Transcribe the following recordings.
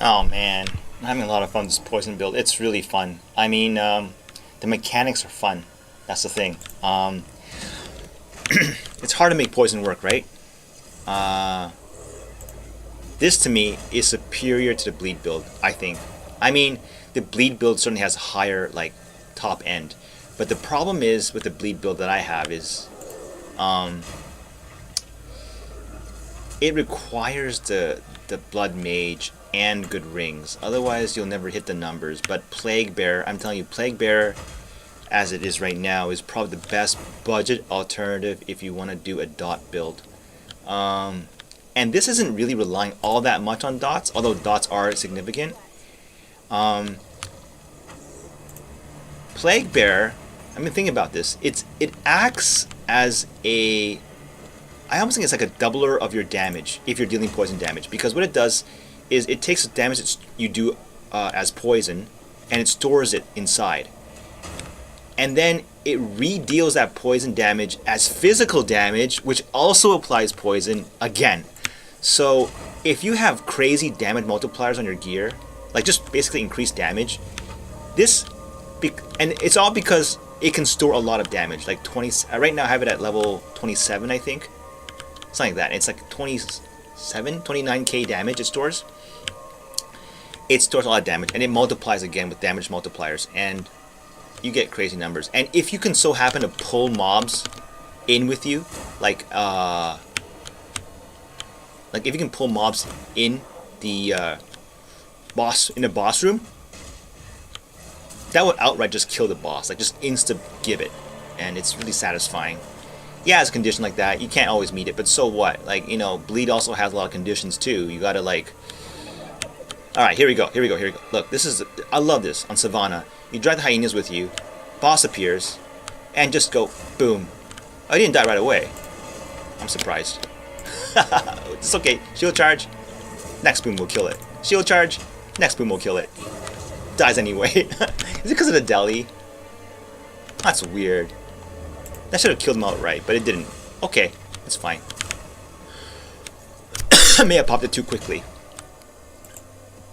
Oh man, I'm having a lot of fun with this poison build. It's really fun. I mean, the mechanics are fun. That's the thing. It's hard to make poison work, right? Uh, this to me is superior to the bleed build, I think. I mean, the bleed build certainly has a higher like top end, but the problem is with the bleed build that I have is um, it requires the blood mage and good rings. Otherwise, you'll never hit the numbers. But Plaguebearer, I'm telling you, Plaguebearer, as it is right now, is probably the best budget alternative if you want to do a dot build. And this isn't really relying all that much on dots, although dots are significant. Um, Plaguebearer, I mean, think about this. It acts as a, I almost think it's like a doubler of your damage if you're dealing poison damage, because what it does is it takes the damage that you do as poison and it stores it inside, and then it re-deals that poison damage as physical damage, which also applies poison again. So if you have crazy damage multipliers on your gear, like just basically increased damage, this, and it's all because it can store a lot of damage. Like 20, right now I have it at level 27, I think. Something like that. It's like 27, 29k damage it stores. It stores a lot of damage, and it multiplies again with damage multipliers, and you get crazy numbers. And if you can so happen to pull mobs in with you, like if you can pull mobs in the boss room, that would outright just kill the boss, like just insta give it, and it's really satisfying. Yeah, it's a condition like that. You can't always meet it, but so what? Like, you know, bleed also has a lot of conditions too. You gotta like. All right, here we go. Look, this is, I love this on Savannah. You drag the hyenas with you, boss appears, and just go boom. Oh, he didn't die right away. I'm surprised. It's okay. Shield charge. Next boom will kill it. Shield charge. Next boom will kill it. Dies anyway. Is it because of the Deli? That's weird. That should have killed him outright, but it didn't. Okay, that's fine. I may have popped it too quickly.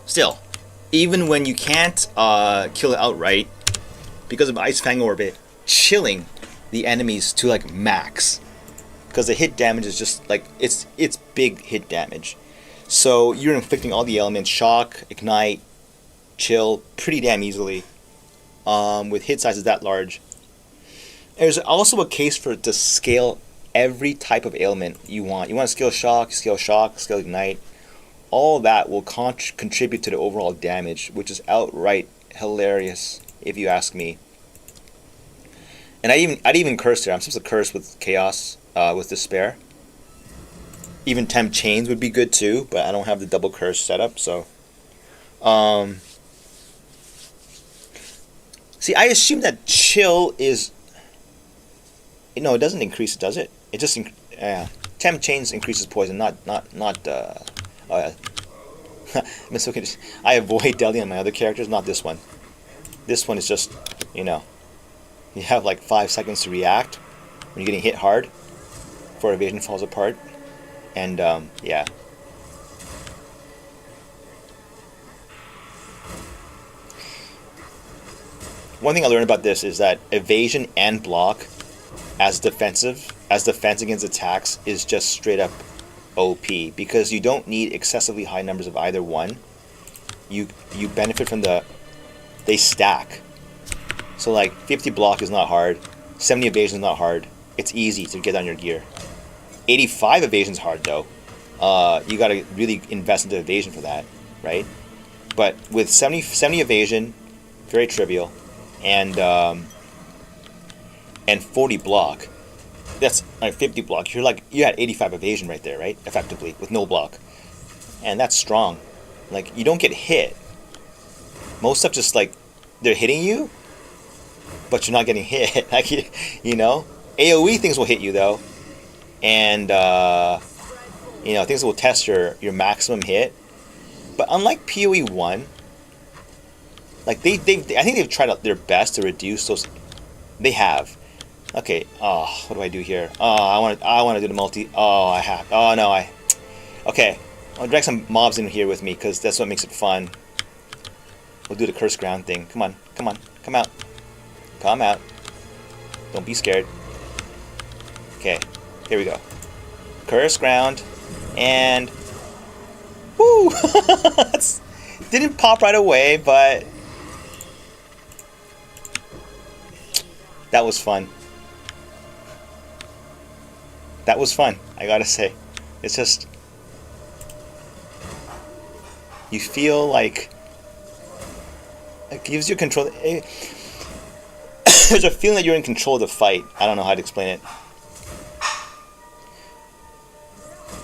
Still, even when you can't kill it outright because of Ice Fang Orbit, chilling the enemies to like max, because the hit damage is just like it's big hit damage. So you're inflicting all the elements: shock, ignite, chill, pretty damn easily, with hit sizes that large. There's also a case for it to scale every type of ailment you want. You want to scale shock, scale ignite. All that will contribute to the overall damage, which is outright hilarious, if you ask me. And I'd even curse there. I'm supposed to curse with chaos, with despair. Even temp chains would be good too, but I don't have the double curse set up, so. See, I assume that chill is. No, it doesn't increase it, does it? It just temp chains increases poison, not. Oh yeah. I avoid Deli on my other characters, not this one. This one is just, you know, you have like 5 seconds to react when you're getting hit hard before evasion falls apart, and yeah. One thing I learned about this is that evasion and block as defense against attacks is just straight up OP, because you don't need excessively high numbers of either one. You benefit from they stack. So like 50 block is not hard, 70 evasion is not hard. It's easy to get on your gear. 85 evasion is hard though. You got to really invest into evasion for that, right? But with 70 evasion, very trivial, and 40 block, that's like 50 block. You had 85 evasion right there, right? Effectively, with no block. And that's strong. Like, you don't get hit. Most stuff just like, they're hitting you, but you're not getting hit. Like, you know? AoE things will hit you though. And, you know, things will test your maximum hit. But unlike PoE 1, like I think they've tried their best to reduce those. They have. Okay. Oh, what do I do here? Oh, I want to do the multi. Oh, I have. Oh no, okay. I'll drag some mobs in here with me because that's what makes it fun. We'll do the curse ground thing. Come on, come on, come out. Come out. Don't be scared. Okay, here we go. Curse ground. And... woo! Didn't pop right away, but... that was fun. That was fun, I gotta say. It's just... you feel like... it gives you control... there's a feeling that you're in control of the fight. I don't know how to explain it.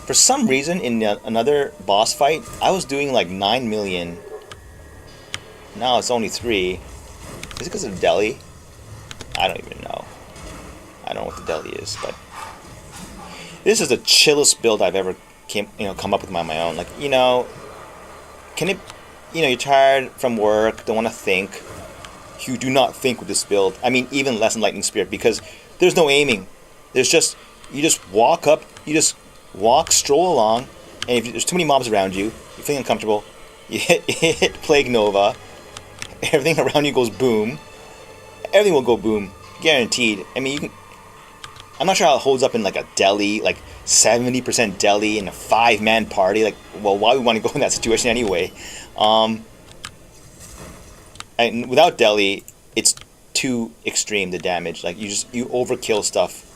For some reason, in another boss fight, I was doing like 9 million. Now it's only 3. Is it because of Deli? I don't even know. I don't know what the Deli is, but... this is the chillest build I've ever come up with on my own. Like, can it... you're tired from work, don't want to think. You do not think with this build. I mean, even less than Lightning Spear, because there's no aiming. There's just... you just walk up, you just stroll along, and if there's too many mobs around you, you're feeling uncomfortable, you hit Plague Nova, everything around you goes boom. Everything will go boom, guaranteed. I mean, you can... I'm not sure how it holds up in like a Deli, like 70% Deli in a 5-man party. Like, well, why would we want to go in that situation anyway? And without Deli, it's too extreme, the damage. Like, you overkill stuff.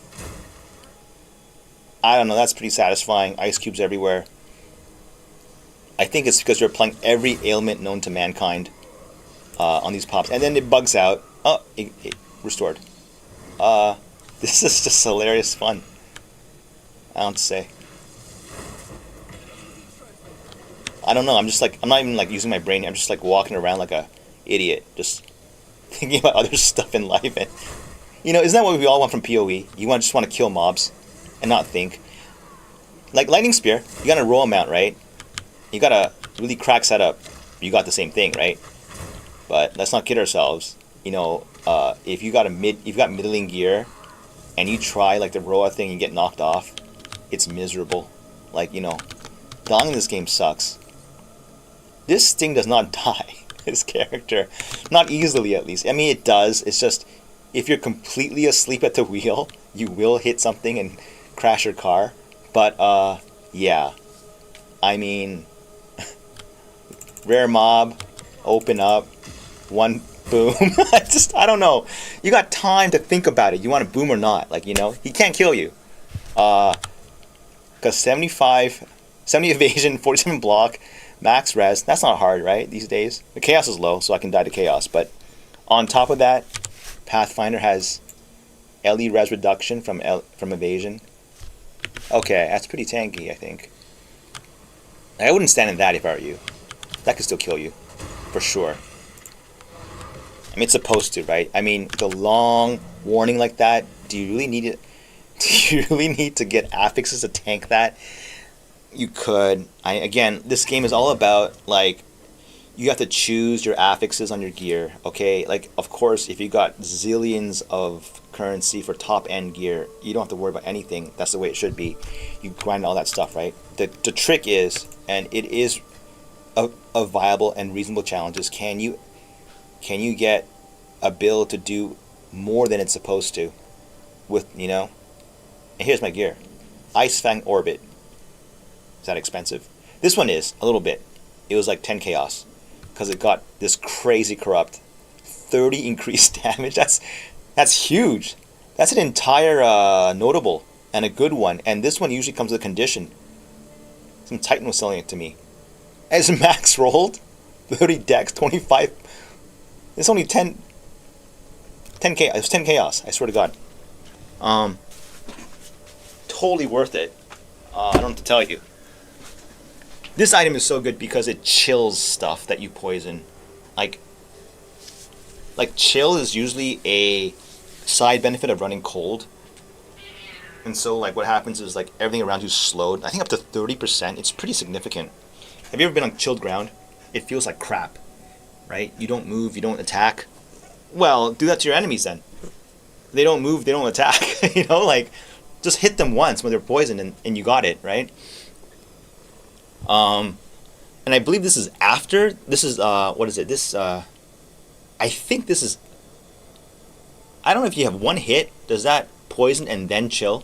I don't know, that's pretty satisfying. Ice cubes everywhere. I think it's because you're applying every ailment known to mankind on these pops. And then it bugs out. Oh, it restored. This is just hilarious fun. I don't say. I don't know, I'm not even like using my brain. I'm just like walking around like a idiot. Just thinking about other stuff in life. And, isn't that what we all want from PoE? You just want to kill mobs and not think. Like Lightning Spear, you gotta roll them out, right? You gotta really crack setup. You got the same thing, right? But let's not kid ourselves. If you got middling gear, and you try like the Roa thing and get knocked off, it's miserable. Like, dying in this game sucks. This thing does not die. This character, not easily at least. I mean, it does. It's just if you're completely asleep at the wheel, you will hit something and crash your car. But yeah, I mean, rare mob, open up, one boom. I don't know. You got time to think about it. You want to boom or not? Like, he can't kill you. Because 70 evasion, 47 block, max res. That's not hard, right? These days, the chaos is low, so I can die to chaos. But on top of that, Pathfinder has LE res reduction from evasion. Okay, that's pretty tanky, I think. I wouldn't stand in that if I were you. That could still kill you, for sure. I mean, it's supposed to, right? I mean, the long warning like that, do you really need it? Do you really need to get affixes to tank that? You could. Again, this game is all about, like, you have to choose your affixes on your gear, okay? Like, of course, if you got zillions of currency for top-end gear, you don't have to worry about anything. That's the way it should be. You grind all that stuff, right? The trick is, and it is a viable and reasonable challenge, is can you get a build to do more than it's supposed to with, and here's my gear. Ice Fang Orbit. Is that expensive? This one is, a little bit. It was like 10 chaos. Because it got this crazy corrupt 30 increased damage. That's huge. That's an entire notable and a good one. And this one usually comes with a condition. Some Titan was selling it to me. As max rolled, 30 dex, 25. It's only 10 chaos. It was 10 chaos. I swear to God. Totally worth it. I don't have to tell you. This item is so good because it chills stuff that you poison. Like chill is usually a side benefit of running cold. And so like what happens is like everything around you is slowed. I think up to 30%. It's pretty significant. Have you ever been on chilled ground? It feels like crap, right? You don't move, you don't attack. Well, do that to your enemies then. They don't move, they don't attack. Like just hit them once when they're poisoned and you got it, right? And I believe this is after. This is what is it? This I think this is. I don't know if you have one hit. Does that poison and then chill,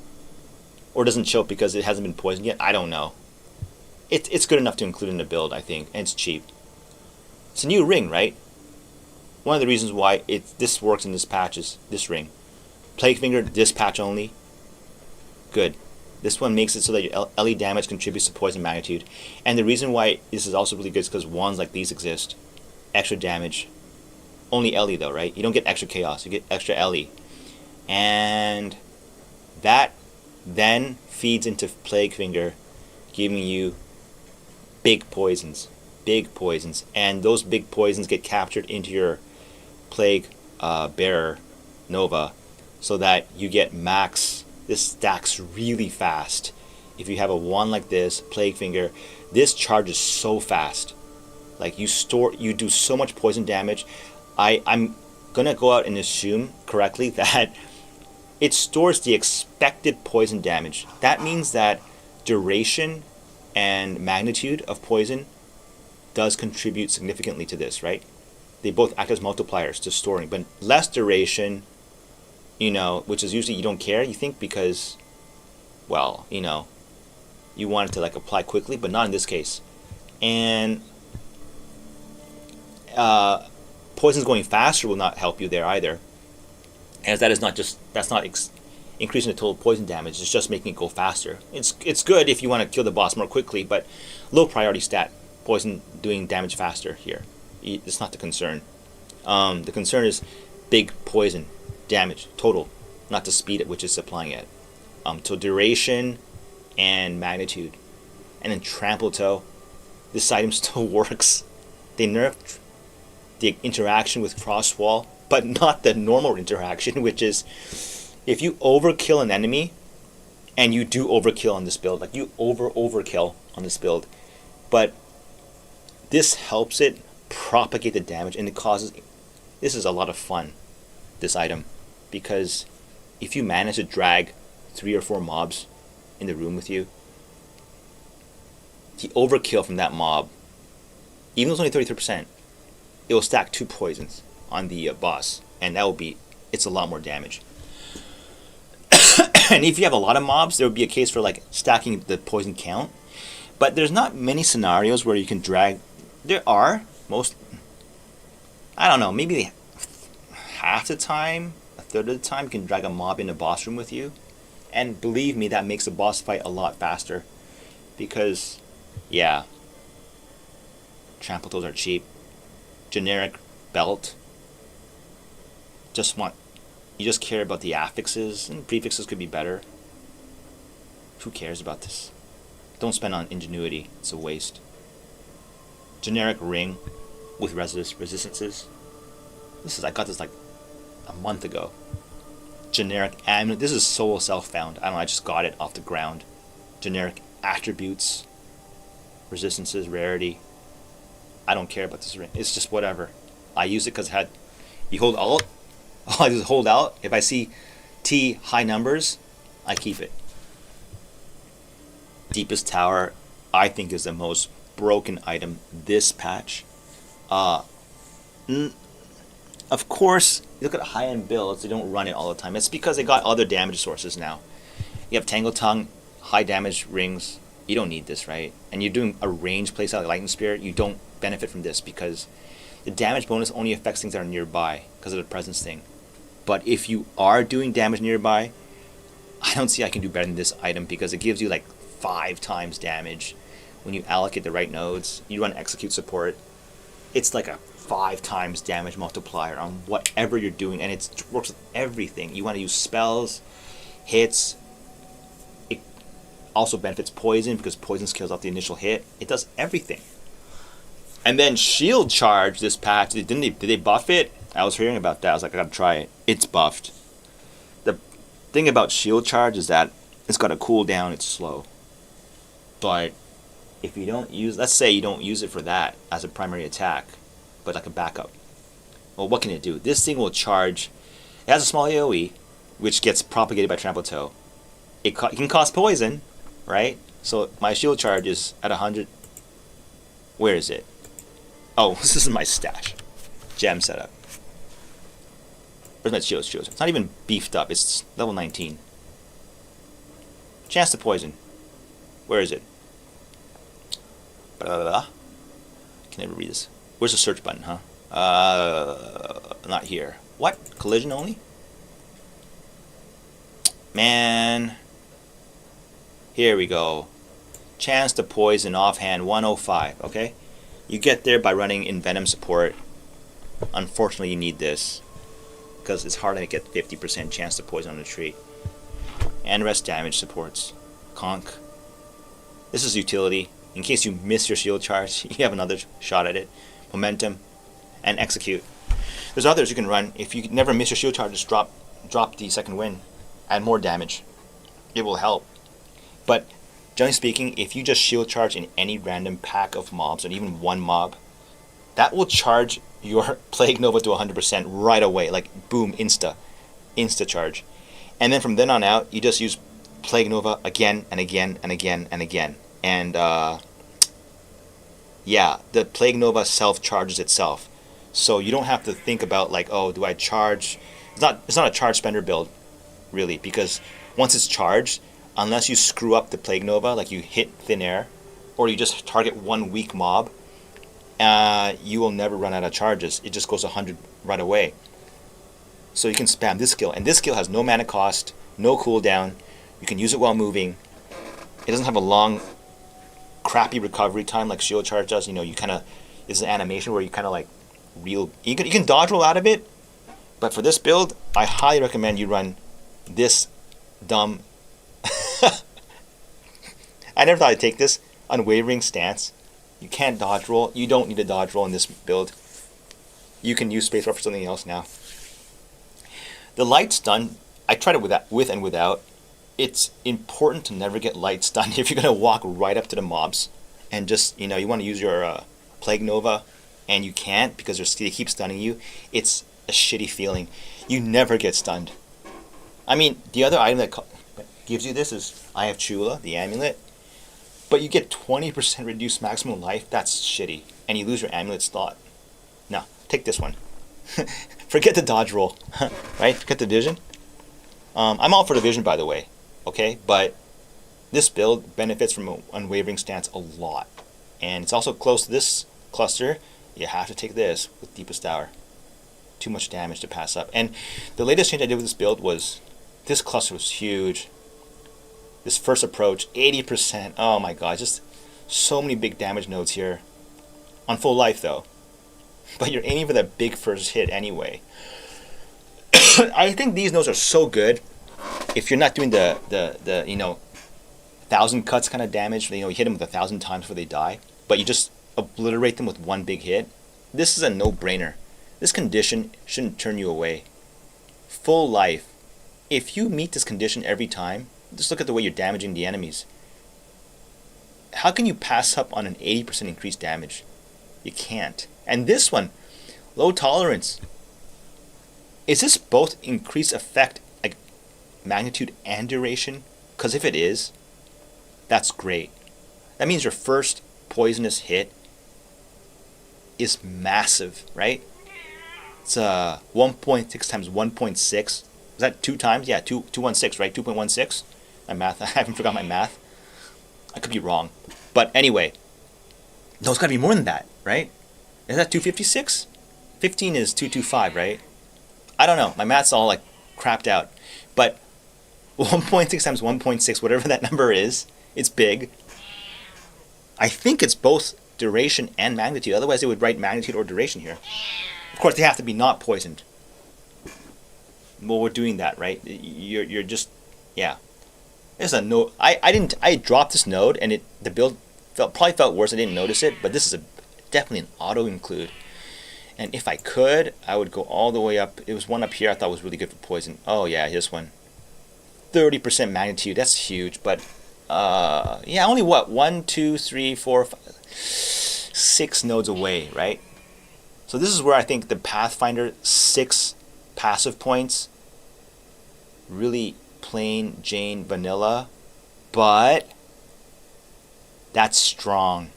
or doesn't chill because it hasn't been poisoned yet? I don't know. It's good enough to include in the build, I think, and it's cheap. It's a new ring, right? One of the reasons why this works in this patch is this ring. Plaguebearer, this patch only. Good. This one makes it so that your LE damage contributes to poison magnitude. And the reason why this is also really good is because wands like these exist. Extra damage. Only LE though, right? You don't get extra chaos, you get extra LE. And that then feeds into Plaguebearer, giving you big poisons. Big poisons. And those big poisons get captured into your Plaguebearer Nova, so that you get max. This stacks really fast. If you have a wand like this, Plaguebearer, this charges so fast. Like you do so much poison damage. I'm gonna go out and assume correctly that it stores the expected poison damage. That means that duration and magnitude of poison does contribute significantly to this, right? They both act as multipliers to storing, but less duration, you know, which is usually you don't care, you think, because, well, you know, you want it to like apply quickly, but not in this case. And poisons going faster will not help you there either, as that is not just, that's not increasing the total poison damage, it's just making it go faster. It's good if you want to kill the boss more quickly, but low priority stat, poison doing damage faster here. It's not the concern. The concern is big poison damage total, not the speed at which it's applying it. So duration and magnitude. And then trample toe. This item still works. They nerfed the interaction with crosswall, but not the normal interaction, which is if you overkill an enemy, and you do overkill on this build, like you overkill on this build, but this helps it propagate the damage, and it causes, this is a lot of fun, this item, because if you manage to drag 3 or 4 mobs in the room with you, the overkill from that mob, even though it's only 33%, it will stack 2 poisons on the boss, and that will be, it's a lot more damage. And if you have a lot of mobs, there would be a case for like stacking the poison count, but there's not many scenarios where you can drag. There are, most, I don't know, maybe half the time, a third of the time, you can drag a mob in a boss room with you, and believe me, that makes the boss fight a lot faster, because, yeah, trample toes are cheap. Generic belt, you just care about the affixes, and prefixes could be better. Who cares about this? Don't spend on ingenuity, it's a waste. Generic ring with resistances. I got this like a month ago. Generic amulet. This is solo self-found. I don't know, I just got it off the ground. Generic attributes, resistances, rarity. I don't care about this ring. It's just whatever. I use it because it had, you hold alt. All I do is hold out. If I see T high numbers, I keep it. Deepest Tower, I think, is the most broken item this patch. Of course, you look at high-end builds, they don't run it all the time. It's because they got other damage sources now. You have Tangle Tongue, high damage rings. You don't need this, right? And you're doing a range playstyle like Lightning Spirit, you don't benefit from this because the damage bonus only affects things that are nearby because of the presence thing. But if you are doing damage nearby, I don't see I can do better than this item because it gives you like 5 times damage when you allocate the right nodes. You run execute support, it's like a 5 times damage multiplier on whatever you're doing, and it works with everything. You want to use spells, hits. It also benefits poison because poison kills off the initial hit. It does everything. And then shield charge this patch, did they buff it? I was hearing about that. I was like, I gotta try it. It's buffed. The thing about shield charge is that it's got a cooldown, it's slow. But if you don't use, let's say you don't use it for that as a primary attack, but like a backup. Well, what can it do? This thing will charge, it has a small AoE, which gets propagated by Trample Toe. It can cause poison, right? So my shield charge is at 100, Where is it? Oh, this is my stash. Gem setup. Where's my shields? It's not even beefed up. It's level 19. Chance to poison. Where is it? Blah, blah, blah. I can never read this. Where's the search button, huh? Not here. What? Collision only? Man. Here we go. Chance to poison offhand 105, okay? You get there by running Envenom support. Unfortunately, you need this because it's hard to get 50% chance to poison on a tree. And rest damage supports. Conk. This is utility. In case you miss your shield charge, you have another shot at it. Momentum. And execute. There's others you can run. If you never miss your shield charge, just drop the second wind. Add more damage. It will help. But generally speaking, if you just shield charge in any random pack of mobs, and even one mob, that will charge your Plague Nova to 100% right away. Like, boom, insta charge. And then from then on out, you just use Plague Nova again and again and again and again. And, yeah, the Plague Nova self-charges itself. So you don't have to think about, like, oh, do I charge? It's not a charge spender build, really, because once it's charged, unless you screw up the Plague Nova, like you hit thin air, or you just target one weak mob, you will never run out of charges. It just goes 100 right away. So you can spam this skill, and this skill has no mana cost, no cooldown. You can use it while moving. It doesn't have a long, crappy recovery time like shield charge does. You know, you kind of, it's an animation where you kind of like you can dodge roll out of it, but for this build, I highly recommend you run this dumb. I never thought I'd take this unwavering stance. You can't dodge roll. You don't need a dodge roll in this build. You can use spacebar for something else now. The light stun, I tried it with and without. It's important to never get light stun if you're going to walk right up to the mobs and just, you know, you want to use your Plague Nova and you can't because they keep stunning you. It's a shitty feeling. You never get stunned. I mean, the other item that gives you this is I have Chula, the amulet, but you get 20% reduced maximum life. That's shitty, and you lose your amulet slot. No, take this one. Forget the dodge roll, right? Forget the vision. I'm all for the vision, by the way, okay? But this build benefits from an unwavering stance a lot, and it's also close to this cluster. You have to take this with Deepest Hour. Too much damage to pass up. And the latest change I did with this build was this cluster was huge. This first approach, 80%. Oh my god, just so many big damage nodes here. On full life though. But you're aiming for that big first hit anyway. I think these nodes are so good if you're not doing the you know, 1,000 cuts kind of damage. You know, you hit them with 1,000 times before they die, but you just obliterate them with one big hit. This is a no-brainer. This condition shouldn't turn you away. Full life. If you meet this condition every time, just look at the way you're damaging the enemies. How can you pass up on an 80% increased damage? You can't. And this one, low tolerance. Is this both increased effect, like magnitude and duration? Because if it is, that's great. That means your first poisonous hit is massive, right? It's 1.6 times 1.6. Is that 2 times? Yeah, 216, right? 2.16. My math, I haven't forgot my math. I could be wrong. But anyway, no, it's got to be more than that, right? Is that 256? 15 is 225, right? I don't know. My math's all like crapped out. But 1.6 times 1.6, whatever that number is, it's big. I think it's both duration and magnitude. Otherwise, they would write magnitude or duration here. Of course, they have to be not poisoned. Well, we're doing that, right? You're just, yeah. There's a node. I dropped this node, and the build probably felt worse. I didn't notice it, but this is definitely an auto include. And if I could, I would go all the way up. It was one up here I thought was really good for poison. Oh yeah, this one. 30% magnitude. That's huge, but yeah, only what 1, 2, 3, 4, 5, 6 nodes away, right? So this is where I think the Pathfinder 6 passive points, really plain Jane vanilla, but that's strong.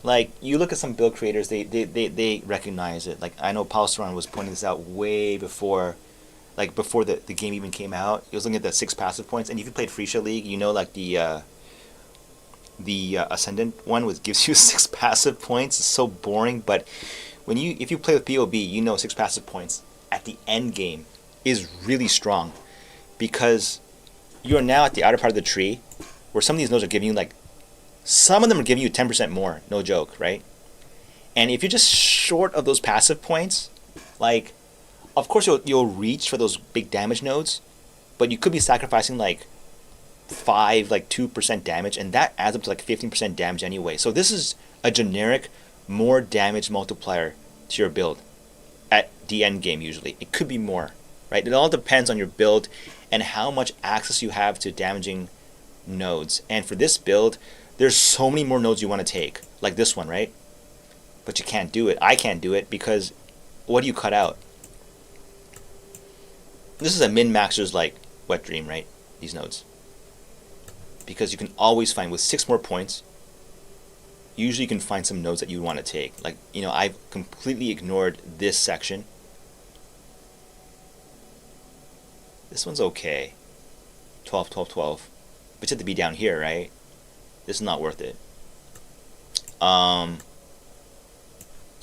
Like, you look at some build creators, they recognize it. Like, I know Palsteron was pointing this out way before, like, before the game even came out. He was looking at the 6 passive points, and if you played Freesia League, you know, like, the Ascendant one gives you 6 passive points. It's so boring, but if you play with POB, you know 6 passive points at the end game is really strong, because you are now at the outer part of the tree, where some of these nodes are giving you, like, some of them are giving you 10% more, no joke, right? And if you're just short of those passive points, like, of course you'll reach for those big damage nodes, but you could be sacrificing like 2% damage, and that adds up to like 15% damage anyway. So this is a generic more damage multiplier to your build at the end game. Usually it could be more, right? It all depends on your build and how much access you have to damaging nodes. And for this build, there's so many more nodes you want to take, like this one, right? But you can't do it. I can't do it, because what do you cut out? This is a min-maxer's like wet dream, right? These nodes. Because you can always find, with 6 more points, usually you can find some nodes that you want to take. Like, you know, I've completely ignored this section. This one's okay. 12, 12, 12. But you have to be down here, right? This is not worth it. So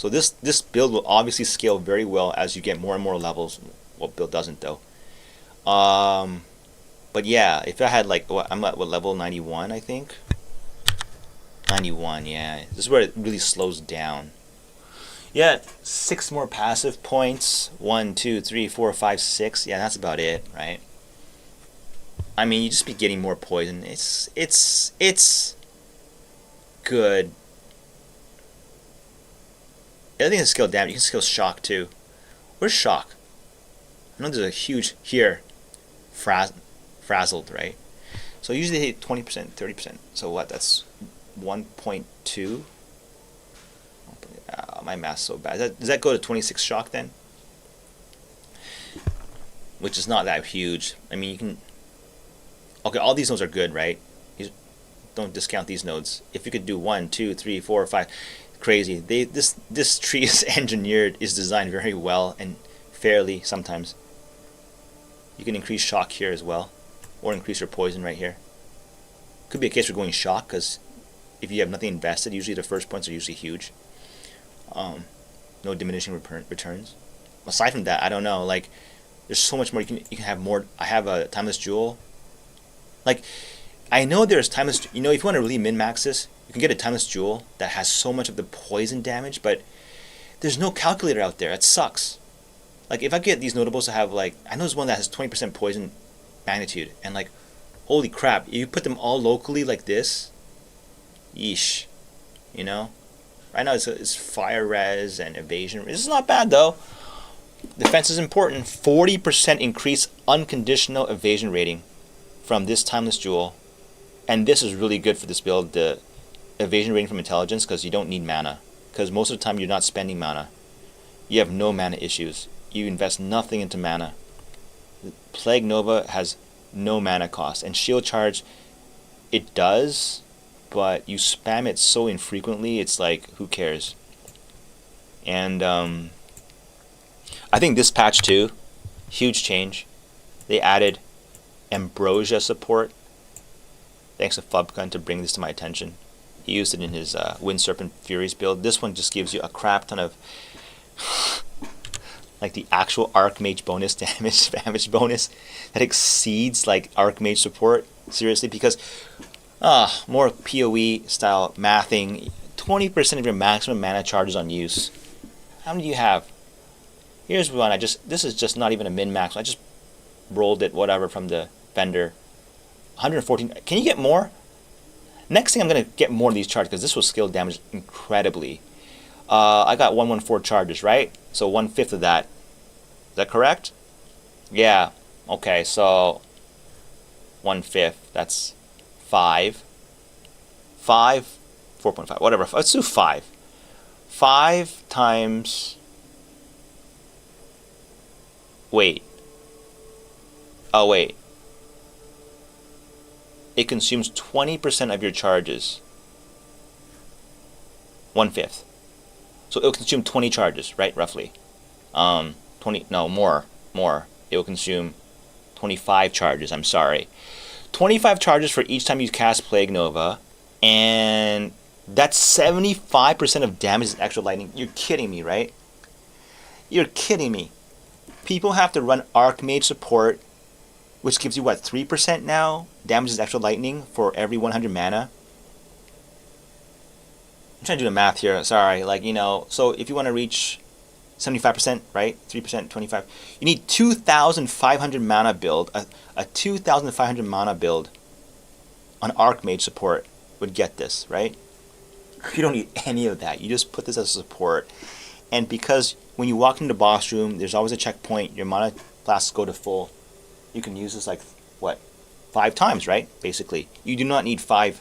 this build will obviously scale very well as you get more and more levels. Well, build doesn't though. But yeah, if I had like, I'm at what, level 91, I think. 91, yeah. This is where it really slows down. Yeah, 6 more passive points. 1, 2, 3, 4, 5, 6. Yeah, that's about it, right? I mean, you just be getting more poison. It's good. The other thing is skill damage. You can skill shock too. Where's shock? I know there's a huge here. Frazzled, right? So usually they hit 20%, 30%. So what? That's 1.2. My math's so bad. Does that go to 26 shock then? Which is not that huge. I mean, you can. Okay, all these nodes are good, right? Don't discount these nodes. If you could do 1, 2, 3, 4, 5, crazy. This tree is designed very well and fairly sometimes. You can increase shock here as well, or increase your poison right here. Could be a case for going shock, because if you have nothing invested, usually the first points are usually huge. No diminishing returns. Aside from that, I don't know. Like, there's so much more. You can have more. I have a timeless jewel. Like, I know there's timeless. You know, if you want to really min-max this, you can get a timeless jewel that has so much of the poison damage, but there's no calculator out there. It sucks. Like, if I get these notables to have, like, I know there's one that has 20% poison magnitude, and like, holy crap, if you put them all locally like this, yeesh, you know? Right now it's fire res and evasion. This is not bad though. Defense is important. 40% increase unconditional evasion rating from this timeless jewel, and this is really good for this build. The evasion rating from intelligence, because you don't need mana, because most of the time you're not spending mana. You have no mana issues. You invest nothing into mana. Plague Nova has no mana cost, and shield charge, it does, but you spam it so infrequently, it's like, who cares? And I think this patch too, huge change. They added Ambrosia support. Thanks to Fubgun to bring this to my attention. He used it in his Wind Serpent Furies build. This one just gives you a crap ton of like the actual Archmage bonus damage bonus that exceeds like Archmage support. Seriously, because more PoE style mathing. 20% of your maximum mana charges on use. How many do you have? Here's one. This is just not even a min max. I just rolled it whatever from the vendor. 114. Can you get more? Next thing I'm gonna get more of these charges, because this will scale damage incredibly. I got 114 charges, right? So 1/5 of that. Is that correct? Yeah. Okay, so 1/5. That's 5. 4.5. Whatever. Let's do 5. 5 times. Wait. Oh wait. It consumes 20% of your charges. 1/5. So it will consume 20 charges, right? Roughly. 20, no, more. It will consume 25 charges, I'm sorry. 25 charges for each time you cast Plague Nova, and that's 75% of damage is extra lightning. You're kidding me, right? You're kidding me. People have to run Archmage support, which gives you, what, 3% now? Damage is extra lightning for every 100 mana. I'm trying to do the math here, sorry. Like, you know, so if you want to reach 75%, right? 3%, 25. You need 2,500 mana build. A 2,500 mana build on Archmage support would get this, right? You don't need any of that. You just put this as support. And because when you walk into the boss room, there's always a checkpoint. Your mana flasks go to full. You can use this like, what, 5 times, right? Basically. You do not need 5.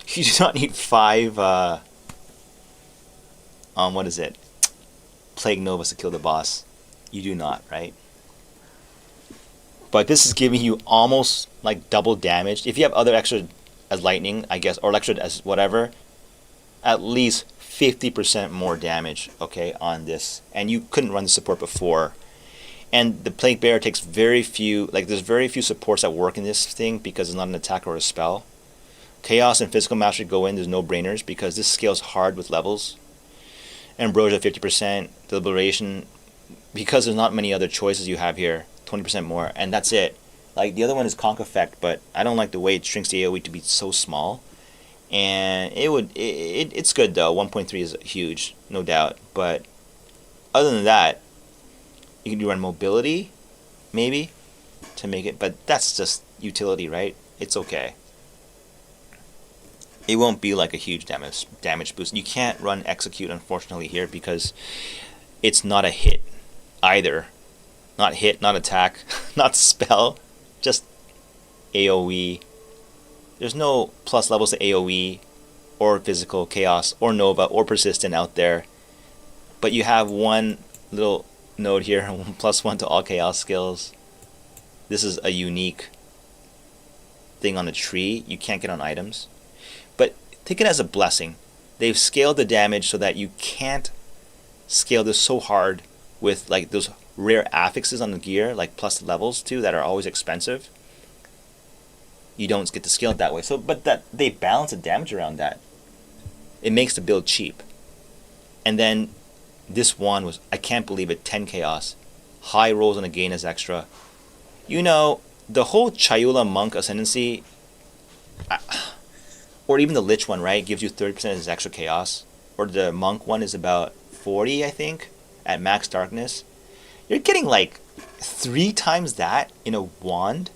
You do not need 5, what is it? Plague Novas to kill the boss. You do not, right? But this is giving you almost like double damage. If you have other extra as lightning, I guess, or extra as whatever, at least 50% more damage, okay, on this. And you couldn't run the support before. And the Plaguebearer takes very few, like there's very few supports that work in this thing because it's not an attack or a spell. Chaos and Physical Mastery go in, there's no brainers because this scales hard with levels. Ambrosia 50%, Deliberation, because there's not many other choices you have here, 20% more, and that's it. Like the other one is Conk Effect, but I don't like the way it shrinks the AoE to be so small. And it's good though. 1.3 is huge, no doubt. But other than that, you can run mobility, maybe, to make it. But that's just utility, right? It's okay. It won't be like a huge damage boost. You can't run Execute, unfortunately, here because it's not a hit either. Not hit, not attack, not spell, just AoE. There's no plus levels to AoE or physical, chaos, or Nova, or persistent out there. But you have one little node here, +1 to all chaos skills. This is a unique thing on the tree. You can't get on items. But take it as a blessing. They've scaled the damage so that you can't scale this so hard with like those rare affixes on the gear, like plus levels too, that are always expensive. You don't get to scale it that way. So, but that they balance the damage around that. It makes the build cheap. And then this one was, I can't believe it, 10 chaos. High rolls on the gain as extra. You know, the whole Chayula Monk Ascendancy, or even the Lich one, right, gives you 30% as extra chaos. Or the Monk one is about 40, I think, at max darkness. You're getting like 3 times that in a wand.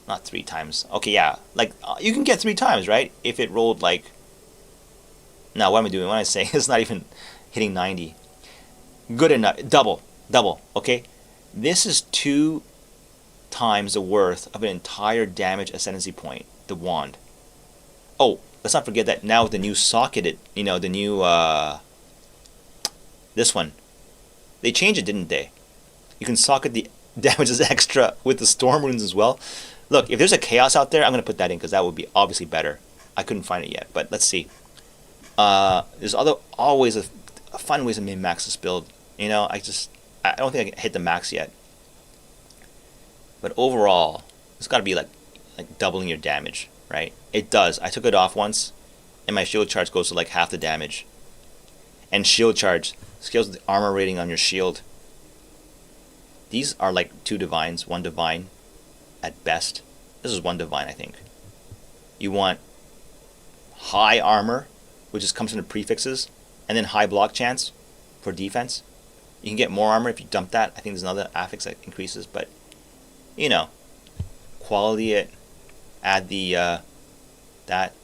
Not 3 times. Okay, yeah. Like, you can get 3 times, right? If it rolled like... Now, what am I doing? What am I saying? It's not even hitting 90. Good enough. Double. Okay? This is 2 times the worth of an entire damage ascendancy point. The wand. Oh, let's not forget that now with the new socketed, you know, the new, this one. They changed it, didn't they? You can socket the damage as extra with the storm runes as well. Look, if there's a chaos out there, I'm going to put that in because that would be obviously better. I couldn't find it yet, but let's see. There's always a fun ways to min-max this build. You know, I don't think I can hit the max yet. But overall, it's got to be like doubling your damage, right? It does. I took it off once, and my shield charge goes to like half the damage. And shield charge scales the armor rating on your shield. These are like 2 divines, 1 divine at best. This is 1 divine, I think. You want high armor, which just comes from the prefixes, and then high block chance for defense. You can get more armor if you dump that. I think there's another affix that increases, but you know, quality it. Add the that.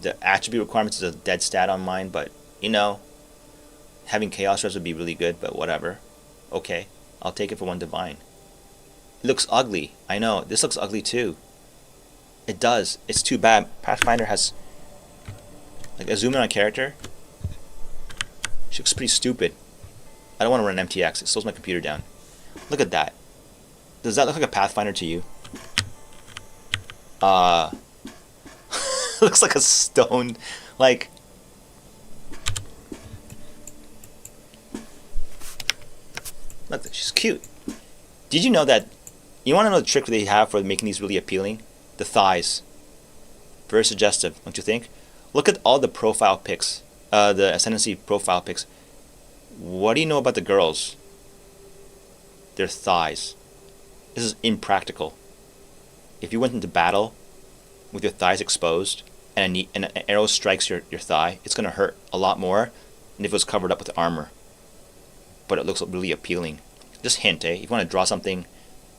The attribute requirements is a dead stat on mine, but you know, having chaos res would be really good, but whatever. Okay, I'll take it for 1 divine. It looks ugly. I know. This looks ugly too. It does. It's too bad. Pathfinder has like a zoom in on character. She looks pretty stupid. I don't want to run an MTX. It slows my computer down. Look at that. Does that look like a Pathfinder to you? looks like a stone, like. Look, she's cute. Did you know that? You want to know the trick they have for making these really appealing? The thighs. Very suggestive, don't you think? Look at all the profile pics, the Ascendancy profile pics. What do you know about the girls? Their thighs. This is impractical. If you went into battle with your thighs exposed and an arrow strikes your thigh, it's going to hurt a lot more than if it was covered up with armor. But it looks really appealing. Just hint, eh? If you want to draw something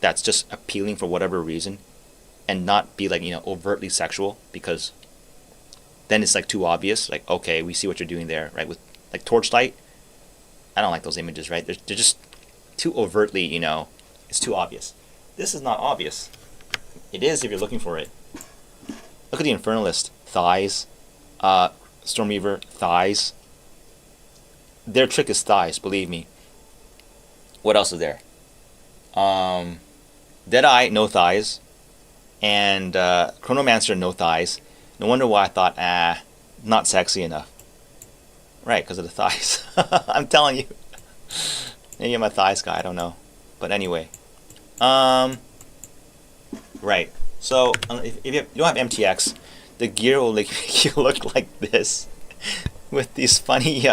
that's just appealing for whatever reason and not be like, overtly sexual, because then it's like too obvious. Like, okay, we see what you're doing there, right? With like torchlight, I don't like those images, right? They're just too overtly, it's too obvious. This is not obvious. It is if you're looking for it. Look at the Infernalist. Thighs. Stormweaver. Thighs. Their trick is thighs, believe me. What else is there? Deadeye, no thighs. And Chronomancer, no thighs. No wonder why I thought, not sexy enough. Right, because of the thighs. I'm telling you. Maybe I'm a thighs guy, I don't know. But anyway. Right. So, if you don't have MTX, the gear will make you look like this. With these funny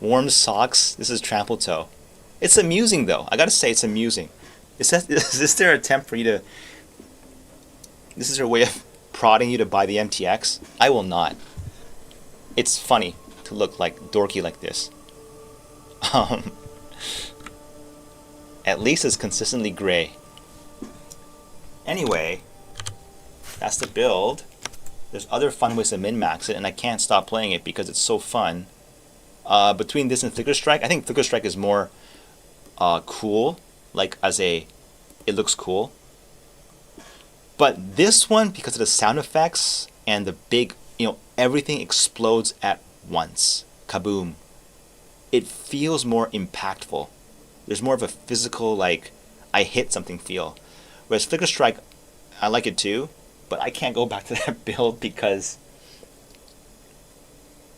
warm socks. This is trample toe. It's amusing, though. I gotta say, it's amusing. Is this their attempt for you to... This is their way of prodding you to buy the MTX? I will not. It's funny to look like dorky like this. At least it's consistently gray. Anyway, that's the build. There's other fun ways to min-max it, and I can't stop playing it because it's so fun. Between this and Flicker Strike, I think Flicker Strike is more cool, like it looks cool. But this one, because of the sound effects and the big, everything explodes at once. Kaboom. It feels more impactful. There's more of a physical, like, I hit something feel. Whereas Flicker Strike, I like it too, but I can't go back to that build because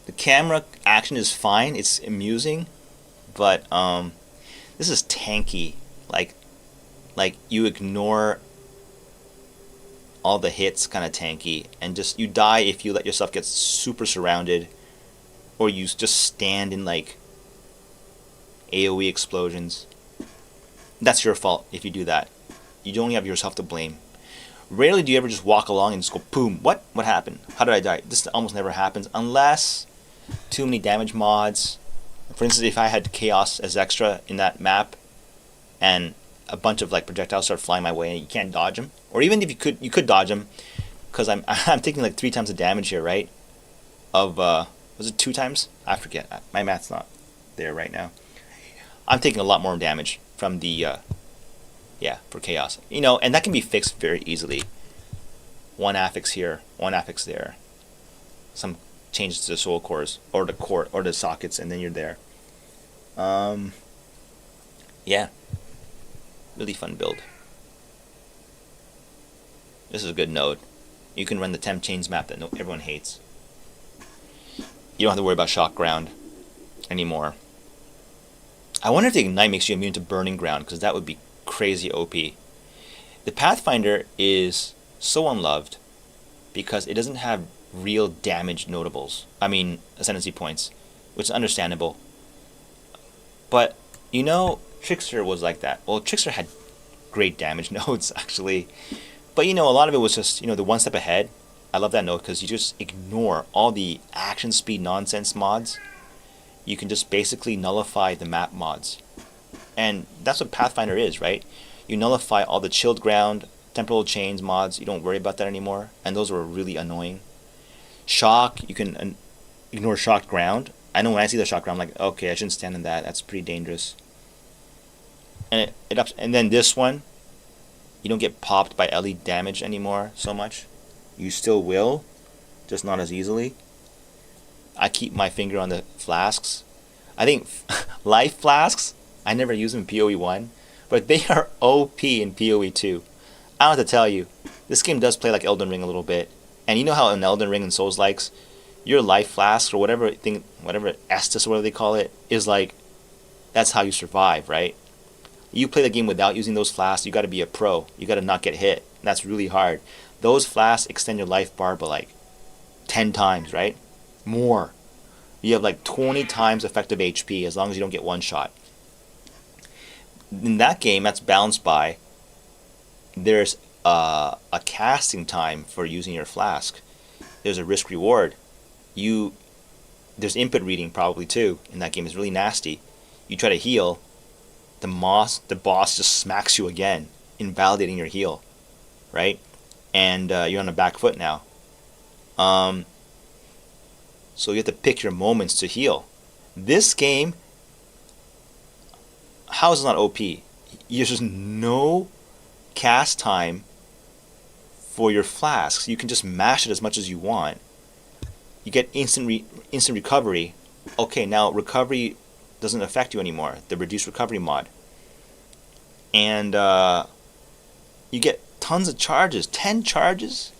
the camera action is fine, it's amusing, but this is tanky. Like you ignore all the hits, kind of tanky, and just you die if you let yourself get super surrounded, or you just stand in like AoE explosions. That's your fault if you do that. You only have yourself to blame. Rarely do you ever just walk along and just go boom. What happened? How did I die? This almost never happens unless too many damage mods. For instance, if I had chaos as extra in that map and a bunch of like projectiles start flying my way and you can't dodge them, or even if you could dodge them, because I'm taking like 3 times the damage here, right? Of was it 2 times? I forget. My math's not there right now. I'm taking a lot more damage from the for chaos, and that can be fixed very easily. 1 affix here, 1 affix there, some changes to the soul cores or the core or the sockets, and then you're there. Yeah, really fun build. This is a good node. You can run the temp chains map that everyone hates. You don't have to worry about shock ground anymore. I wonder if the ignite makes you immune to burning ground, because that would be crazy OP. The Pathfinder is so unloved because it doesn't have real damage notables. I mean, ascendancy points, which is understandable. But, Trickster was like that. Well, Trickster had great damage nodes, actually. But, a lot of it was just, the one step ahead. I love that node because you just ignore all the action speed nonsense mods. You can just basically nullify the map mods. And that's what Pathfinder is, right? You nullify all the chilled ground, temporal chains mods. You don't worry about that anymore. And those were really annoying. Shock, you can ignore shocked ground. I know when I see the shocked ground, I'm like, okay, I shouldn't stand in that. That's pretty dangerous. And it ups. And then this one, you don't get popped by LE damage anymore so much. You still will, just not as easily. I keep my finger on the flasks. I think life flasks, I never use them in PoE 1, but they are OP in PoE 2. I don't have to tell you, this game does play like Elden Ring a little bit, And you know how in Elden Ring and Souls likes, your life flask or whatever thing, whatever Estus or whatever they call it, is like, that's how you survive, right? You play the game without using those flasks, you got to be a pro. You got to not get hit. That's really hard. Those flasks extend your life bar by like 10 times, right? More. You have like 20 times effective HP as long as you don't get one shot. In that game, that's balanced by there's a casting time for using your flask. There's a risk reward. There's input reading probably too in that game. It's really nasty. You try to heal, the boss just smacks you again, invalidating your heal, right? And you're on the back foot now. So you have to pick your moments to heal. This game, how is it not OP? There's just no cast time for your flasks. You can just mash it as much as you want. You get instant recovery. Okay, now recovery doesn't affect you anymore. The reduced recovery mod. And you get tons of charges. 10 charges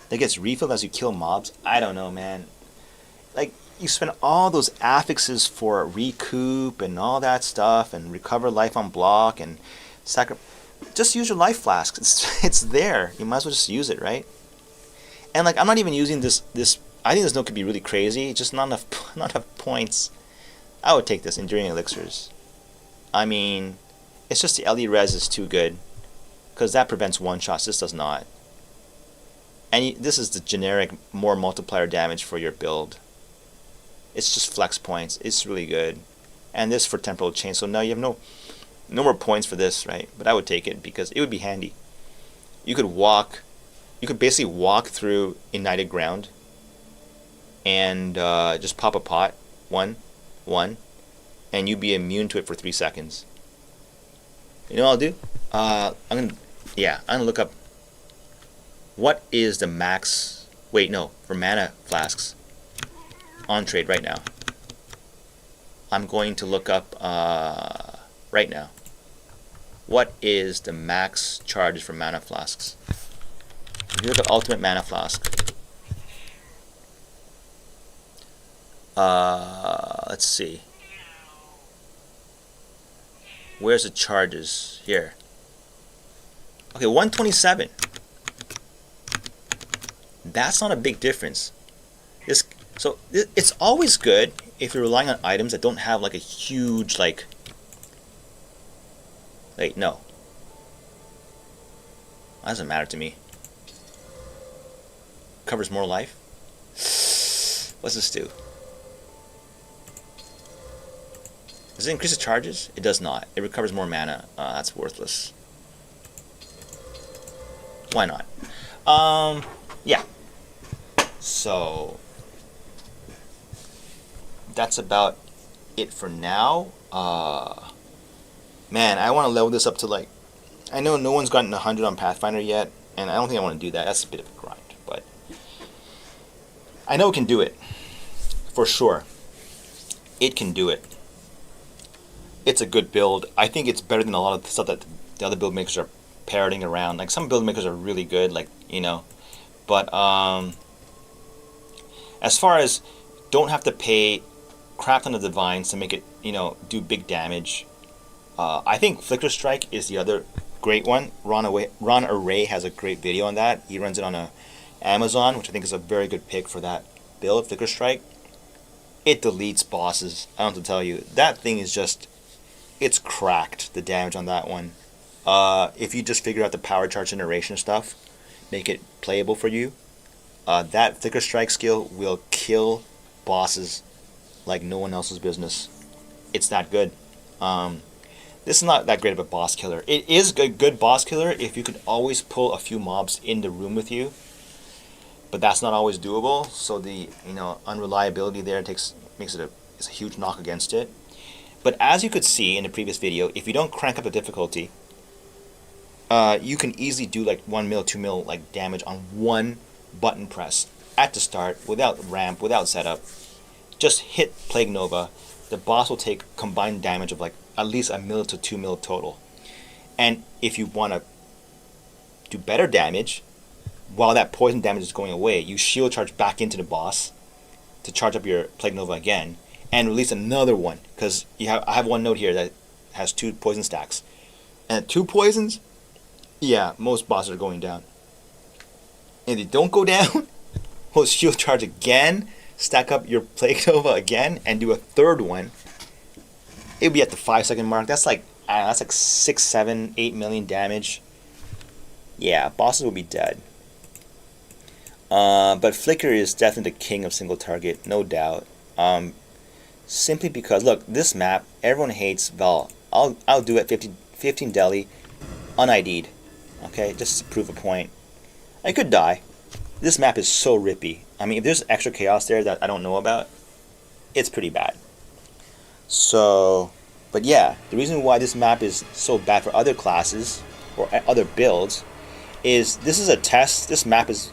that gets refilled as you kill mobs. I don't know, man. Like, you spend all those affixes for recoup and all that stuff and recover life on block and just use your life flasks. It's there. You might as well just use it, right? And like, I'm not even using this. I think this note could be really crazy. Just not enough points. I would take this Enduring Elixirs. I mean, it's just the LE res is too good, because that prevents one shots. This does not. And this is the generic more multiplier damage for your build. It's just flex points. It's really good. And this for Temporal Chain. So now you have no more points for this, right? But I would take it because it would be handy. You could basically walk through Ignited Ground and just pop a pot, one, and you'd be immune to it for 3 seconds. You know what I'll do? I'm gonna look up what is the max. Wait, no, for mana flasks on trade right now. I'm going to look up right now. What is the max charges for mana flasks? If you look at Ultimate Mana Flask, let's see. Where's the charges? Here. Okay, 127. That's not a big difference. It's always good if you're relying on items that don't have like a huge like. Wait, no. That doesn't matter to me. Covers more life. What's this do? Does it increase the charges? It does not. It recovers more mana. That's worthless. Why not? Yeah. So that's about it for now. Man, I want to level this up to like. I know no one's gotten 100 on Pathfinder yet, and I don't think I want to do that. That's a bit of a grind, but I know it can do it for sure. It can do it. It's a good build. I think it's better than a lot of the stuff that the other build makers are parroting around. Like some build makers are really good, like but as far as don't have to pay crap ton of divines to make it do big damage. I think Flicker Strike is the other great one. Ron Array has a great video on that. He runs it on Amazon, which I think is a very good pick for that build, Flicker Strike. It deletes bosses. I don't have to tell you. That thing is just, it's cracked, the damage on that one. If you just figure out the power charge generation stuff, make it playable for you, that Flicker Strike skill will kill bosses like no one else's business. It's that good. This is not that great of a boss killer. It is a good boss killer if you could always pull a few mobs in the room with you, but that's not always doable. So the unreliability there makes it a huge knock against it. But as you could see in the previous video, if you don't crank up the difficulty, you can easily do like 1 mil, 2 mil like damage on one button press at the start, without ramp, without setup. Just hit Plague Nova. The boss will take combined damage of like at least 1 mil to 2 mil total. And if you want to do better damage, while that poison damage is going away, you shield charge back into the boss to charge up your Plague Nova again and release another one, because I have one note here that has 2 poison stacks, and 2 poisons, yeah, most bosses are going down. And if they don't go down, we'll shield charge again, stack up your Plague Nova again, and do a third one. It'll be at the 5-second mark. That's like, I don't know, that's like 6, 7, 8 million damage. Yeah, bosses will be dead. But Flicker is definitely the king of single target, no doubt. Simply because, look, this map, everyone hates Val. I'll do it 15 Deli, un-ID'd. Okay, just to prove a point. I could die. This map is so rippy. I mean, if there's extra chaos there that I don't know about, it's pretty bad. So, but yeah, the reason why this map is so bad for other classes or other builds is this is a test. This map is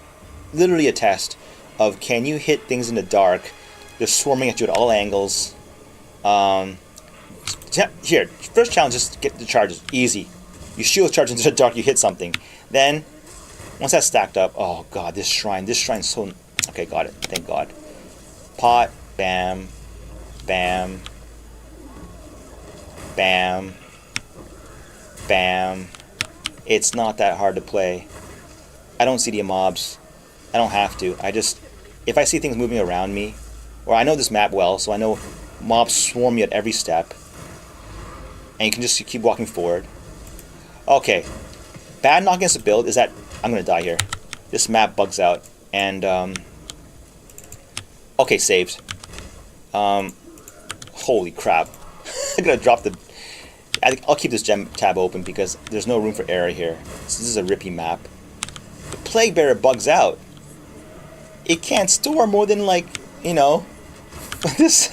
literally a test of, can you hit things in the dark? They're swarming at you at all angles. Here, first challenge is to get the charges. Easy. You shield charge into the dark, you hit something. Then, once that's stacked up, oh god, this shrine's so... Okay, got it. Thank god. Pot, bam, bam, bam, bam. It's not that hard to play. I don't see the mobs. I don't have to. If I see things moving around me, or I know this map well, so I know mobs swarm me at every step, and you can just keep walking forward. Okay, bad knock against the build is that I'm gonna die here. This map bugs out, and okay, saved. Holy crap! I'm gonna drop the. I'll keep this gem tab open because there's no room for error here. This is a rippy map. The Plaguebearer bugs out. It can't store more than, like, you know, this.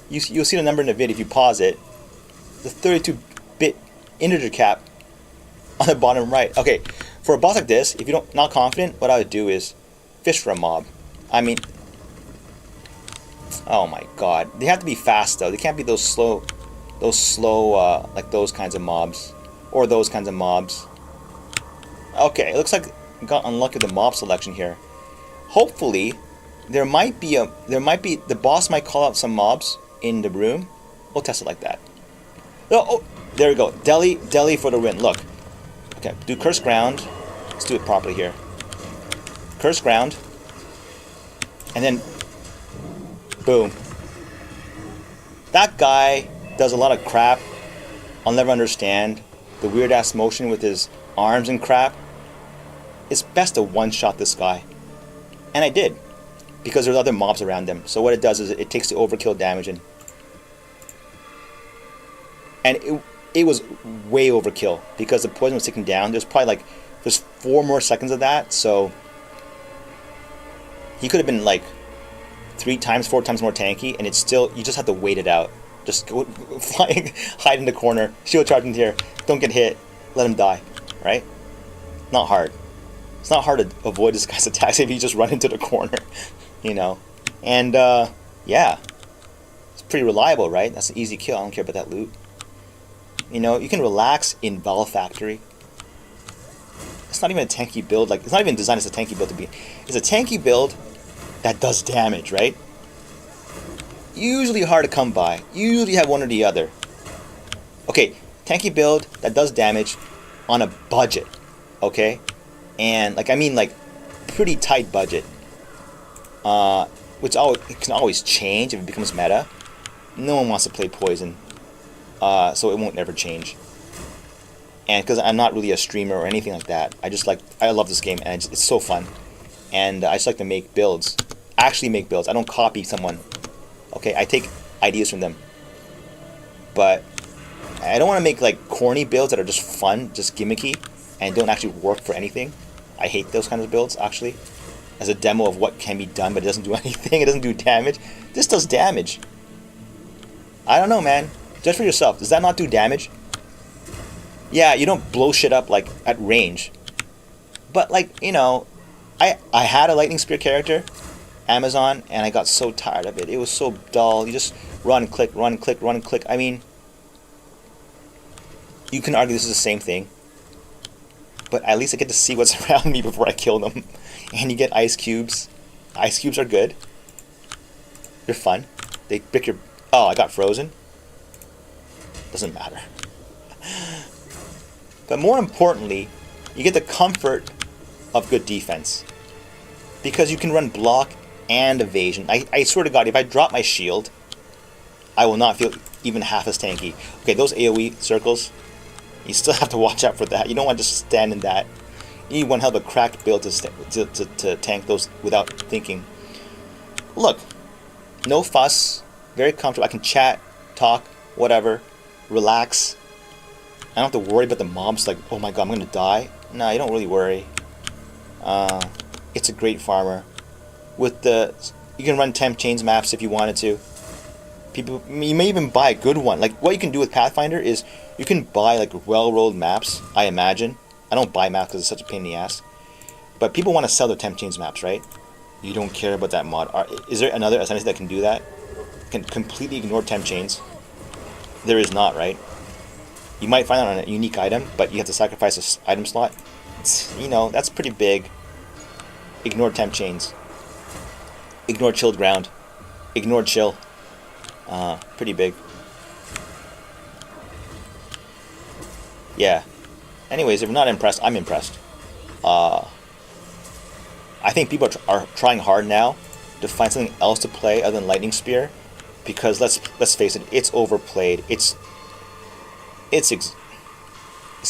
You'll see the number in the vid if you pause it. The 32-bit integer cap on the bottom right. Okay, for a boss like this, if you're not confident, what I would do is fish for a mob. I mean, oh my god, they have to be fast though. They can't be those slow, like those kinds of mobs, or those kinds of mobs. Okay, it looks like I got unlucky with the mob selection here. Hopefully, the boss might call out some mobs in the room. We'll test it like that. Oh, there we go. Deli for the win. Look. Okay, do Curse Ground. Let's do it properly here. Curse Ground. And then, boom. That guy does a lot of crap I'll never understand. The weird-ass motion with his arms and crap. It's best to one-shot this guy. And I did. Because there's other mobs around him. So what it does is it takes the overkill damage and it was way overkill because the poison was ticking down. There's probably there's 4 more seconds of that, so he could have been like 4 times more tanky, and it's still, you just have to wait it out. Just go flying, hide in the corner, shield charge in here, don't get hit, let him die, right? Not hard. It's not hard to avoid this guy's attacks if you just run into the corner, you know. And yeah, it's pretty reliable, right? That's an easy kill. I don't care about that loot. You know, you can relax in Val Factory. It's not even a tanky build. Like, it's not even designed as a tanky build to be. It's a tanky build that does damage, right? Usually hard to come by. Usually have one or the other. Okay, tanky build that does damage on a budget. Okay, and I mean pretty tight budget. Which it can always change if it becomes meta. No one wants to play poison. So it won't ever change. And because I'm not really a streamer or anything like that, I love this game, and it's so fun. And I just like to make builds. Actually make builds. I don't copy someone. Okay, I take ideas from them. But I don't want to make corny builds that are just fun, just gimmicky, and don't actually work for anything. I hate those kinds of builds, actually. As a demo of what can be done, but it doesn't do anything. It doesn't do damage. This does damage. I don't know, man. Judge for yourself. Does that not do damage? Yeah, you don't blow shit up at range. But you know, I had a lightning spear character, Amazon, and I got so tired of it. It was so dull. You just run, click, run, click, run, click. I mean, you can argue this is the same thing. but at least I get to see what's around me before I kill them. And you get ice cubes. Ice cubes are good. They're fun. They pick your... Oh, I got frozen. Doesn't matter. But more importantly, you get the comfort of good defense. Because you can run block and evasion. I swear to God, if I drop my shield, I will not feel even half as tanky. Okay, those AoE circles, you still have to watch out for that. You don't want to just stand in that. You need one hell of a cracked build to tank those without thinking. Look, no fuss, very comfortable. I can chat, talk, whatever, relax. I don't have to worry about the mobs like, oh my god, I'm going to die. No, you don't really worry. It's a great farmer. With the, you can run temp chains maps if you wanted to. People, you may even buy a good one. Like what you can do with Pathfinder is you can buy like well-rolled maps. I imagine. I don't buy maps because it's such a pain in the ass. But people want to sell their temp chains maps, right? You don't care about that mod. Is there another SNC that can do that? Can completely ignore temp chains? There is not, right? You might find that on a unique item, but you have to sacrifice an item slot. You know, that's pretty big. Ignore temp chains. Ignore chilled ground. Ignore chill. Pretty big. Yeah. Anyways, if you're not impressed, I'm impressed. I think people are trying hard now to find something else to play other than Lightning Spear, because let's face it, it's overplayed. It's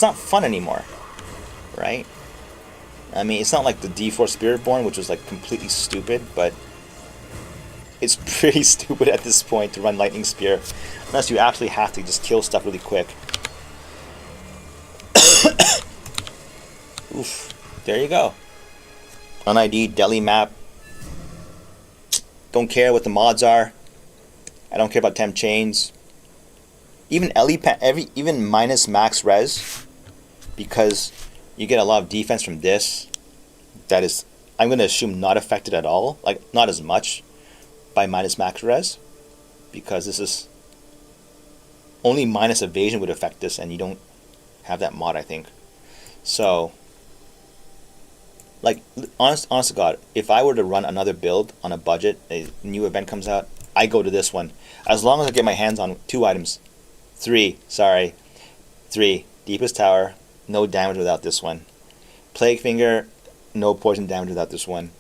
not fun anymore, right? I mean, it's not like the D4 Spiritborn, which was like completely stupid, but it's pretty stupid at this point to run Lightning Spear, unless you absolutely have to just kill stuff really quick. Oof, there you go. Un-ID Deli map. Don't care what the mods are. I don't care about temp chains. Even even minus max res, because you get a lot of defense from this. That is, I'm going to assume, not affected at all. Like, not as much by minus max res, because this is only minus evasion would affect this, and you don't have that mod, I think. So, like, honest to God, if I were to run another build on a budget, a new event comes out, I go to this one. As long as I get my hands on 2 items. 3, sorry. 3, Deepest Tower, no damage without this one. Plague Finger, no poison damage without this one.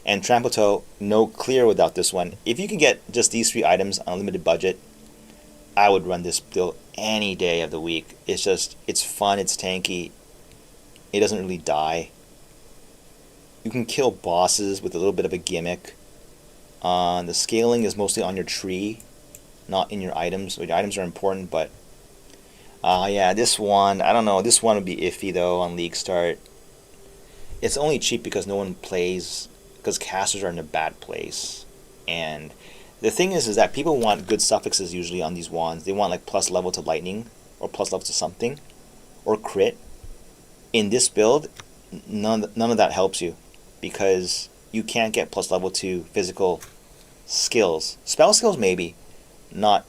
And Trample Toe, no clear without this one. If you can get just these 3 items on a limited budget, I would run this build any day of the week. It's just, it's fun, it's tanky. It doesn't really die. You can kill bosses with a little bit of a gimmick. The scaling is mostly on your tree, not in your items. So your items are important, but yeah, this one, I don't know. This one would be iffy though on League Start. It's only cheap because no one plays, because casters are in a bad place. And the thing is that people want good suffixes usually on these wands. They want like plus level to lightning, or plus level to something, or crit. In this build, none of that helps you, because you can't get plus level to physical skills. Spell skills maybe, not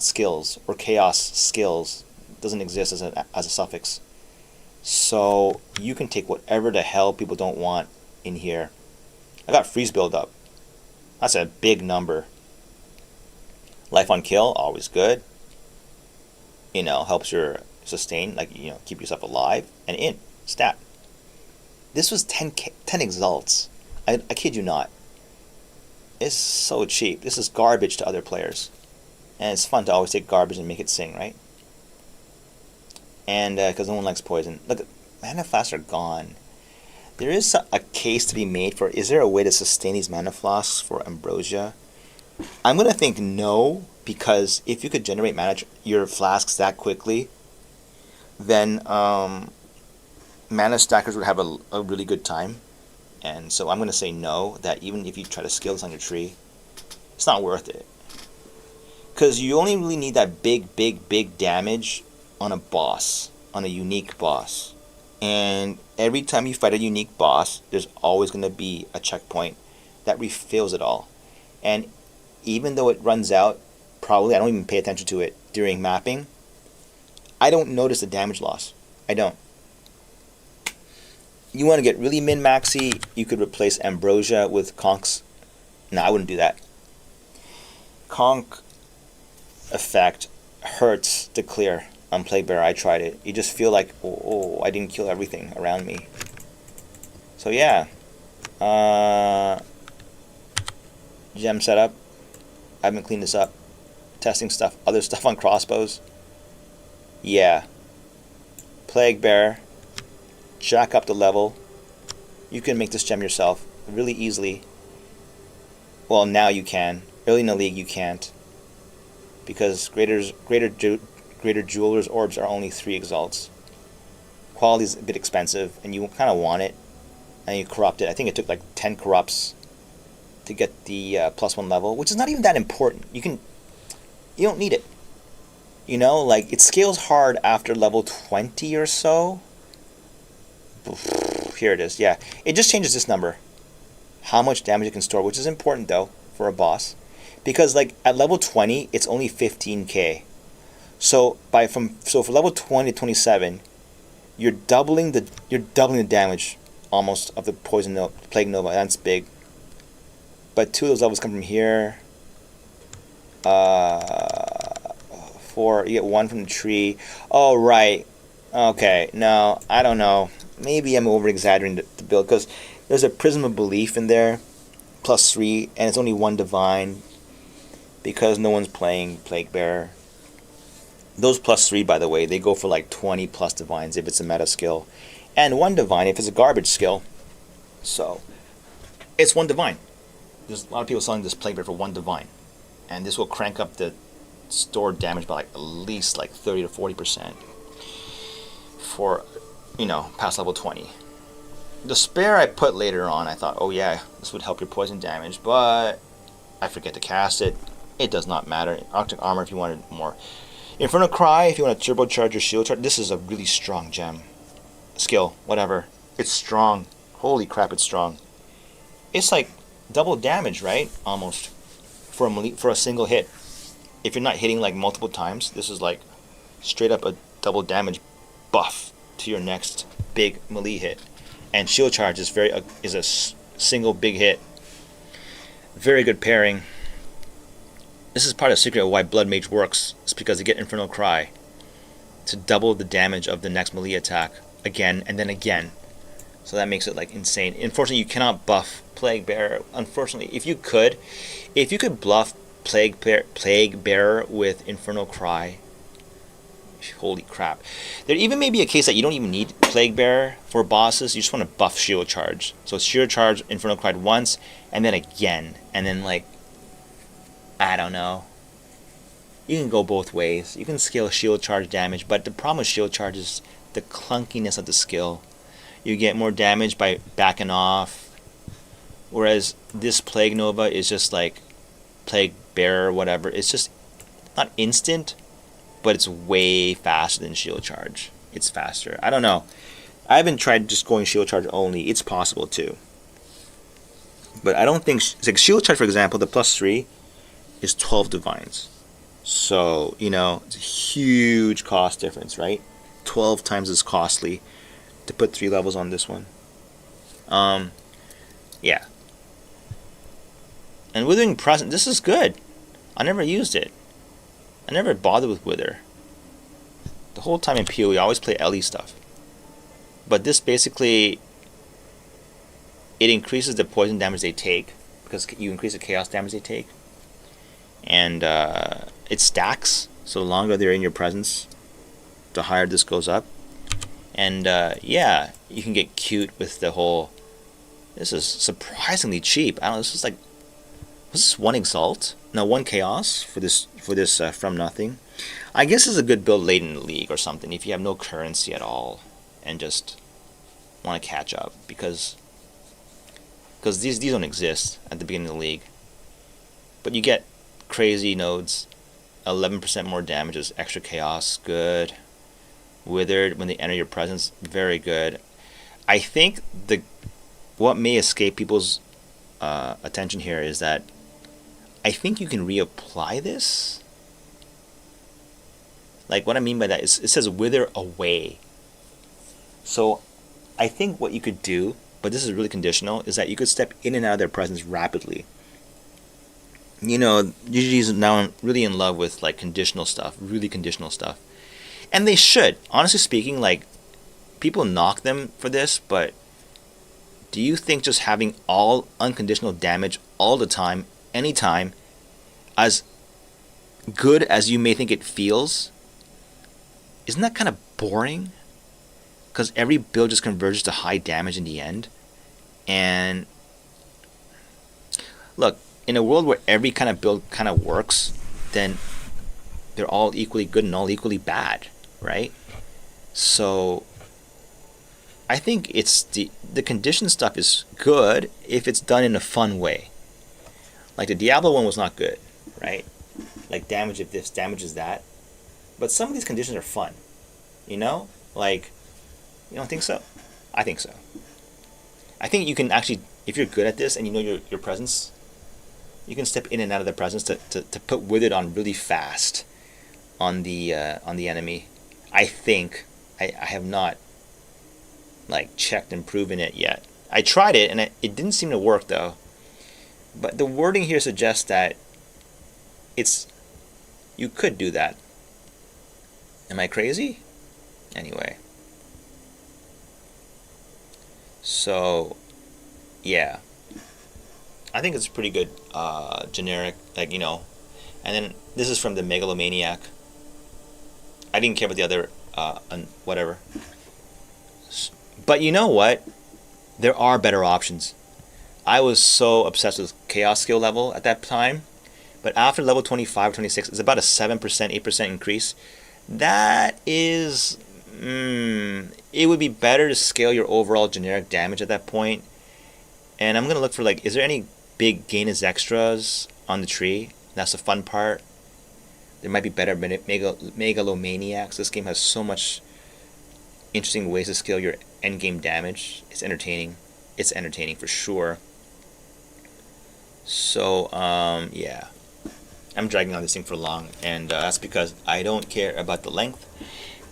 skills, or chaos skills doesn't exist as a suffix. So you can take whatever the hell people don't want in here. I got freeze build up. That's a big number. Life on kill, always good. You know, helps your sustain, like, you know, keep yourself alive. And in stat. This was 10 exalts. I kid you not. It's so cheap. This is garbage to other players. And it's fun to always take garbage and make it sing, right? And because no one likes poison. Look, mana flasks are gone. There is a case to be made for, is there a way to sustain these mana flasks for Ambrosia? I'm going to think no, because if you could generate your flasks that quickly, then mana stackers would have a really good time. And so I'm going to say no, that even if you try to skill this on your tree, it's not worth it. Because you only really need that big damage on a boss, on a unique boss. And every time you fight a unique boss, there's always going to be a checkpoint that refills it all. And even though it runs out, probably, I don't even pay attention to it during mapping, I don't notice the damage loss. I don't. You want to get really min-maxy, you could replace Ambrosia with Conk's. No, I wouldn't do that. Conk effect hurts to clear on Plaguebearer. I tried it. You just feel like, oh, I didn't kill everything around me. So yeah. Gem setup. I haven't cleaned this up. Testing stuff, other stuff on crossbows. Yeah. Plaguebearer. Jack up the level. You can make this gem yourself really easily. Well, now you can. Early in the league, you can't, because greater jewelers orbs are only 3 exalts. Quality is a bit expensive, and you kind of want it, and you corrupt it. I think it took like 10 corrupts to get the +1 level, which is not even that important. You don't need it. You know, like, it scales hard after level 20 or so. Here it is. Yeah, it just changes this number, how much damage it can store, which is important though for a boss, because like at level 20 it's only 15k. So for level 20 to 27, you're doubling the damage almost of the Plague Nova. That's big. But 2 of those levels come from here. 4, you get 1 from the tree. Oh right. Okay. No, I don't know. Maybe I'm over exaggerating the build, because there's a Prism of Belief in there, +3, and it's only 1 divine because no one's playing Plaguebearer. Those +3, by the way, they go for like 20 plus divines if it's a meta skill, and 1 divine if it's a garbage skill. So it's 1 divine. There's a lot of people selling this Plaguebearer for 1 divine, and this will crank up the stored damage by like at least like 30 to 40% for, you know, past level 20. The spare I put later on. I thought, oh yeah, this would help your poison damage, but I forget to cast it. It does not matter. Arctic Armor if you wanted more. Inferno Cry if you want to turbocharge your shield charge. This is a really strong gem. Skill, whatever. It's strong. Holy crap, it's strong. It's like double damage, right? Almost. For a single hit. If you're not hitting like multiple times, this is like straight up a double damage buff to your next big melee hit. And shield charge is a single big hit. Very good pairing. This is part of the secret of why Blood Mage works. It's because you get Infernal Cry to double the damage of the next melee attack again and then again. So that makes it like insane. Unfortunately, you cannot buff Plaguebearer. Unfortunately, if you could bluff Plaguebearer with Infernal Cry, holy crap. There even may be a case that you don't even need Plaguebearer for bosses. You just want to buff shield charge. So it's shield charge, Infernal Cry once, and then again. And then like, I don't know. You can go both ways. You can scale shield charge damage, but the problem with shield charge is the clunkiness of the skill. You get more damage by backing off. Whereas this Plague Nova is just like Plaguebearer, whatever. It's just not instant, but it's way faster than shield charge. It's faster. I don't know. I haven't tried just going shield charge only. It's possible too. But I don't think... It's like shield charge, for example, the +3 is 12 divines. So, you know, it's a huge cost difference, right? 12 times as costly to put 3 levels on this one. Yeah. And Withering Presence, this is good. I never used it. I never bothered with Wither. The whole time in PoE, I always play LE stuff. But this basically, it increases the poison damage they take, because you increase the chaos damage they take. And it stacks, so the longer they're in your presence, the higher this goes up. And yeah, you can get cute with the whole... This is surprisingly cheap. I don't know, this is like... Was this 1 Exalt? No, 1 Chaos for this From Nothing. I guess it's a good build late in the league or something, if you have no currency at all and just want to catch up, because these don't exist at the beginning of the league. But you get crazy nodes, 11% more damage is extra chaos, good. Withered when they enter your presence, very good. I think what may escape people's attention here is that I think you can reapply this. Like, what I mean by that is it says wither away. So I think what you could do, but this is really conditional, is that you could step in and out of their presence rapidly. You know, UGG's now really in love with like conditional stuff, really conditional stuff. And they should. Honestly speaking, like, people knock them for this, but do you think just having all unconditional damage all the time, anytime, as good as you may think it feels, isn't that kind of boring? Because every build just converges to high damage in the end. And look, in a world where every kind of build kind of works, then they're all equally good and all equally bad, right? So I think it's the condition stuff is good if it's done in a fun way. Like the Diablo one was not good, right? Like damage if this, damages that. But some of these conditions are fun, you know? Like, you don't think so? I think so. I think you can actually, if you're good at this and you know your presence, you can step in and out of the presence to put with it on really fast on the enemy. I think I have not like checked and proven it yet. I tried it and it didn't seem to work though. But the wording here suggests that you could do that. Am I crazy? Anyway. So, yeah. I think it's pretty good, generic, like, you know. And then this is from the Megalomaniac. I didn't care about the other, whatever. But you know what? There are better options. I was so obsessed with Chaos skill level at that time. But after level 25 or 26, it's about a 7%, 8% increase. That is... it would be better to scale your overall generic damage at that point. And I'm going to look for, like, is there any big gain as extras on the tree? That's the fun part. There might be better Megalomaniacs. This game has so much interesting ways to scale your endgame damage. It's entertaining. It's entertaining for sure. So, yeah. I'm dragging on this thing for long, and that's because I don't care about the length,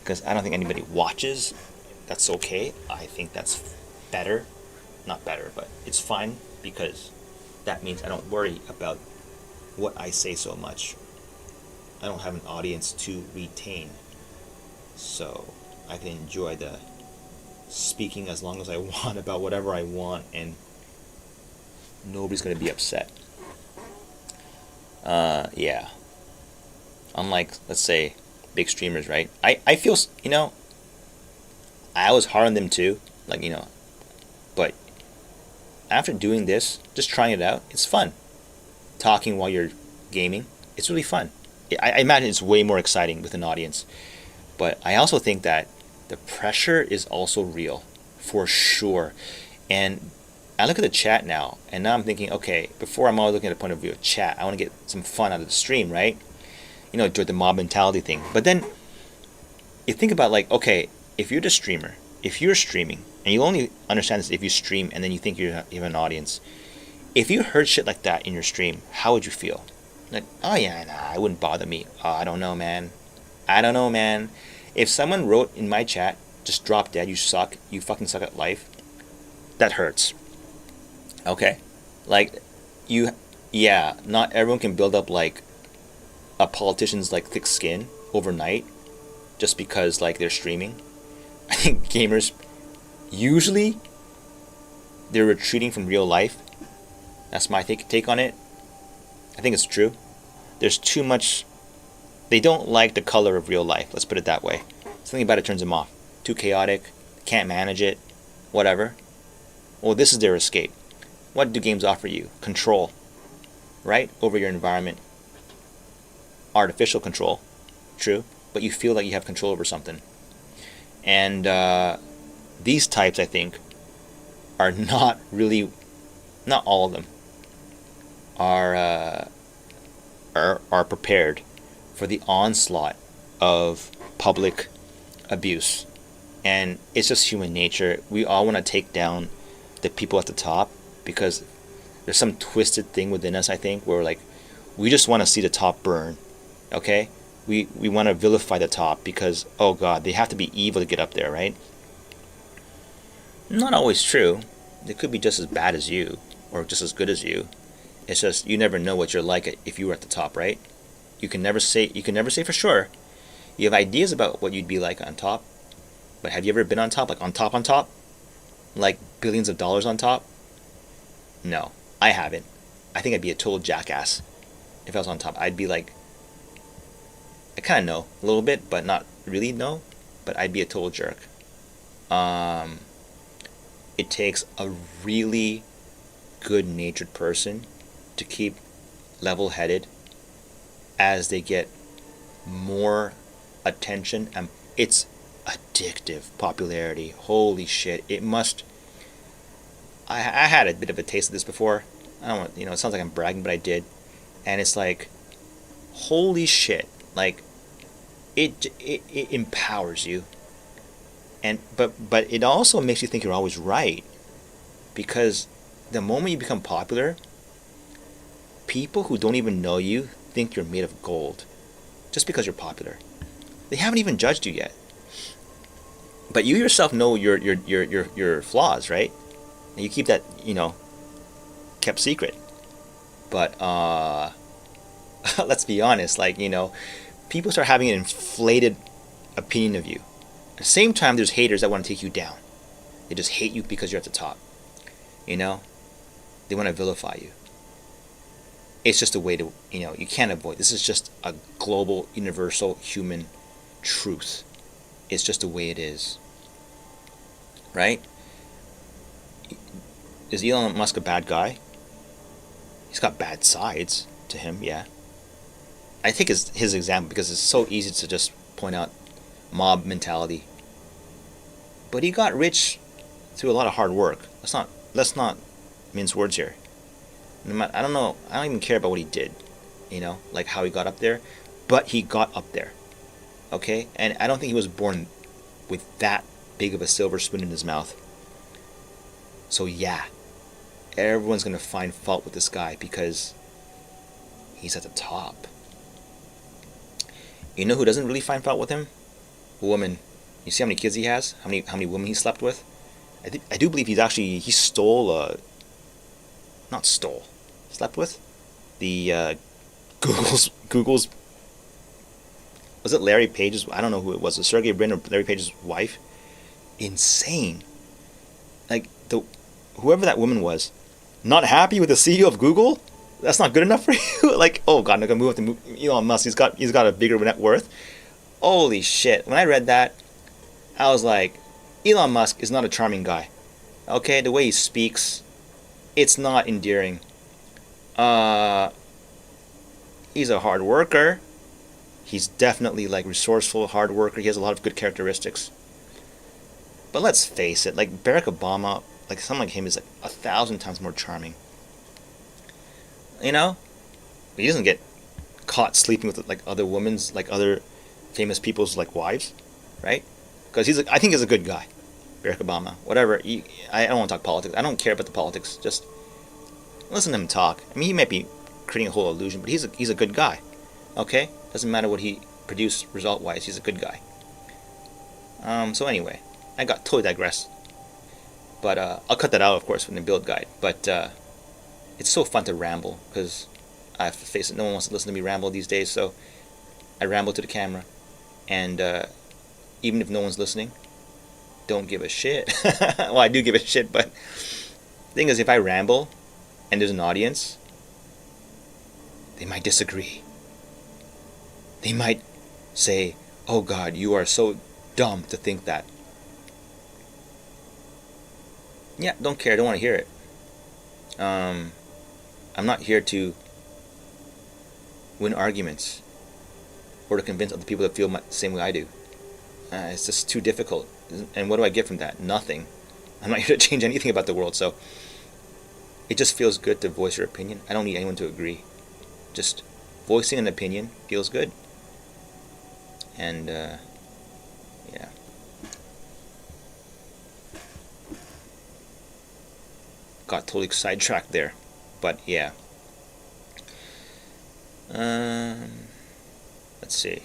because I don't think anybody watches. That's okay. I think that's better. Not better, but it's fine, because that means I don't worry about what I say so much. I don't have an audience to retain, so I can enjoy the speaking as long as I want about whatever I want, and nobody's going to be upset. Yeah. Unlike, let's say, big streamers, right? I feel, you know, I was hard on them too, like, you know, but after doing this, just trying it out, it's fun. Talking while you're gaming, it's really fun. I imagine it's way more exciting with an audience, but I also think that the pressure is also real, for sure. And I look at the chat now, and now I'm thinking, okay, before I'm always looking at the point of view of chat, I want to get some fun out of the stream, right? You know, do the mob mentality thing. But then you think about, like, okay, if you're the streamer, if you're streaming, and you only understand this if you stream and then you think you have an audience, if you heard shit like that in your stream, how would you feel? Like, oh yeah, nah, it wouldn't bother me. Oh, I don't know, man. If someone wrote in my chat, just drop dead, you suck, you fucking suck at life, that hurts. Okay? Like, not everyone can build up, like, a politician's, like, thick skin overnight just because, like, they're streaming. I think gamers, usually, they're retreating from real life. That's my take on it. I think it's true. There's too much... They don't like the color of real life, let's put it that way. Something about it turns them off. Too chaotic, can't manage it, whatever. Well, this is their escape. What do games offer you? Control, right? Over your environment. Artificial control, true, but you feel like you have control over something. And these types, I think, are not really... Not all of them are prepared for the onslaught of public abuse. And it's just human nature. We all want to take down the people at the top because there's some twisted thing within us, I think, where, like, we just want to see the top burn. Okay? We want to vilify the top because, oh god, they have to be evil to get up there, right? Not always true. It could be just as bad as you, or just as good as you. It's just you never know what you're like if you were at the top, right? You can never say. You can never say for sure. You have ideas about what you'd be like on top, but have you ever been on top, like on top, like billions of dollars on top? No, I haven't. I think I'd be a total jackass if I was on top. I'd be like, I kind of know a little bit, but not really know. But I'd be a total jerk. Um, it takes a really good-natured person to keep level-headed as they get more attention, and it's addictive popularity. Holy shit! It must. I had a bit of a taste of this before. I don't want, it sounds like I'm bragging, but I did, and it's like, holy shit! Like, it empowers you, and but it also makes you think you're always right, because the moment you become popular, people who don't even know you think you're made of gold, just because you're popular. They haven't even judged you yet, but you yourself know your flaws, right? And you keep that kept secret. But let's be honest, like people start having an inflated opinion of you. At the same time, there's haters that want to take you down. They just hate you because you're at the top. They want to vilify you. It's just a way to, you can't avoid. This is just a global, universal, human truth. It's just the way it is. Right? Is Elon Musk a bad guy? He's got bad sides to him, yeah. I think his example, because it's so easy to just point out mob mentality. But he got rich through a lot of hard work. Let's not mince words here. I don't know. I don't even care about what he did, like how he got up there, but he got up there. Okay, and I don't think he was born with that big of a silver spoon in his mouth. So yeah, everyone's gonna find fault with this guy because he's at the top. You know who doesn't really find fault with him? A woman. You see how many kids he has? How many women he slept with? I do believe he stole not stole, slept with the Google's was it Larry Page's? I don't know who it was. Sergey Brin or Larry Page's wife. Insane. Like whoever that woman was, not happy with the CEO of Google. That's not good enough for you. Like, oh god, I'm gonna move up to Elon Musk. He's got a bigger net worth. Holy shit! When I read that, I was like, Elon Musk is not a charming guy. Okay, the way he speaks, it's not endearing. He's a hard worker. He's definitely like resourceful, hard worker. He has a lot of good characteristics. But let's face it, like Barack Obama, like someone like him is like 1,000 times more charming. He doesn't get caught sleeping with like other women's, like other famous people's like wives, right? Because I think he's a good guy, Barack Obama. Whatever. I don't want to talk politics. I don't care about the politics. Just listen to him talk. I mean, he might be creating a whole illusion, but he's a good guy. Okay, doesn't matter what he produced result-wise. He's a good guy. So anyway, I got totally digressed. But I'll cut that out, of course, from the build guide. But it's so fun to ramble because I have to face it. No one wants to listen to me ramble these days, so I ramble to the camera. And even if no one's listening, don't give a shit. Well, I do give a shit, but the thing is, if I ramble and there's an audience, they might disagree. They might say, oh God, you are so dumb to think that. Yeah, don't care, don't want to hear it. I'm not here to win arguments or to convince other people that feel the same way I do. It's just too difficult. And what do I get from that? Nothing. I'm not here to change anything about the world, so it just feels good to voice your opinion. I don't need anyone to agree. Just voicing an opinion feels good. And, yeah. Got totally sidetracked there. But, yeah. Let's see.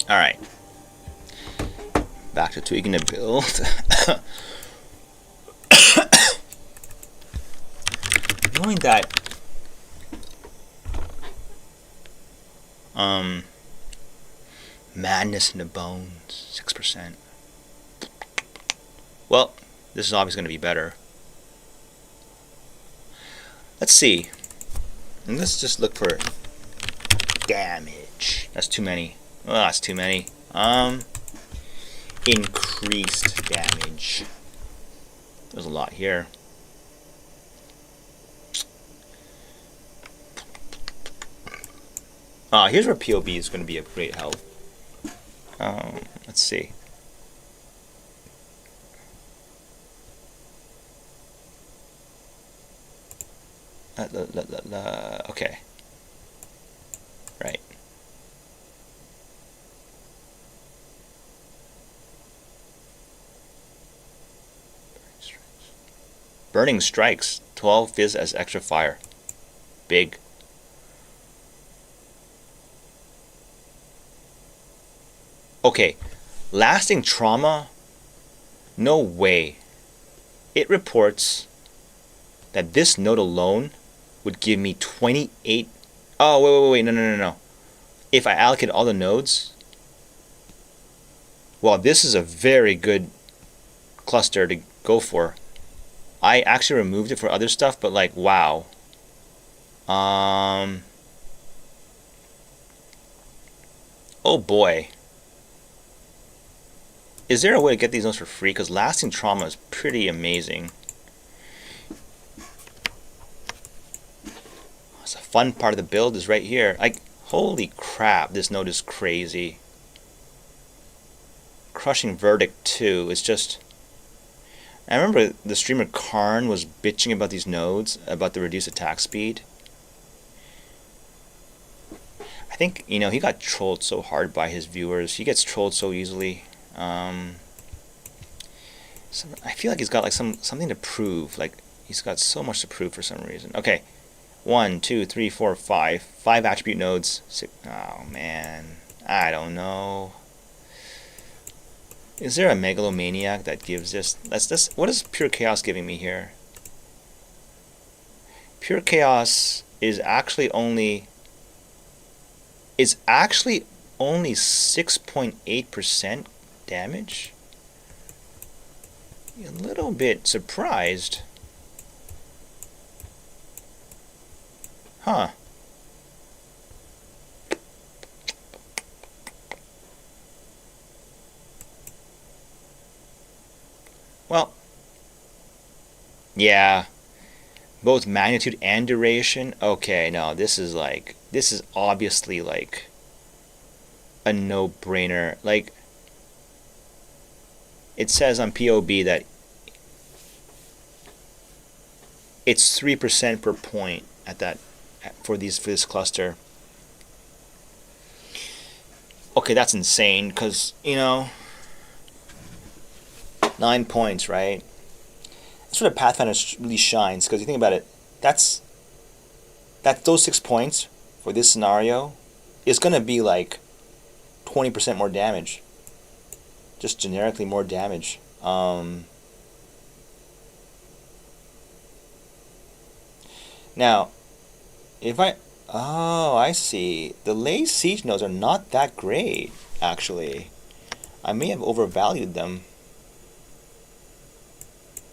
Alright. Back to tweaking the build. Knowing that madness in the bones, 6%. Well, this is obviously going to be better. Let's see. And let's just look for damage. That's too many. Oh, that's too many. Increased damage. There's a lot here. Here's where POB is going to be a great help. Let's see. Okay. Right. Burning strikes. 12 fizz as extra fire. Big. Okay. Lasting trauma? No way. It reports that this node alone would give me 28. Oh, wait. No. If I allocate all the nodes, well, this is a very good cluster to go for. I actually removed it for other stuff, but like, wow. Oh boy. Is there a way to get these nodes for free? Because lasting trauma is pretty amazing. It's a fun part of the build is right here. Like, holy crap, this node is crazy. Crushing Verdict 2 is just... I remember the streamer Karn was bitching about these nodes, about the reduced attack speed. I think, you know, he got trolled so hard by his viewers. He gets trolled so easily. I feel like he's got like something to prove. Like, he's got so much to prove for some reason. Okay. 1, 2, 3, 4, 5. 5 attribute nodes. 6. Oh, man. I don't know. Is there a megalomaniac that gives this? What is Pure Chaos giving me here? Pure Chaos is actually only... It's actually only 6.8% damage? A little bit surprised. Huh. Well, yeah, both magnitude and duration. Okay, no, this is obviously like a no-brainer. Like, it says on POB that it's 3% per point at that for this cluster. Okay, that's insane because, you know, 9 points, right? That's where the Pathfinder really shines, because you think about it, those 6 points for this scenario is going to be like 20% more damage. Just generically more damage. Now, if I see. The lay siege nodes are not that great, actually. I may have overvalued them.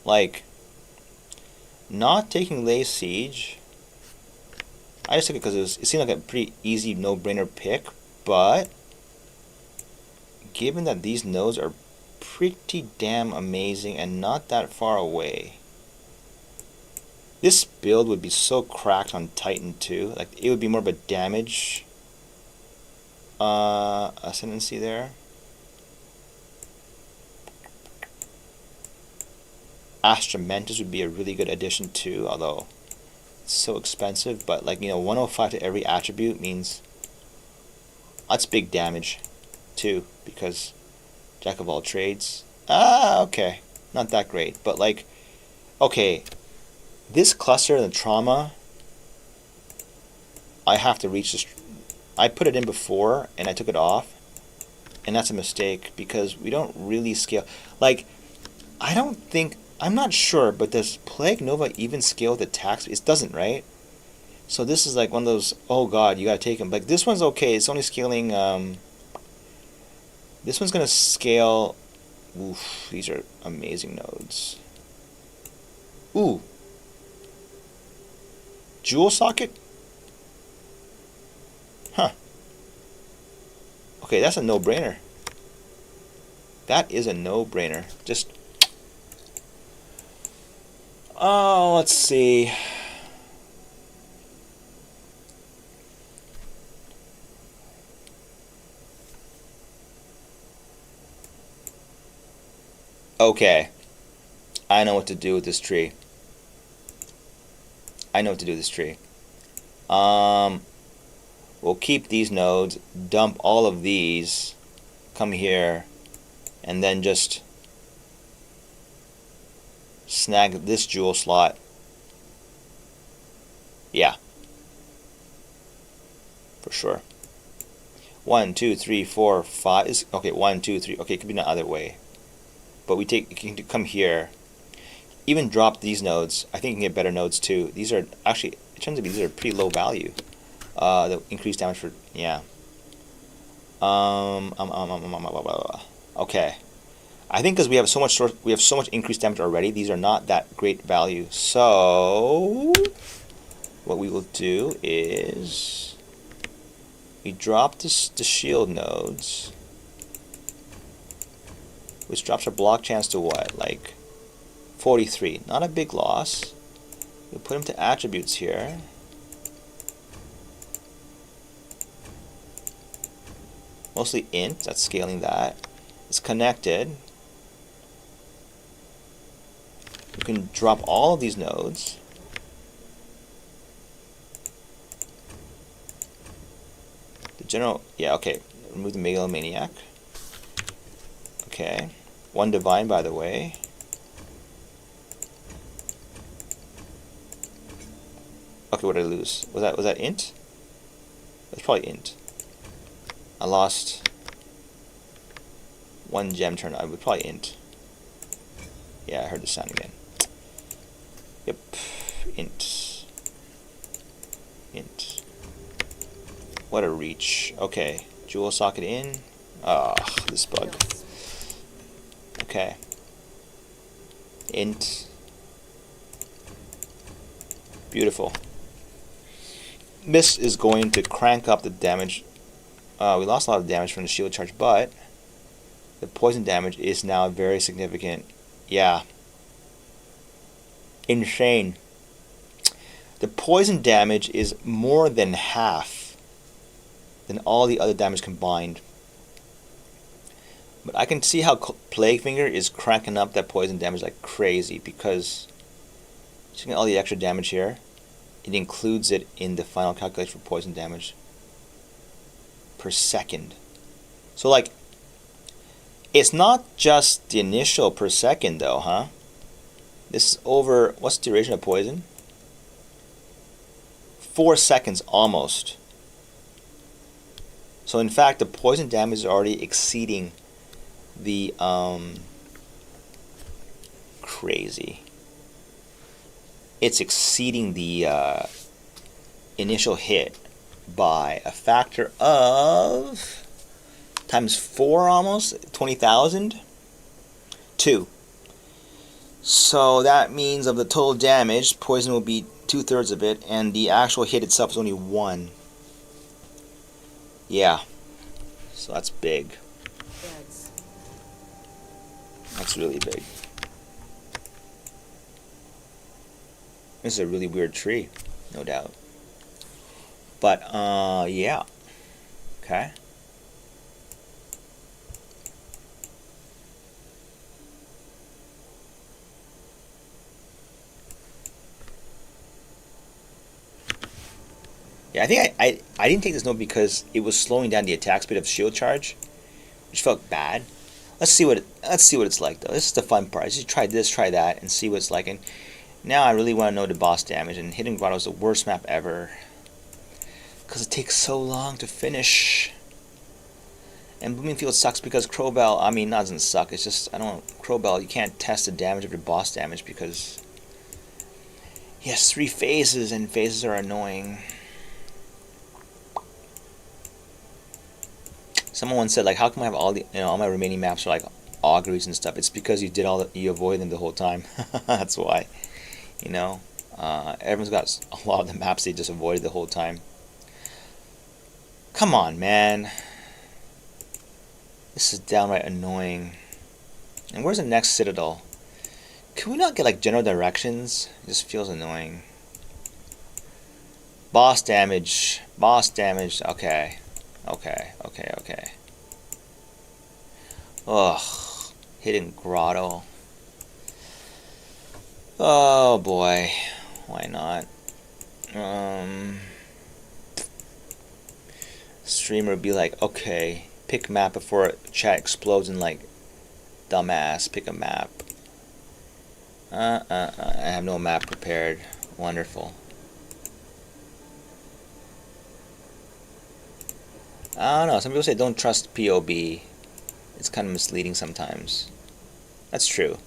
Like, not taking lay siege, I just took it because it seemed like a pretty easy no-brainer pick, but given that these nodes are pretty damn amazing and not that far away, this build would be so cracked on Titan 2. Like, it would be more of a damage ascendancy there. Astramentus would be a really good addition too, although it's so expensive. But like, you know, 105 to every attribute means that's big damage too, because Jack of all trades. Okay, not that great, but like, okay, this cluster and the trauma, I have to reach this. I put it in before and I took it off. and that's a mistake because we don't really scale. Like, I don't think, I'm not sure, but does Plague Nova even scale with attacks? It doesn't, right? So this is like one of those, oh god, you gotta take them. Like, this one's okay, it's only scaling, this one's gonna scale, oof, these are amazing nodes. Ooh. Jewel socket? Huh. Okay, that's a no-brainer. That is a no-brainer. Just... oh, let's see. Okay. I know what to do with this tree. I know what to do with this tree. We'll keep these nodes, dump all of these, come here, and then just snag this jewel slot. Yeah. For sure. 1, 2, 3, 4, 5. Okay, 1, 2, 3. Okay, it could be the other way. But we take, you can come here. Even drop these nodes. I think you can get better nodes too. These are actually, it turns out these are pretty low value. The increased damage for, yeah. Okay. I think because we have so much increased damage already, these are not that great value. So what we will do is we drop the shield nodes, which drops our block chance to what? Like 43. Not a big loss. We'll put them to attributes here. Mostly int, that's scaling that. It's connected. You can drop all of these nodes. The general, yeah, okay. Remove the Megalomaniac. Okay. 1 divine, by the way. Okay, what did I lose? Was that int? That's probably int. I lost 1 gem turn. I would probably int. Yeah, I heard the sound again. Yep. Int. Int. What a reach. Okay. Jewel socket in. Ah, this bug. Okay. Int. Beautiful. This is going to crank up the damage. We lost a lot of damage from the shield charge, but the poison damage is now very significant. Yeah. Insane. The poison damage is more than half than all the other damage combined. But I can see how Plaguefinger is cranking up that poison damage like crazy because seeing all the extra damage here, it includes it in the final calculation for poison damage per second. So like, it's not just the initial per second though, huh? This is over, what's the duration of poison? 4 seconds almost. So in fact, the poison damage is already exceeding the crazy. It's exceeding the initial hit by a factor of times 4 almost, 20,000. 2. So that means of the total damage, poison will be 2/3 of it, and the actual hit itself is only 1. Yeah. So that's big. That's really big. This is a really weird tree, no doubt. But, yeah. Okay. Yeah, I think I didn't take this note because it was slowing down the attack speed of shield charge, which felt bad. Let's see what it's like though. This is the fun part. Just try this, try that, and see what it's like. And now I really want to know the boss damage. And Hidden Grotto is the worst map ever because it takes so long to finish. And Blooming Field sucks because Crowbell, I mean, doesn't suck. It's just, I don't know, Crowbell, you can't test the damage of your boss damage because he has 3 phases, and phases are annoying. Someone once said, like, how come I have all the, all my remaining maps are like auguries and stuff? It's because you did you avoid them the whole time. That's why, everyone's got a lot of the maps they just avoided the whole time. Come on, man. This is downright annoying. And where's the next citadel? Can we not get like general directions? It just feels annoying. Boss damage. Boss damage. Okay. Okay. Ugh. Hidden grotto. Oh boy. Why not? Streamer would be like, okay, pick map before chat explodes and like, dumbass, pick a map. I have no map prepared. Wonderful. I don't know. Some people say don't trust POB. It's kind of misleading sometimes. That's true.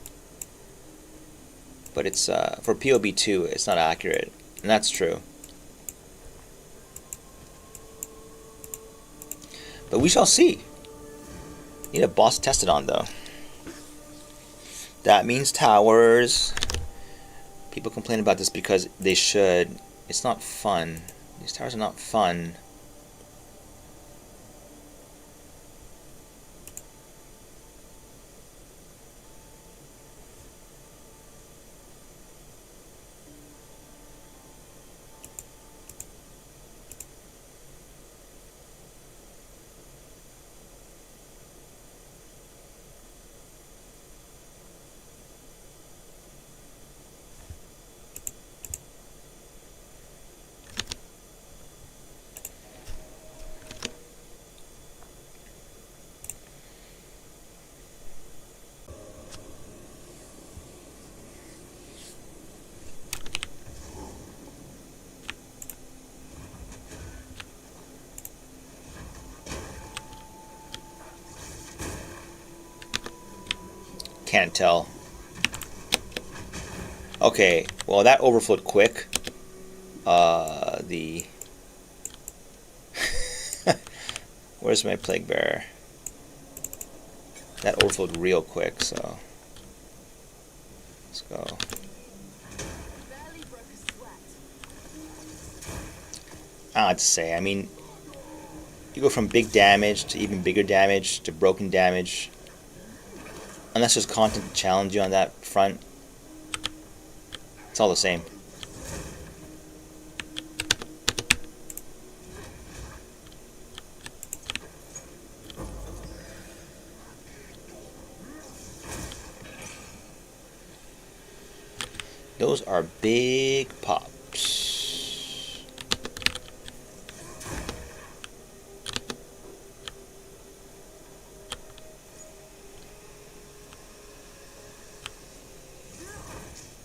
But it's for POB2, it's not accurate, and that's true. But we shall see. Need a boss to test it on, though. That means towers. People complain about this because they should. It's not fun. These towers are not fun. Can't tell. Okay, well that overflowed quick. Where's my Plaguebearer? That overflowed real quick, so let's go. I don't have to say. I mean, you go from big damage to even bigger damage to broken damage. Unless there's content to challenge you on that front, it's all the same. Those are big pops.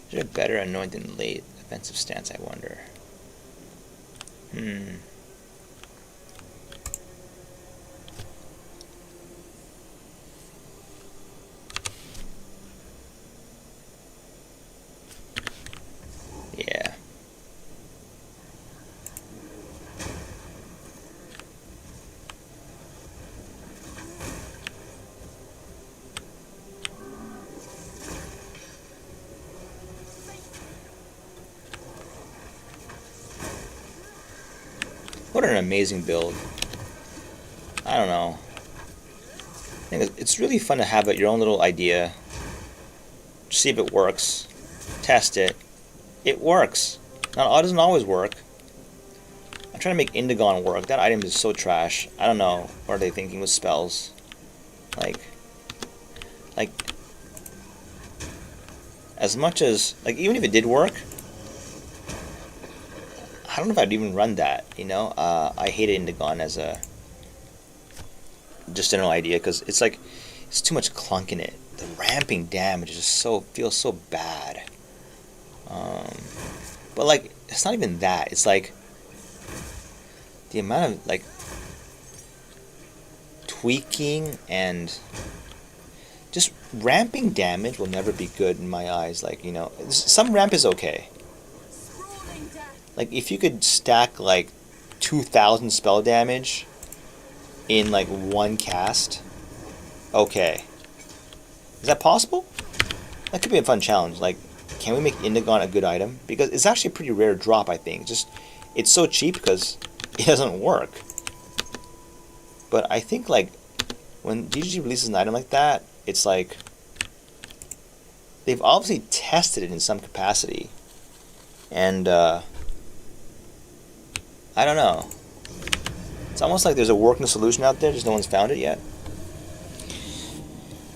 Is there a better anointed than late defensive stance, I wonder? Yeah. What an amazing build. I don't know. I think it's really fun to have your own little idea. See if it works. Test it. It works. Now, it doesn't always work. I'm trying to make Indigon work. That item is so trash. I don't know. What are they thinking with spells? Like, as much as, like, even if it did work, I don't know if I'd even run that, I hated Indigon as a just general idea because it's like it's too much clunk in it. The ramping damage is just feels so bad. But like it's not even that. It's like the amount of like tweaking and just ramping damage will never be good in my eyes. Like, you know, some ramp is okay. Like, if you could stack, like, 2,000 spell damage in, like, one cast, okay. Is that possible? That could be a fun challenge. Like, can we make Indigon a good item? Because it's actually a pretty rare drop, I think. Just, it's so cheap because it doesn't work. But I think, like, when GG releases an item like that, it's like, they've obviously tested it in some capacity. And, I don't know. It's almost like there's a working solution out there, just no one's found it yet.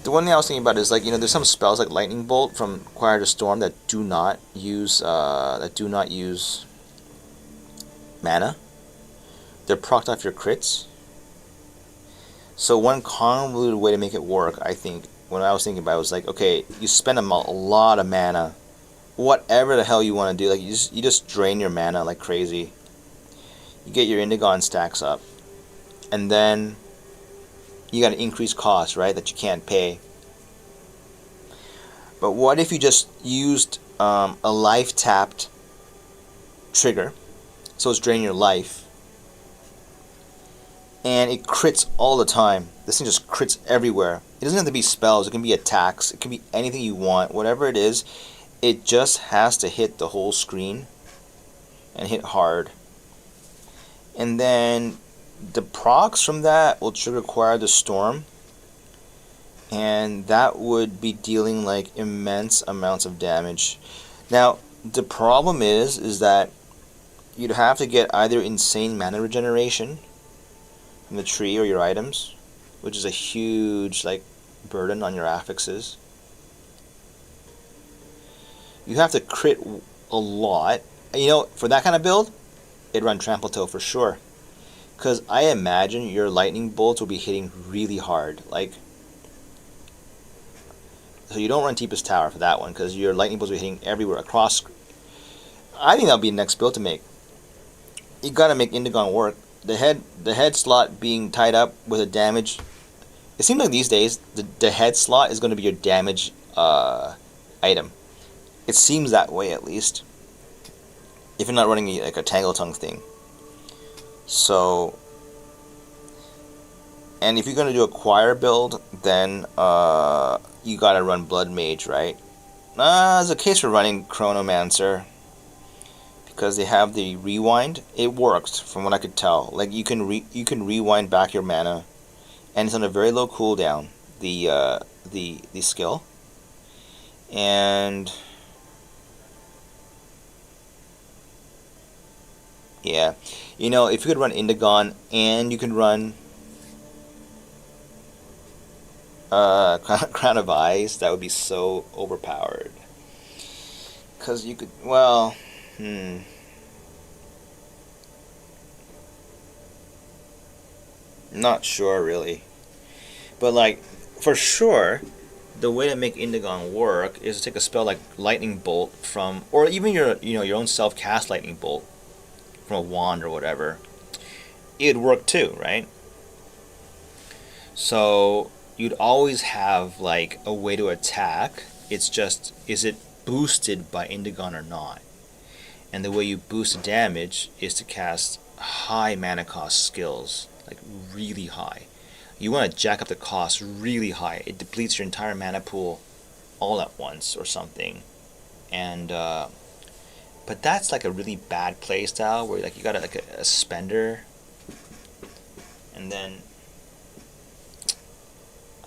The one thing I was thinking about is, like, you know, there's some spells like Lightning Bolt from Choir to Storm that do not use mana. They're procced off your crits. So one convoluted way to make it work, I think, when I was thinking about it, was like, okay, you spend a lot of mana, whatever the hell you want to do, like you just drain your mana like crazy. You get your Indigon stacks up, and then you got an increased cost, right, that you can't pay. But what if you just used a life tapped trigger, so it's draining your life, and it crits all the time. This thing just crits everywhere. It doesn't have to be spells, it can be attacks, it can be anything you want, whatever it is, it just has to hit the whole screen and hit hard. And then the procs from that will trigger Choir the Storm, and that would be dealing like immense amounts of damage. Now the problem is that you'd have to get either insane mana regeneration from the tree or your items, which is a huge like burden on your affixes. You have to crit a lot. You know, for that kind of build, it'd run Trample Toe for sure. Because I imagine your lightning bolts will be hitting really hard. Like, so you don't run Deepest Tower for that one, because your lightning bolts will be hitting everywhere across. I think that'll be the next build to make. You gotta make Indigon work. The head slot being tied up with a damage. It seems like these days the head slot is going to be your damage item. It seems that way, at least, if you're not running like a Tangle Tongue thing. So, and if you're going to do a Choir build, then you got to run Blood Mage, right? There's a case for running Chronomancer, because they have the rewind. It works from what I could tell. Like, you can rewind back your mana, and it's on a very low cooldown, the skill. And yeah, you know, if you could run Indigon and you can run Crown of Ice, that would be so overpowered. Because you could, well, not sure really. But like, for sure, the way to make Indigon work is to take a spell like Lightning Bolt from, or even your own self-cast Lightning Bolt from a wand or whatever. It would work too, right? So you'd always have like a way to attack. It's just, is it boosted by Indigon or not? And the way you boost the damage is to cast high mana cost skills, like really high. You want to jack up the cost really high. It depletes your entire mana pool all at once or something. And but that's like a really bad playstyle where like you got like a spender, and then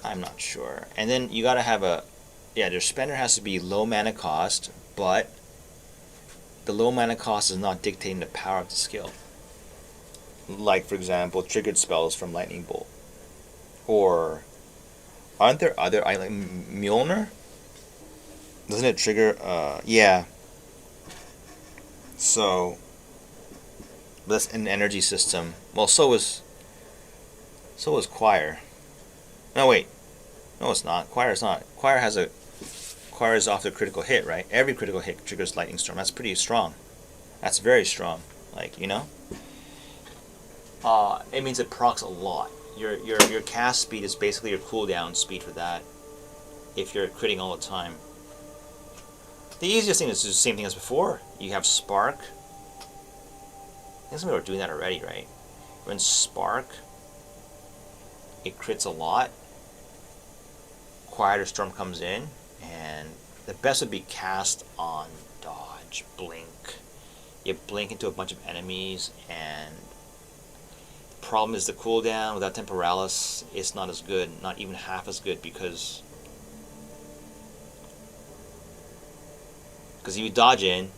I'm not sure. And then you gotta have your spender has to be low mana cost, but the low mana cost is not dictating the power of the skill. Like, for example, triggered spells from Lightning Bolt. Or aren't there other, like Mjolnir? Doesn't it trigger? Yeah. So that's an energy system. Well, so is Choir. No, wait. No, it's not. Choir is not. Choir is off the critical hit, right? Every critical hit triggers Lightning Storm. That's pretty strong. That's very strong. Like, you know? It means it procs a lot. Your cast speed is basically your cooldown speed for that. If you're critting all the time. The easiest thing is to do the same thing as before. You have Spark. I think some people are doing that already, right? When Spark, it crits a lot. Quieter Storm comes in, and the best would be cast on dodge, blink. You blink into a bunch of enemies, and the problem is the cooldown without Temporalis is not as good, not even half as good, because if you dodge in,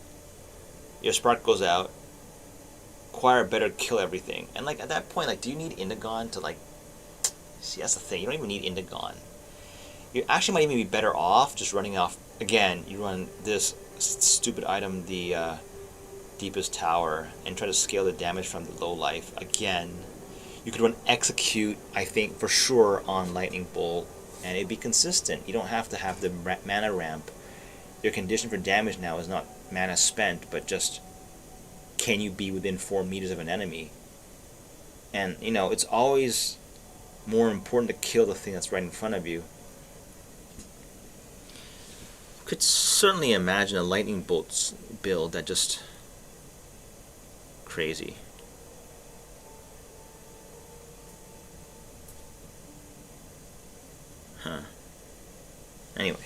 your Spark goes out, Choir better kill everything. And like at that point, like, do you need Indigon to like... See, that's the thing. You don't even need Indigon. You actually might even be better off just running off... Again, you run this stupid item, the Deepest Tower, and try to scale the damage from the low life. Again, you could run Execute, I think, for sure, on Lightning Bolt, and it'd be consistent. You don't have to have the mana ramp. Your condition for damage now is not mana spent, but just... can you be within 4 meters of an enemy? And, you know, it's always more important to kill the thing that's right in front of you. Could certainly imagine a Lightning Bolts build that just... crazy. Huh. Anyway.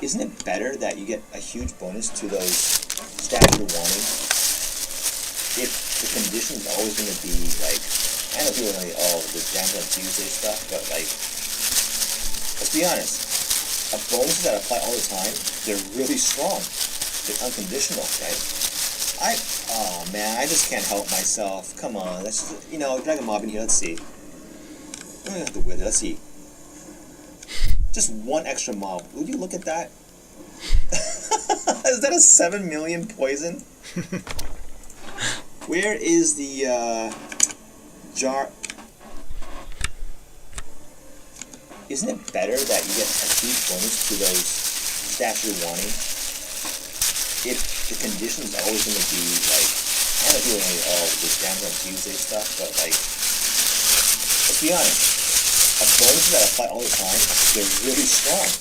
Isn't it better that you get a huge bonus to those stats you're wanting if the condition's always going to be like, I know people are going to be, oh, this damage on Tuesday stuff, but like, let's be honest, bonuses that apply all the time, they're really strong. They're unconditional, right? Oh man, I just can't help myself. Come on, let's just, drag a mob in here, let's see. I'm gonna have to wither, let's see. Just one extra mob. Would you look at that? Is that a 7 million poison? Where is the jar? Isn't it better that you get a huge bonus to those stats you're wanting if the condition's always going to be like, I know people are going to be, oh, this damage on Tuesday stuff, but like, let's be honest, bonuses that apply all the time, they're really strong.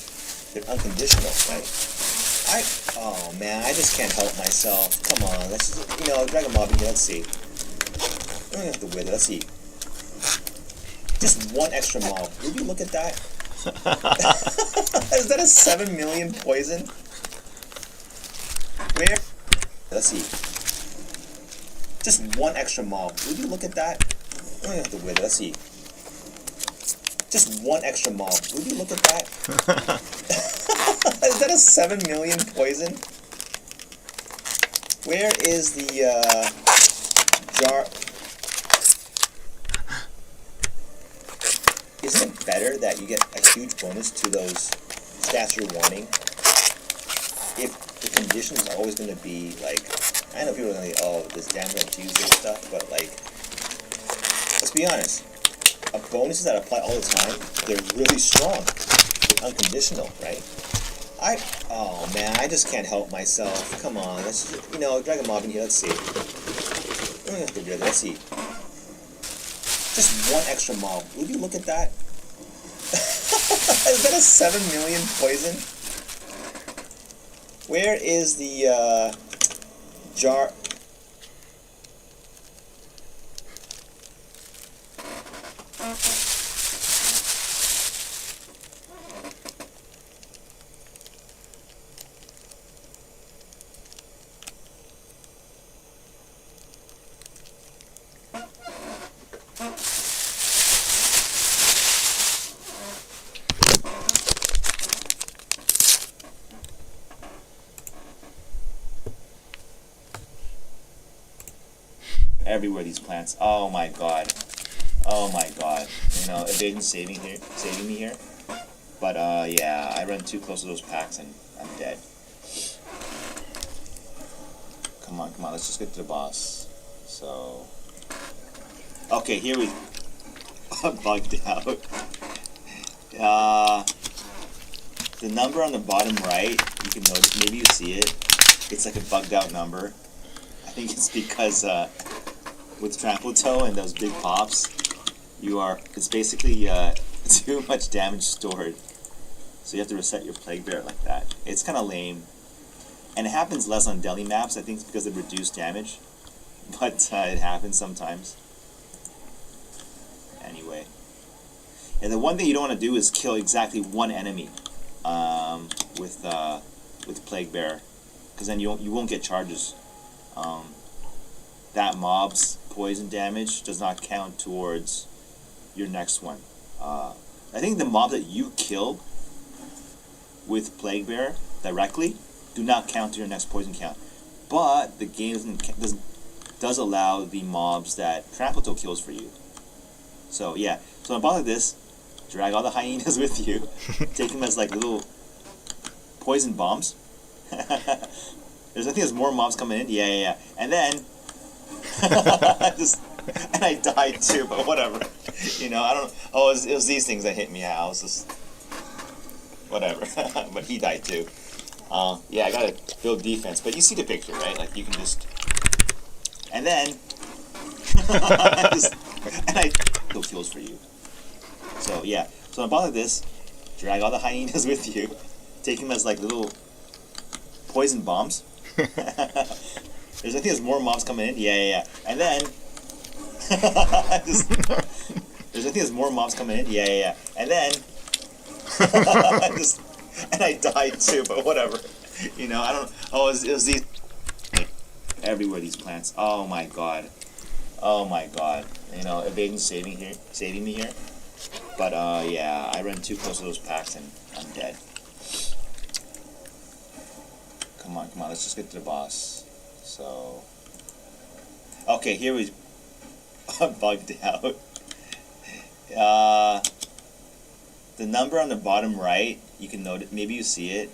They're unconditional, right? Oh man, I just can't help myself. Come on, let's just, drag a mob in here, let's see. I'm gonna have to wither, let's see. Just one extra mob. Would you look at that? Is that a 7 million poison? Where? Let's see. Just one extra mob. Would you look at that? I'm gonna have to wither, let's see. Just one extra mob. Would you look at that? Is that a 7 million poison? Where is the jar? Isn't it better that you get a huge bonus to those stats you're wanting if the condition's always going to be like, I know people are going to be, oh, this damage on Tuesday stuff, but like, let's be honest, bonuses that apply all the time, they're really strong. They're unconditional, right? Oh man, I just can't help myself. Come on, let's just, drag a mob in here, let's see. I'm gonna have to wither, let's see. Just one extra mob. Would you look at that? Is that a 7 million poison? Where is the jar? Everywhere these plants. Oh my god. Oh my god. Evasion saving me here. But yeah, I run too close to those packs and I'm dead. Come on, let's just get to the boss. So okay, here we bugged out. The number on the bottom right, you can notice, maybe you see it. It's like a bugged out number. I think it's because with Trample Toe and those big pops, it's basically too much damage stored. So you have to reset your Plaguebearer like that. It's kind of lame. And it happens less on Deli maps, I think it's because of reduced damage. But it happens sometimes. Anyway. And the one thing you don't want to do is kill exactly one enemy with Plaguebearer. Because then you won't get charges. That mob's poison damage does not count towards your next one. I think the mob that you kill with Plaguebearer directly do not count to your next poison count. But the game does allow the mobs that Trample Toe kills for you. So yeah, so on a boss like this, drag all the hyenas with you, take them as like little poison bombs. I think there's more mobs coming in. Yeah. And then and I died too, but whatever. I don't. Oh, it was these things that hit me. I was just whatever. But he died too. Yeah, I gotta build defense. But you see the picture, right? Like you can just, and then and I kill kills for you. So yeah. So on a boss like this, drag all the hyenas with you, take them as like little poison bombs. I think there's more mobs coming in. Yeah. And then I think there's more mobs coming in. Yeah. And then and I died too, but whatever. You know, I don't. Oh, it was these everywhere. These plants. Oh my god. Oh my god. You know, evading saving me here. But yeah, I ran too close to those packs and I'm dead. Come on, let's just get to the boss. So, okay, here we bugged out. The number on the bottom right, you can notice, maybe you see it.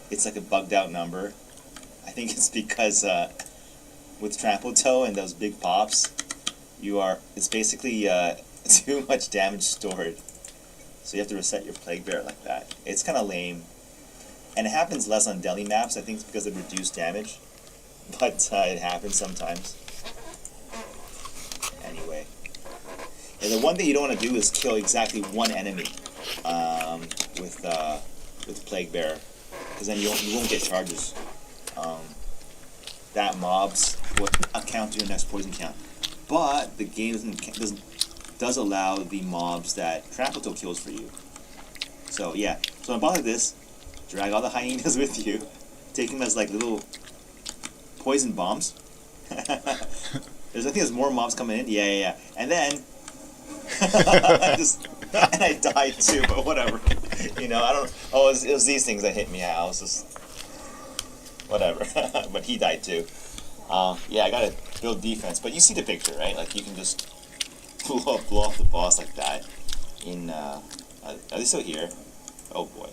It's like a bugged out number. I think it's because with Trample Toe and those big pops, it's basically too much damage stored. So you have to reset your Plaguebearer like that. It's kind of lame. And it happens less on Deli maps, I think it's because of reduced damage. But it happens sometimes. Anyway. And the one thing you don't want to do is kill exactly one enemy with Plaguebearer. Because then you won't get charges. That mobs will account to your next poison count. But the game does allow the mobs that Trample Toe kills for you. So yeah, so on the bottom of this, drag all the hyenas with you, take them as like little poison bombs. I think there's more mobs coming in. Yeah. And then and I died too, but whatever. You know, I don't. Oh, it was these things that hit me. I was just whatever. But he died too. Yeah, I gotta build defense. But you see the picture, right? Like you can just blow off the boss like that. Are they still here? Oh boy.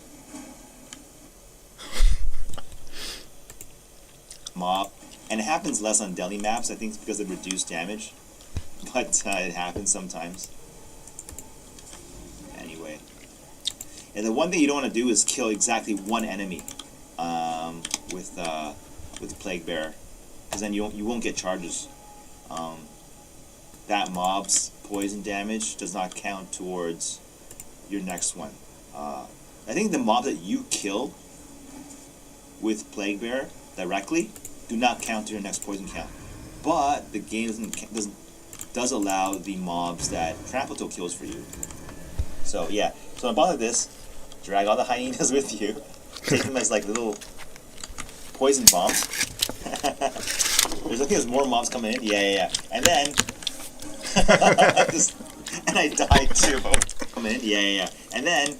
Mob. And it happens less on Deli maps, I think it's because of reduced damage. But it happens sometimes. Anyway. And the one thing you don't want to do is kill exactly one enemy with Plaguebearer. Because then you won't get charges. That mob's poison damage does not count towards your next one. I think the mob that you kill with Plaguebearer directly do not count to your next poison count. But the game does allow the mobs that Trample Toe kills for you. So yeah, so on the bottom of this, drag all the hyenas with you, take them as like little poison bombs. I think there's more mobs coming in. Yeah. And then and I died too. Coming in. Yeah. And then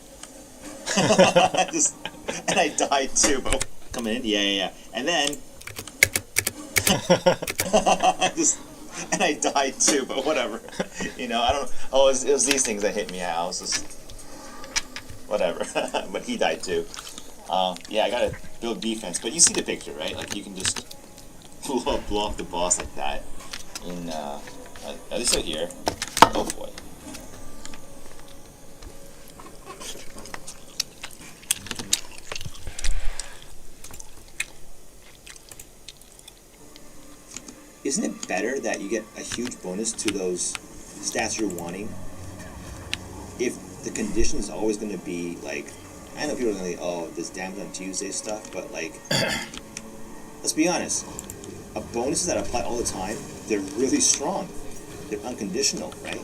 and I died too. Coming in. Yeah. And then and I died too. But whatever. You know, I don't. Oh, it was these things that hit me. I was just whatever. But he died too. Yeah, I gotta build defense. But you see the picture, right? Like you can just blow off the boss like that. Are they still here? Oh boy. Isn't it better that you get a huge bonus to those stats you're wanting if the condition is always going to be like, I know people are going to oh, this damage on Tuesday stuff, but like, let's be honest, bonuses that apply all the time, they're really strong. They're unconditional, right?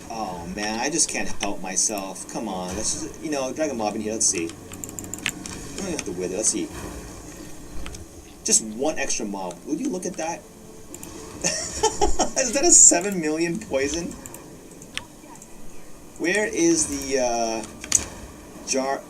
Oh man, I just can't help myself. Come on, let's just, drag a mob in here, let's see. We don't have to wither, let's see. Just one extra mob. Would you look at that? Is that a 7 million poison? Where is the jar?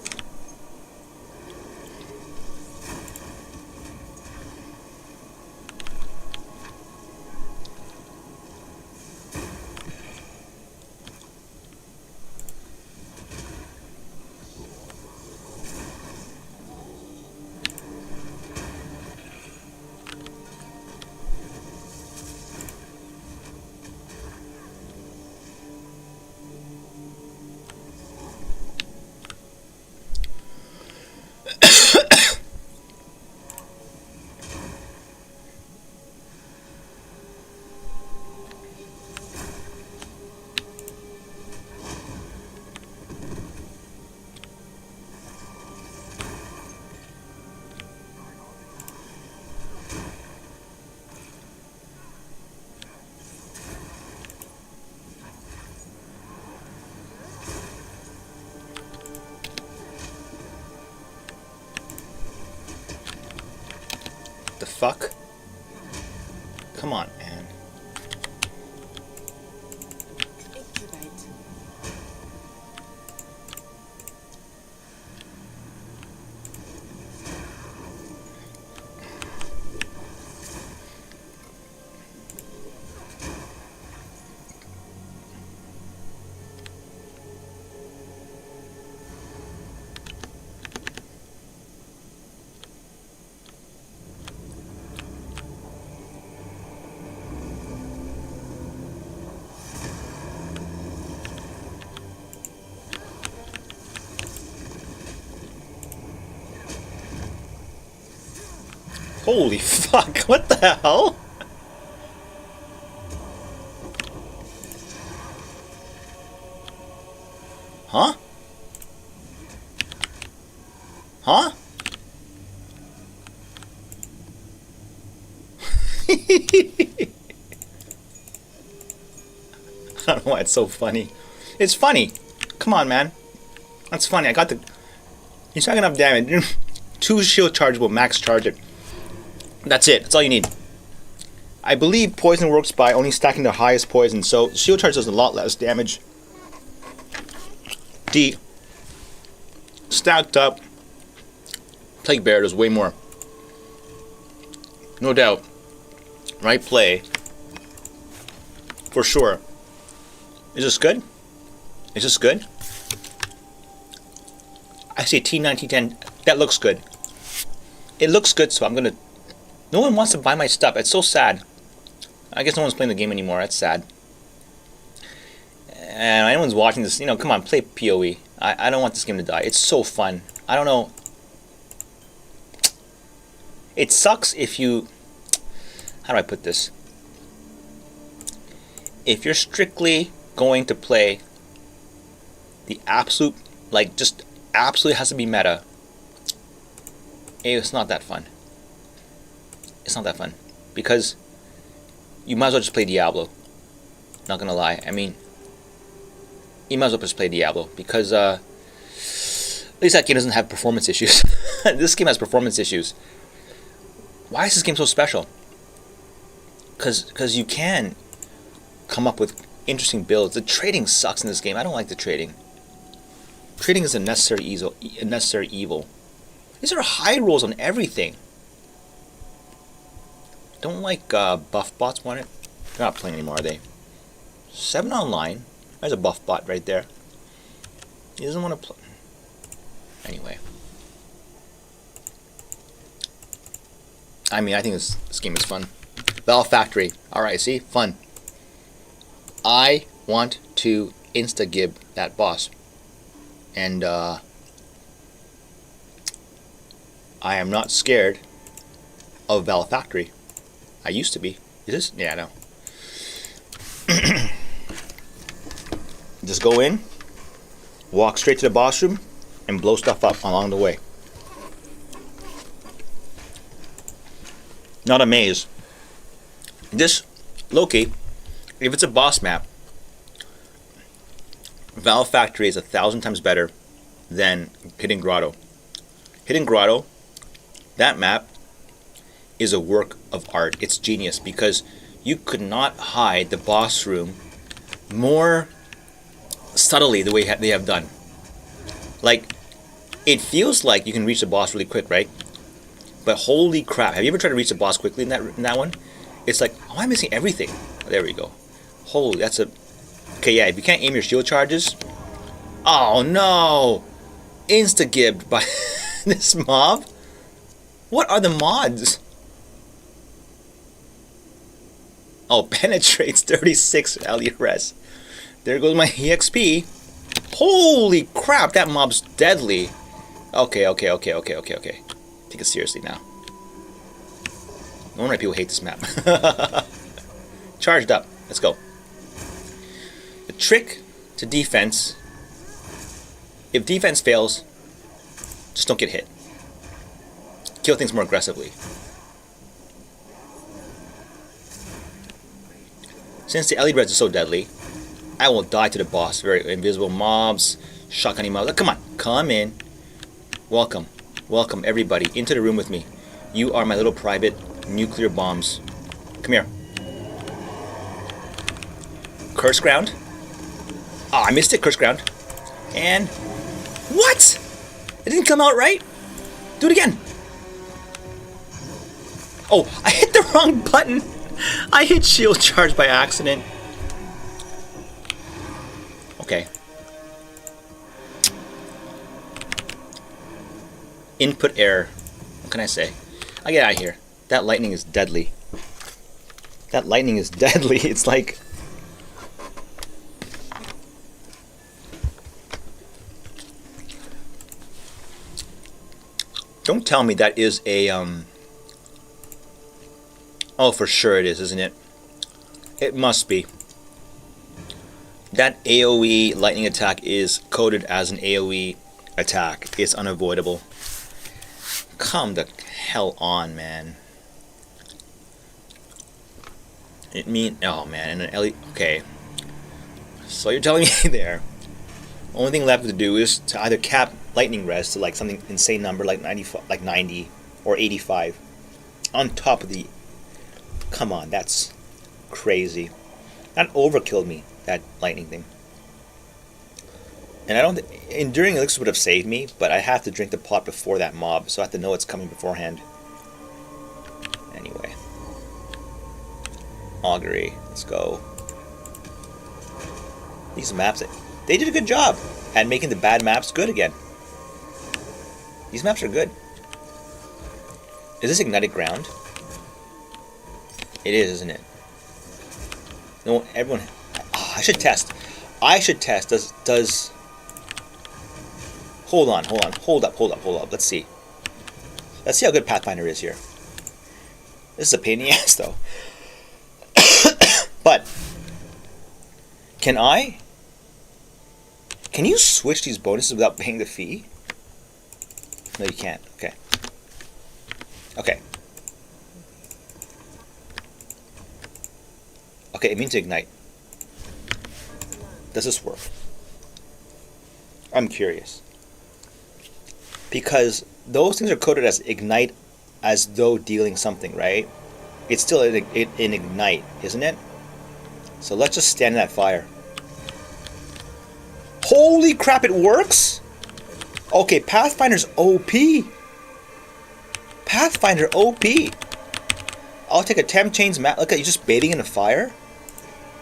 The fuck? Come on, man. Holy fuck, what the hell? Huh? Huh? I don't know why it's so funny. It's funny. Come on, man. That's funny. I got the... He's taking enough damage. 2 shield charges will max charge it. That's it. That's all you need. I believe poison works by only stacking the highest poison, so shield charge does a lot less damage. D. Stacked up. Plaguebearer does way more. No doubt. Right play. For sure. Is this good? Is this good? I say T19, T10. That looks good. It looks good, so I'm gonna... No one wants to buy my stuff. It's so sad. I guess no one's playing the game anymore. That's sad. And anyone's watching this, you know, come on, play PoE. I don't want this game to die. It's so fun. I don't know. It sucks if you... How do I put this? If you're strictly going to play the absolute, like, just absolutely has to be meta, it's not that fun. It's not that fun. Because you might as well just play Diablo. Not gonna lie. I mean, you might as well just play Diablo. Because, at least that game doesn't have performance issues. This game has performance issues. Why is this game so special? Because you can come up with interesting builds. The trading sucks in this game. I don't like the trading. Trading is a necessary evil. These are high rolls on everything. Don't like buff bots want it. They're not playing anymore, are they? 7 online. There's a buff bot right there. He doesn't want to play. Anyway. I mean, I think this game is fun. Bell Factory. Alright, see? Fun. I want to insta-gib that boss. And, I am not scared of Bell Factory. I used to be. Is this? Yeah, I know. Just go in, walk straight to the boss room, and blow stuff up along the way. Not a maze. This, low-key, if it's a boss map, Valve Factory is 1,000 times better than Hidden Grotto. Hidden Grotto, that map, is a work of art. It's genius because you could not hide the boss room more subtly the way they have done. Like, it feels like you can reach the boss really quick, right? But holy crap, have you ever tried to reach the boss quickly in that one? It's like, oh, I'm missing everything. There we go. Holy, that's a... Okay, yeah, if you can't aim your shield charges... Oh no! Insta-gibbed by this mob? What are the mods? Oh, penetrates 36 LURS. There goes my EXP. Holy crap, that mob's deadly. Okay. Take it seriously now. No wonder people hate this map. Charged up. Let's go. The trick to defense, if defense fails, just don't get hit. Kill things more aggressively. Since the LED reds are so deadly, I will die to the boss. Very invisible mobs, shotgunning mobs. Come on, come in. Welcome everybody into the room with me. You are my little private nuclear bombs. Come here. Curse ground. Oh, I missed it. Curse ground. And what? It didn't come out right. Do it again. Oh, I hit the wrong button. I hit shield charge by accident. Okay. Input error. What can I say? I get out of here. That lightning is deadly. That lightning is deadly. It's like... Don't tell me that is a, Oh, for sure it is, isn't it? It must be. That AoE lightning attack is coded as an AoE attack. It's unavoidable. Come the hell on, man. It mean... Oh, man. And an LED... Okay. So you're telling me there. Only thing left to do is to either cap lightning res to like something insane number like 90 or 85 on top of the... Come on, that's crazy. That overkilled me, that lightning thing. And I don't... Enduring Elixir would have saved me, but I have to drink the pot before that mob, so I have to know it's coming beforehand. Anyway. Augury, let's go. These maps, they did a good job at making the bad maps good again. These maps are good. Is this ignited ground? It is, isn't it? No, everyone... Oh, I should test. I should test. Does... Hold on. Hold up. Let's see. Let's see how good Pathfinder is here. This is a pain in the ass, though. But... Can you switch these bonuses without paying the fee? No, you can't. Okay. Okay. Okay, it means to ignite. Does this work? I'm curious. Because those things are coded as ignite as though dealing something, right? It's still an ignite, isn't it? So let's just stand in that fire. Holy crap, it works? Okay, Pathfinder's OP. Pathfinder OP. I'll take a temp chains map. Look at you just bathing in the fire.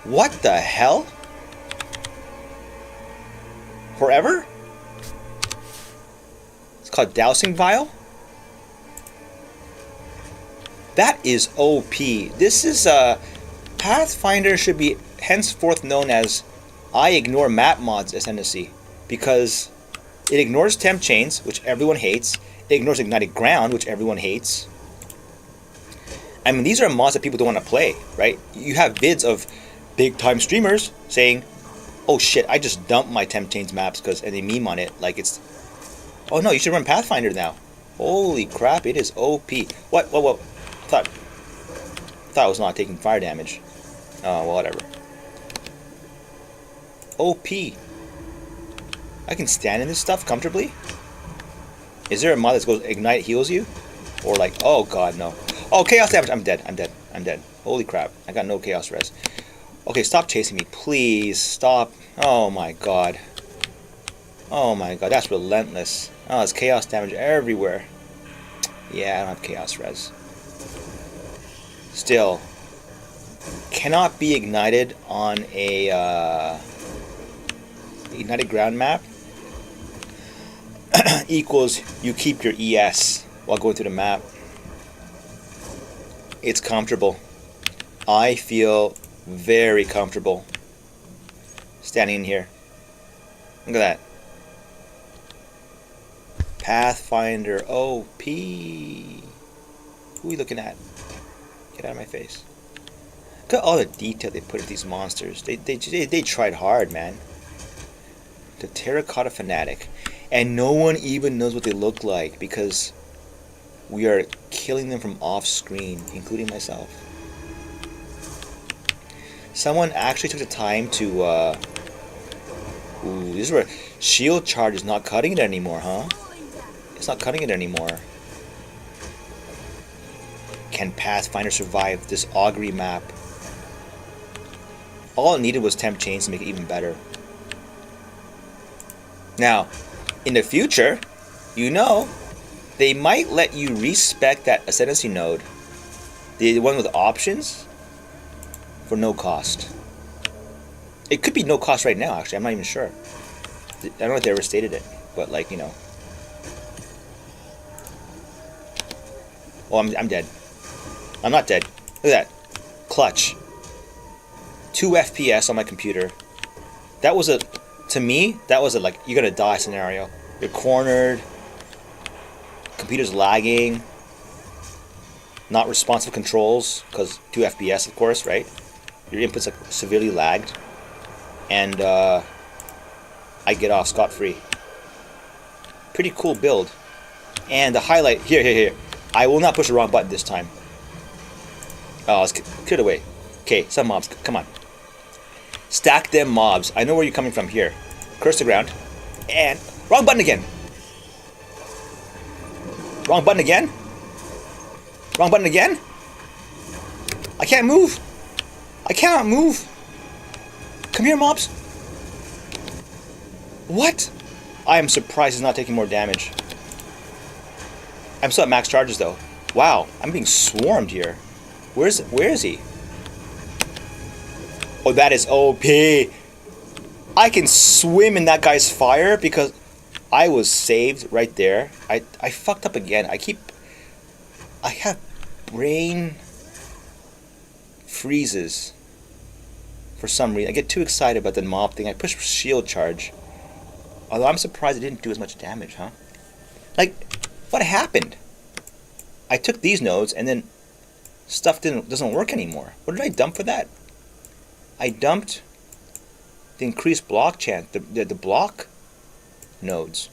What the hell? Forever? It's called Dousing Vial. That is OP. This is Pathfinder should be henceforth known as I ignore map mods ascendancy, because it ignores temp chains, which everyone hates. It ignores ignited ground, which everyone hates. I mean, these are mods that people don't want to play, right? You have vids of big time streamers saying, "Oh shit, I just dumped my temp chains maps and they meme on it like it's. Oh no, you should run Pathfinder now. Holy crap, it is OP. What? I thought I was not taking fire damage. Oh, well, whatever. OP. I can stand in this stuff comfortably. Is there a mod that goes ignite heals you? Or like, oh god, no. Oh, chaos damage. I'm dead. Holy crap. I got no chaos res. Okay, stop chasing me. Please, stop. Oh my god. Oh my god, that's relentless. Oh, there's chaos damage everywhere. Yeah, I don't have chaos res. Still. Cannot be ignited on a ignited ground map. Equals you keep your ES while going through the map. It's comfortable. I feel very comfortable standing in here. Look at that. Pathfinder OP. Who are you looking at? Get out of my face. Look at all the detail they put in these monsters. They tried hard, man. The Terracotta Fanatic. And no one even knows what they look like because we are killing them from off screen, including myself. Someone actually took the time to ooh, this is where shield charge is not cutting it anymore, huh? It's not cutting it anymore. Can Pathfinder survive this augury map? All it needed was temp chains to make it even better. Now, in the future, you know, they might let you respec that ascendancy node, the one with options, for no cost. It could be no cost right now, actually. I'm not even sure. I don't know if they ever stated it, but like, you know. Oh, I'm dead. I'm not dead. Look at that. Clutch. 2 FPS on my computer. That was to me, that was a like, you're gonna die scenario. You're cornered. Computer's lagging. Not responsive controls, because 2 FPS, of course, right? Your input's like severely lagged. And I get off scot-free. Pretty cool build. And the highlight, here. I will not push the wrong button this time. Oh, let's clear the way. Okay, some mobs, come on. Stack them mobs. I know where you're coming from here. Curse the ground. And, wrong button again. Wrong button again. Wrong button again. I can't move. I cannot move. Come here, mobs. What? I am surprised he's not taking more damage. I'm still at max charges though. Wow, I'm being swarmed here. Where is he? Oh, that is OP. I can swim in that guy's fire because I was saved right there. I fucked up again. I have brain freezes for some reason. I get too excited about the mob thing. I push shield charge. Although I'm surprised it didn't do as much damage, huh? Like, what happened? I took these nodes and then stuff doesn't work anymore. What did I dump for that? I dumped the increased block chance, the block nodes.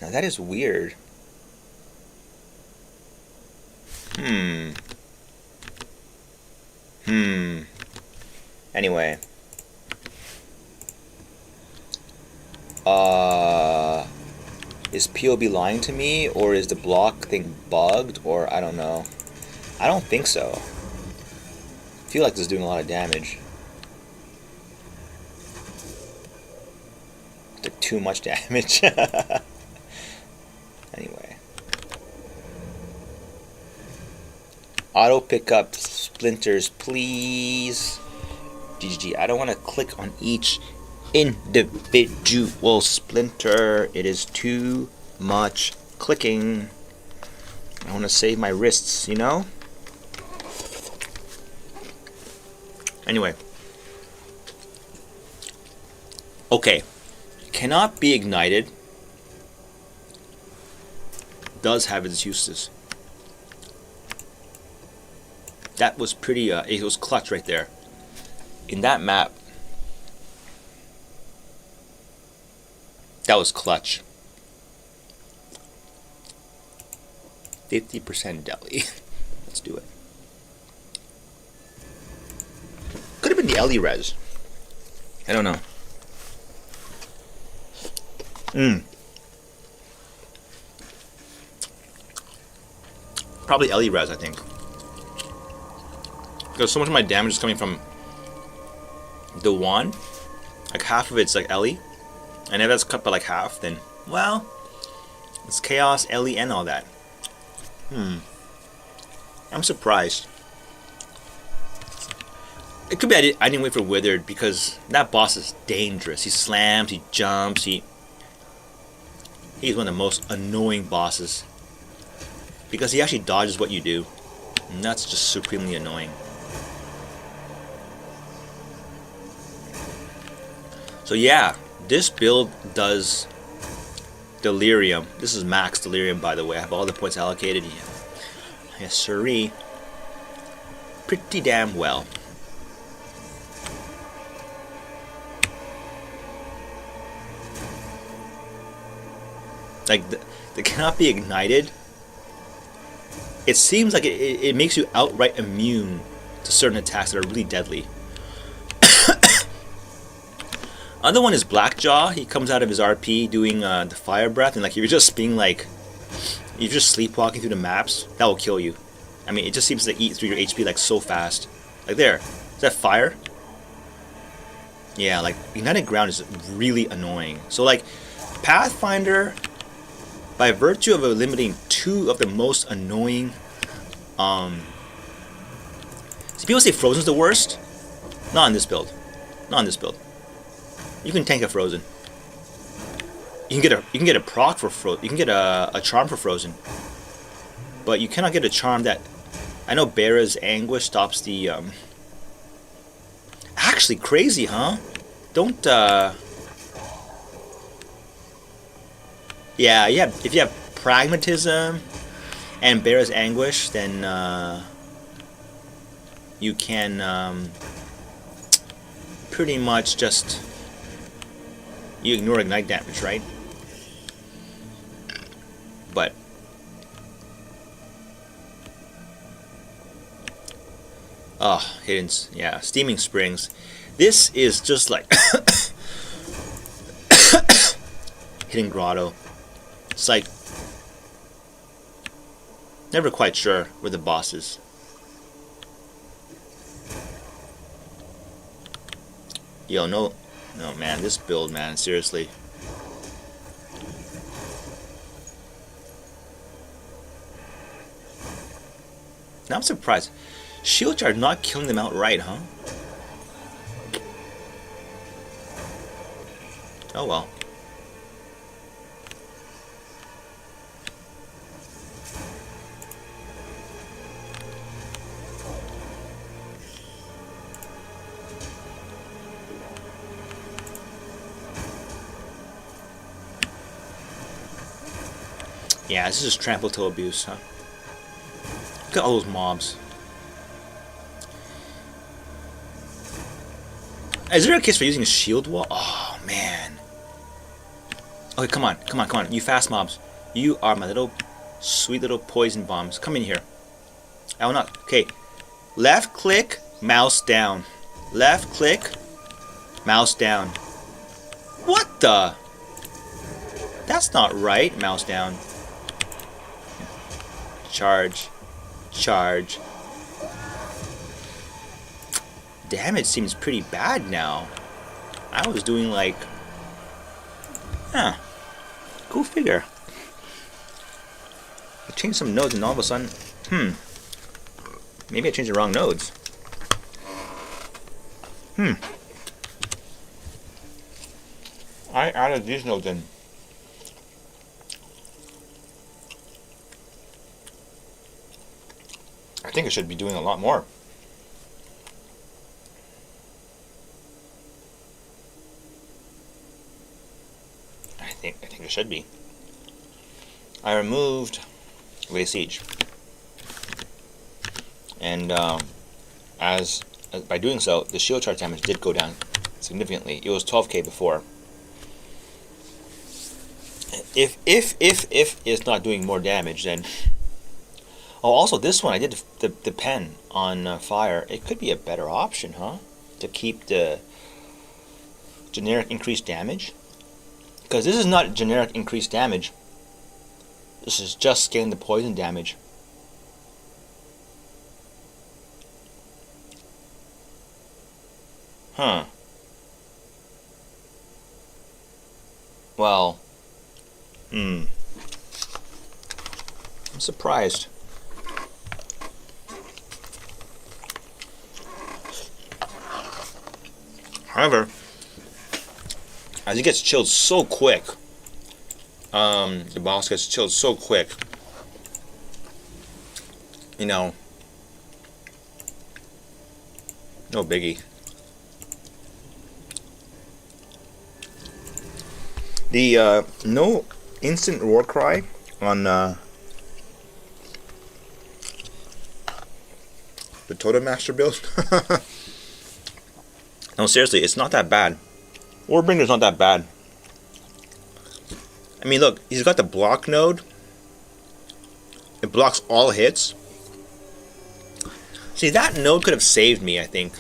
Now that is weird. Anyway. Is POB lying to me, or is the block thing bugged, or I don't know. I don't think so. I feel like this is doing a lot of damage. Did too much damage. Anyway. Auto pick up splinters, please. GG. I don't want to click on each individual splinter. It is too much clicking. I want to save my wrists, you know? Anyway. Okay. Cannot be ignited. Does have its uses. That was pretty, it was clutch right there. In that map, that was clutch. 50% Deli. Let's do it. Could have been the Ellie res. I don't know. Probably Ellie res, I think. Because so much of my damage is coming from the one. Like half of it's like Ellie. And if that's cut by like half, then, well, it's Chaos, Ellie, and all that. I'm surprised. It could be I didn't wait for Withered, because that boss is dangerous. He slams, he jumps, he's one of the most annoying bosses. Because he actually dodges what you do. And that's just supremely annoying. So yeah, this build does Delirium. This is max Delirium, by the way. I have all the points allocated. Yes, sirree. Pretty damn well. Like, they cannot be ignited. It seems like it makes you outright immune to certain attacks that are really deadly. Other one is Blackjaw. He comes out of his RP doing the fire breath, and like you're just being like, If you're just sleepwalking through the maps, that will kill you. I mean, it just seems to eat through your HP like so fast. Like there. Is that fire? Yeah, like ignited ground is really annoying. So like Pathfinder, by virtue of eliminating 2 of the most annoying see, people say Frozen's the worst. Not in this build. Not in this build. You can tank a Frozen. You can get a proc for Frozen. You can get a charm for Frozen. But you cannot get a charm that... I know Bearer's Anguish stops the... Actually, crazy, huh? Don't... Yeah, if you have Pragmatism and Bearer's Anguish, then you can pretty much just... You ignore ignite damage, right? But... Oh, yeah, Steaming Springs. This is just like... Hidden Grotto. It's like... Never quite sure where the boss is. Yo, no, man, this build, man, seriously. Now I'm surprised. Shield charge not killing them outright, huh? Oh well. Yeah, this is trample to abuse, huh? Look at all those mobs. Is there a case for using a shield wall? Oh, man. Okay, come on. You fast mobs. You are my little, sweet little poison bombs. Come in here. I will not. Okay. Left click, mouse down. Left click, mouse down. What the? That's not right. Mouse down. Charge. Charge. Damage seems pretty bad now. I was doing like... Huh. Go figure. I changed some nodes and all of a sudden... Maybe I changed the wrong nodes. I added these nodes in. I think I should be doing a lot more. I think it should be. I removed Ray Siege, and by doing so, the shield charge damage did go down significantly. It was 12k before. If it's not doing more damage, then... Oh, also this one, I did the pen on fire. It could be a better option, huh? To keep the generic increased damage. Because this is not generic increased damage. This is just scaling the poison damage. Huh. Well. I'm surprised. However, as it gets chilled so quick, the boss gets chilled so quick, you know, no biggie. The no instant war cry on the Totem Master build. No, seriously, it's not that bad. Warbringer's not that bad. I mean, look, he's got the block node. It blocks all hits. See, that node could have saved me, I think,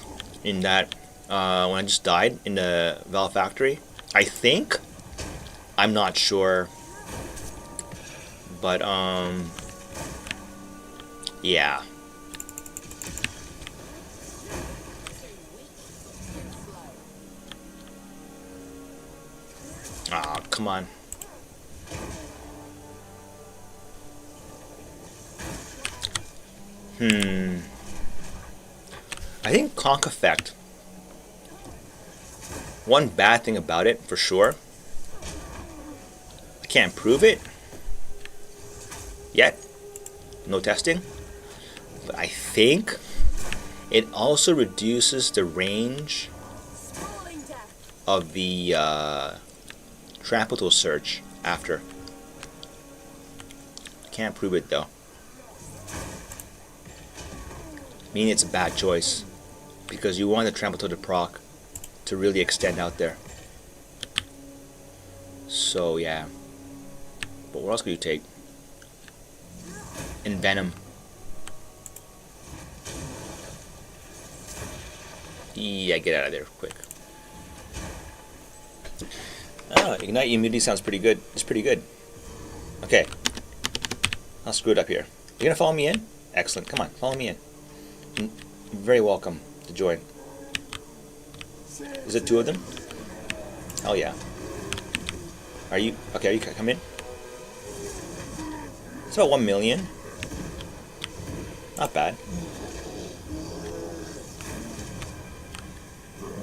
in that, when I just died in the Val Factory. I think. I'm not sure. But yeah. Ah, come on. I think Conk Effect, one bad thing about it, for sure, I can't prove it yet, no testing, but I think it also reduces the range of the trample search after. Can't prove it though. Meaning it's a bad choice, because you want the trample to proc to really extend out there. So yeah. But what else could you take? Envenom. Yeah, get out of there quick. Oh, Ignite Immunity sounds pretty good. It's pretty good. Okay. I'll screw it up here. You gonna follow me in? Excellent. Come on, follow me in. You're very welcome to join. Is it 2 of them? Oh yeah. Are you okay? Are you come in? It's about 1 million. Not bad.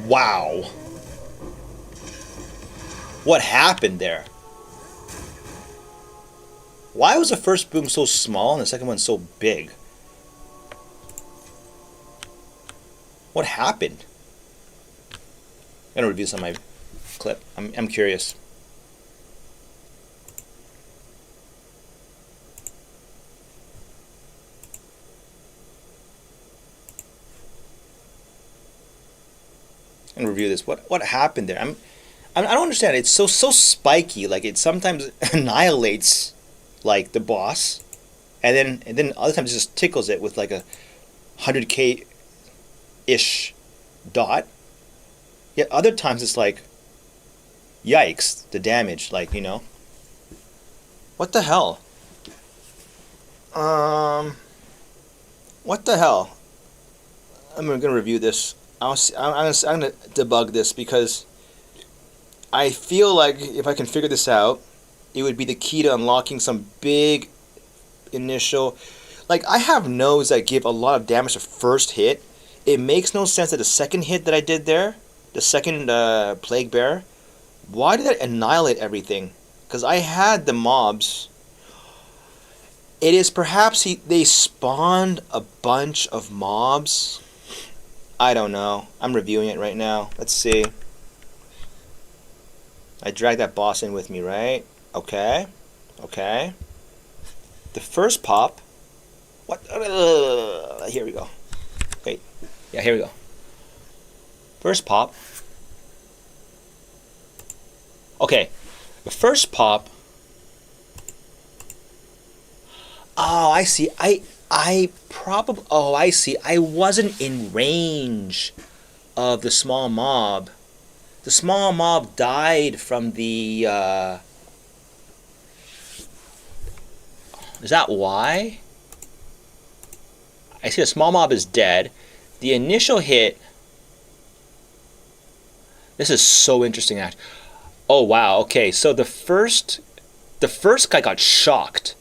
Wow. What happened there? Why was the first boom so small and the second one so big? What happened? I'm gonna review some of my clip. I'm curious. I'm gonna review this. What happened there? I don't understand. It's so spiky. Like it sometimes annihilates like the boss, and then other times it just tickles it with like a 100k ish dot. Yet other times it's like, yikes, the damage. Like, you know, what the hell? What the hell? I'm gonna review this. I'm gonna debug this, because I feel like if I can figure this out, it would be the key to unlocking some big initial. Like, I have nodes that give a lot of damage to first hit. It makes no sense that the second hit that I did there, the second Plaguebearer, why did that annihilate everything? Because I had the mobs. It is perhaps they spawned a bunch of mobs. I don't know. I'm reviewing it right now. Let's see. I dragged that boss in with me, right? Okay. Okay. The first pop. What? Here we go. Wait. Yeah, here we go. First pop. Okay. The first pop. Oh, I see. I probably. Oh, I see. I wasn't in range of the small mob. The small mob died from the. Is that why? I see the small mob is dead. The initial hit. This is so interesting. Oh wow. Okay, so the first guy got shocked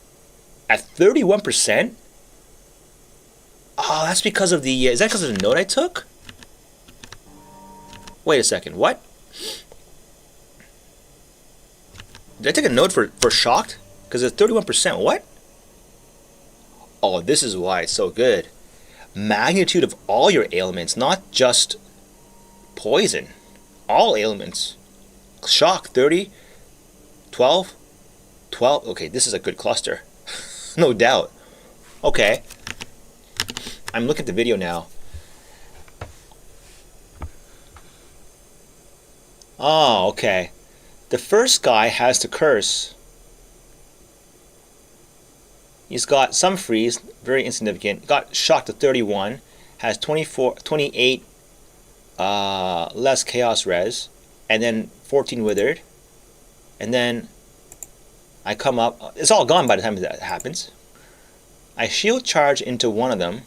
at 31%. Oh, that's because of the. Is that because of the note I took? Wait a second. What? Did I take a note for shocked? Because it's 31%. What? Oh, this is why it's so good. Magnitude of all your ailments, not just poison. All ailments. Shock 30, 12, 12. Okay, this is a good cluster. No doubt. Okay. I'm looking at the video now. Oh, okay. The first guy has the curse. He's got some freeze, very insignificant. Got shocked to 31. Has 28 less chaos res. And then 14 withered. And then I come up. It's all gone by the time that happens. I shield charge into one of them.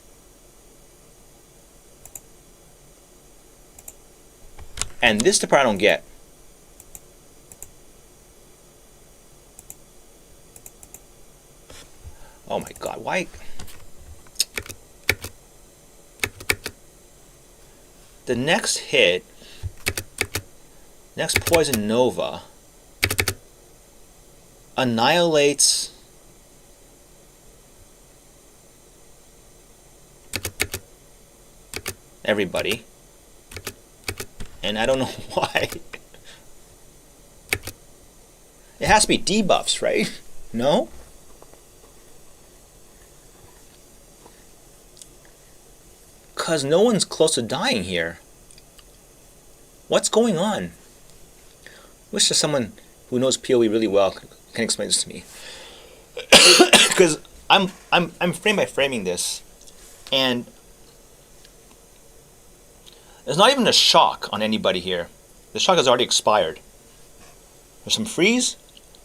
And this is the part I don't get. Oh my god, why? The next hit, next Poison Nova, annihilates everybody. And I don't know why. It has to be debuffs, right? No? Because no one's close to dying here. What's going on? Wish there's someone who knows PoE really well can explain this to me. Because I'm frame by framing this, and there's not even a shock on anybody here. The shock has already expired. There's some freeze.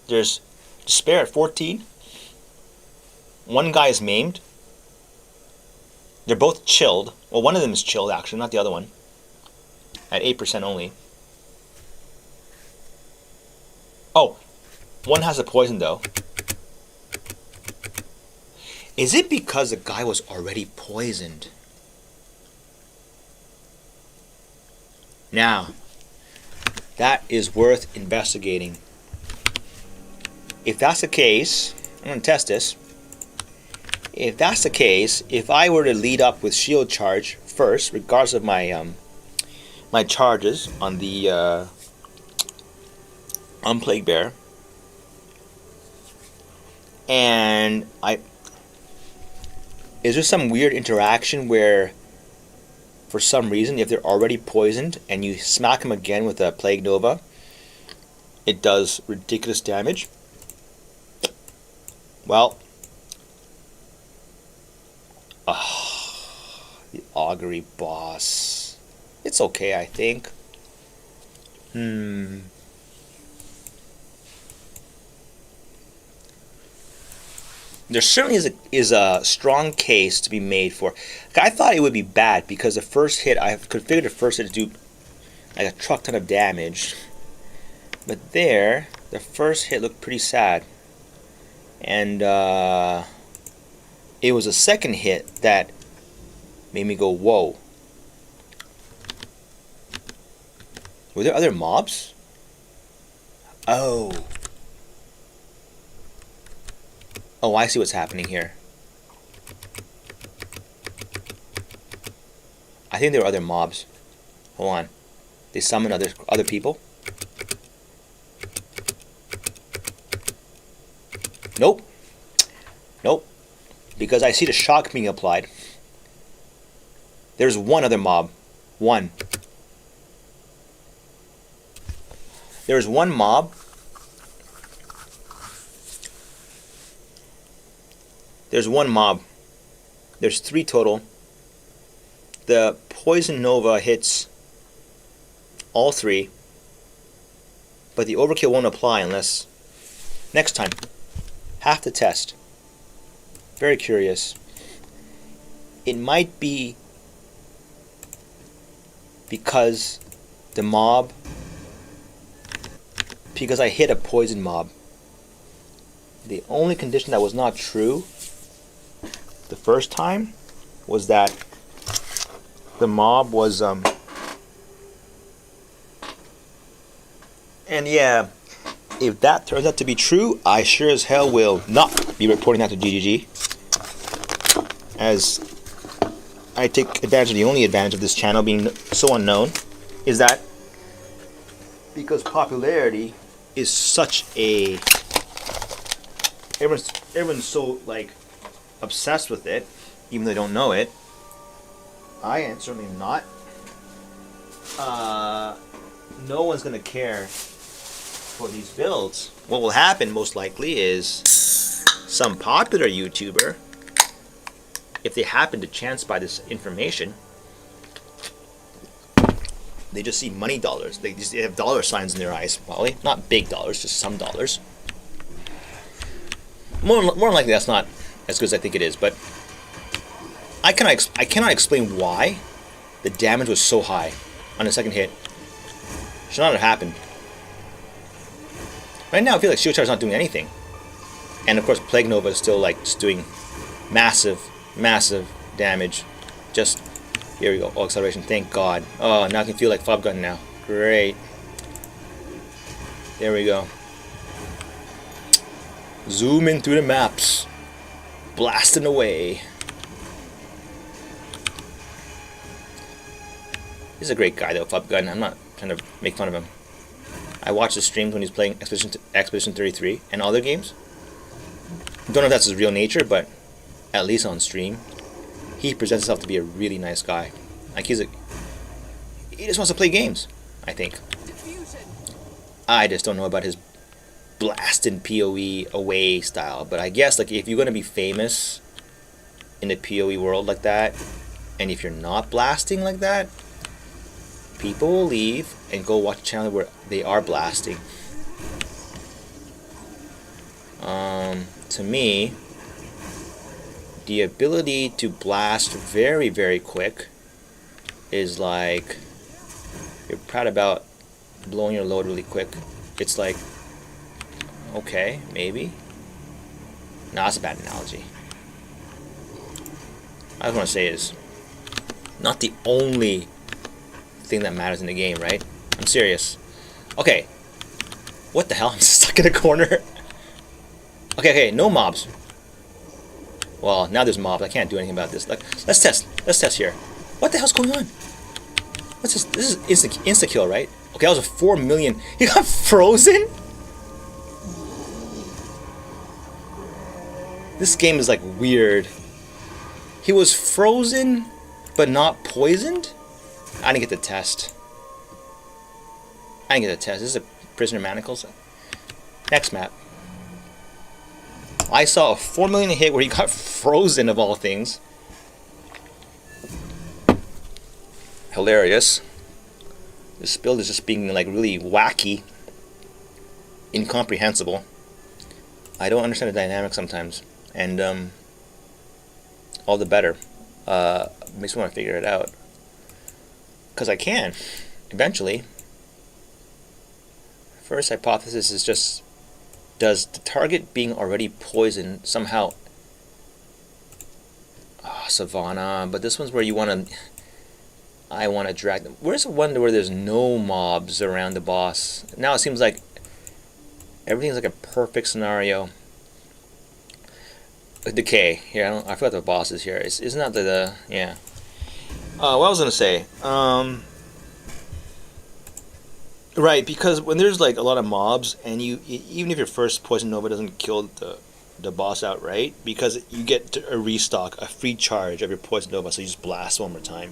There's despair at 14. One guy is maimed. They're both chilled. Well, one of them is chilled, actually, not the other one. At 8% only. Oh, one has a poison, though. Is it because the guy was already poisoned? Now, that is worth investigating. If that's the case, I'm going to test this. If that's the case, if I were to lead up with shield charge first, regardless of my my charges on the on Plaguebearer, and is there some weird interaction where, for some reason, if they're already poisoned and you smack them again with a Plague Nova, it does ridiculous damage? Well, the Augury boss. It's okay, I think. There certainly is a strong case to be made for. I thought it would be bad because the first hit, I have configured the first hit to do like a truck ton of damage. But there, the first hit looked pretty sad. And it was a second hit that made me go, whoa. Were there other mobs? Oh. Oh, I see what's happening here. I think there were other mobs. Hold on. They summon other people? Nope. Nope. Because I see the shock being applied. There's one other mob. One. There's one mob. There's one mob. There's 3 total. The Poison Nova hits all 3. But the overkill won't apply unless next time. Have to test. Very curious. It might be because the mob, because I hit a poison mob. The only condition that was not true the first time was that the mob was and yeah, if that turns out to be true, I sure as hell will not be reporting that to GGG, as I take advantage of the only advantage of this channel being so unknown, is that because popularity is such a everyone's so like obsessed with it, even though they don't know it. I am certainly not. No one's gonna care for these builds. What will happen most likely is some popular YouTuber, if they happen to chance by this information, they just see money dollars. They have dollar signs in their eyes, probably not big dollars, just some dollars. more than likely that's not as good as I think it is, but I cannot explain why the damage was so high on the second hit. Should not have happened. Right now I feel like Shield Charge is not doing anything. And of course Plague Nova is still like just doing massive damage. Just, here we go, oh, acceleration, thank God. Oh, now I can feel like Fob Gun now. Great. There we go. Zoom in through the maps. Blasting away. He's a great guy though, Fob Gun. I'm not trying to make fun of him. I watch the streams when he's playing Expedition 33 and other games. Don't know if that's his real nature, but at least on stream, he presents himself to be a really nice guy. Like he just wants to play games, I think. I just don't know about his blasting PoE away style, but I guess like if you're gonna be famous in the PoE world like that, and if you're not blasting like that, people will leave and go watch a channel where they are blasting. To me, the ability to blast very quick is like, you're proud about blowing your load really quick. It's like, okay, maybe. No, that's a bad analogy. I just want to say is not the only thing that matters in the game, right? I'm serious. Okay. What the hell? I'm stuck in a corner. Okay, no mobs. Well, now there's mobs. I can't do anything about this. Like, let's test here. What the hell's going on? What's this? This is insta kill, right? Okay, that was a 4 million. He got frozen? This game is like weird. He was frozen, but not poisoned? I didn't get the test. This is a Prisoner Manacles. Next map. I saw a 4 million hit where he got frozen of all things. Hilarious. This build is just being like really wacky. Incomprehensible. I don't understand the dynamics sometimes. And all the better. Makes me want to figure it out. Because I can, eventually. First hypothesis is just, does the target being already poisoned somehow... Oh, Savannah, but this one's where you want to... I want to drag them. Where's the one where there's no mobs around the boss? Now it seems like everything's like a perfect scenario. Decay. Here, I forgot the boss is here. Isn't that the yeah. What I was gonna say, right? Because when there's like a lot of mobs, and even if your first Poison Nova doesn't kill the boss outright, because you get a restock, a free charge of your Poison Nova, so you just blast one more time,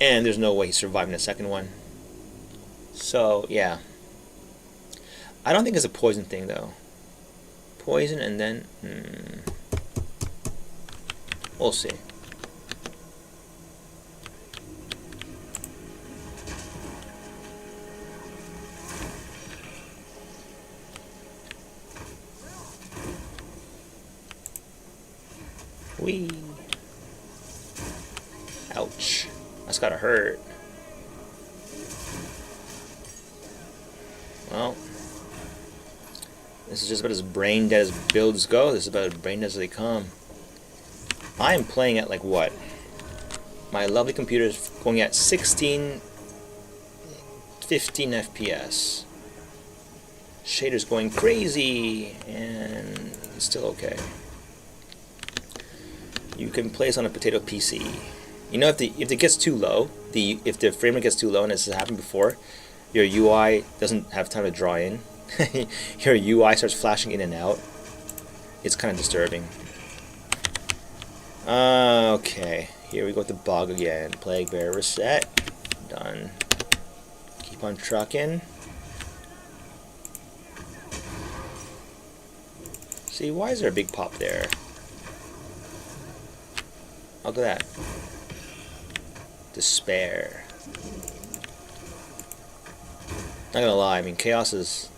and there's no way he's surviving the second one. So yeah, I don't think it's a poison thing though. Poison and then we'll see. Whee! Ouch. That's gotta hurt. Well, this is just about as brain dead as builds go. This is about as brain dead as they come. I am playing at like what? My lovely computer is going at 15 FPS. Shader's going crazy, and it's still okay. You can play this on a potato PC. You know, if it gets too low, if the frame rate gets too low, and this has happened before, your UI doesn't have time to draw in. Your UI starts flashing in and out. It's kind of disturbing. Okay, here we go with the bug again. Plaguebearer reset. Done. Keep on trucking. See, why is there a big pop there? Look at that. Despair. Not gonna lie, I mean, Chaos is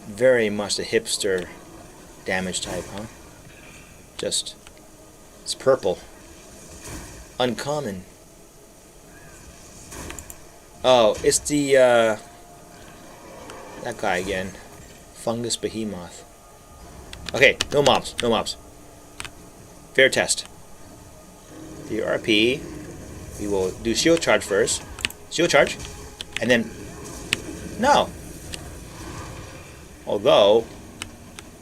very much the hipster damage type, huh? Just, it's purple. Uncommon. Oh, it's the, that guy again. Fungus Behemoth. Okay, no mobs, no mobs. Fair test. The RP, we will do shield charge first. Shield charge, and then, no. Although,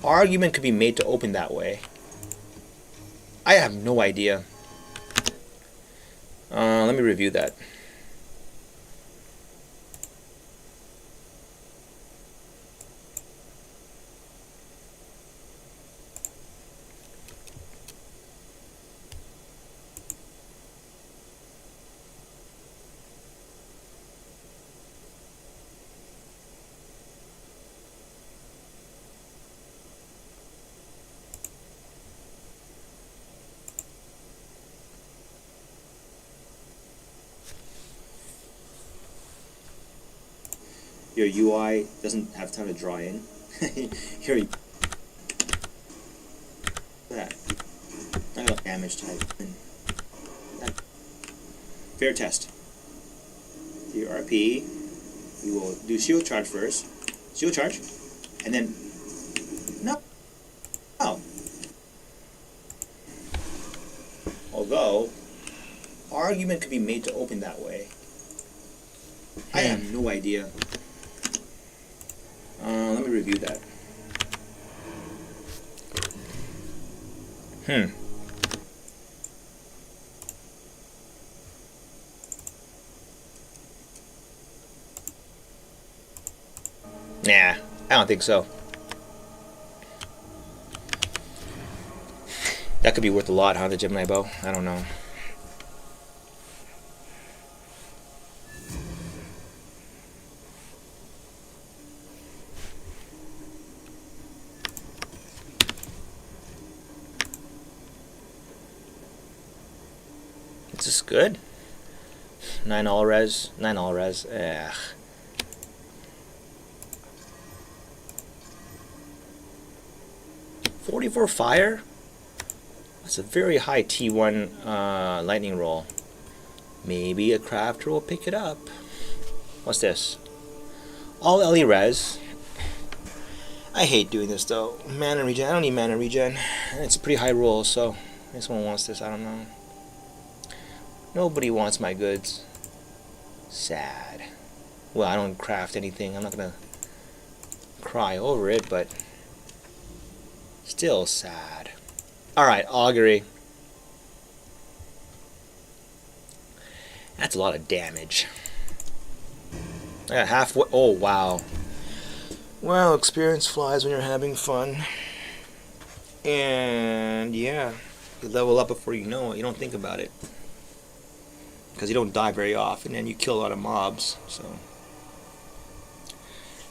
argument could be made to open that way. I have no idea. Let me review that. Your UI doesn't have time to draw in. Here, that. I got damage type. Fair test. The RP, we will do shield charge first. Shield charge, and then no. Oh. Although, argument could be made to open that way. I have no idea. Let me review that. Nah, I don't think so. That could be worth a lot, huh, the Gemini bow? I don't know. Is this good? 9 all res. 9 all res. Ugh. .44 fire? That's a very high T1 lightning roll. Maybe a crafter will pick it up. What's this? All LE res. I hate doing this though. Mana regen. I don't need mana regen. It's a pretty high roll, so if someone wants this, I don't know. Nobody wants my goods. Sad. Well, I don't craft anything. I'm not gonna cry over it, but still sad. Alright, augury. That's a lot of damage. I got halfway. Oh, wow. Well, experience flies when you're having fun. And yeah, you level up before you know it. You don't think about it. Because you don't die very often and you kill a lot of mobs, so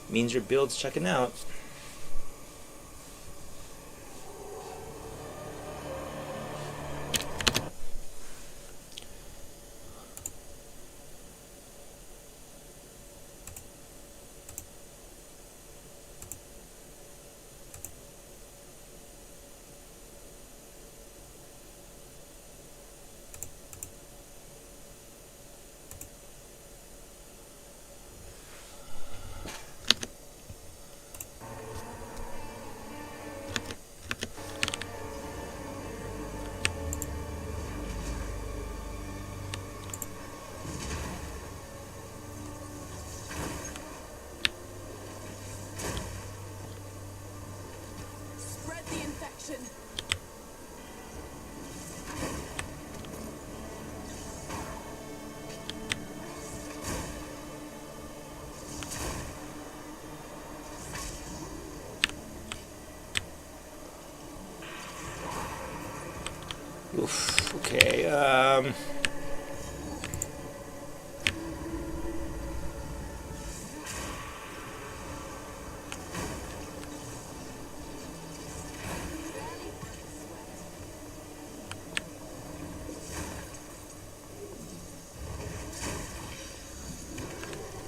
means your build's checking out. Oof, okay,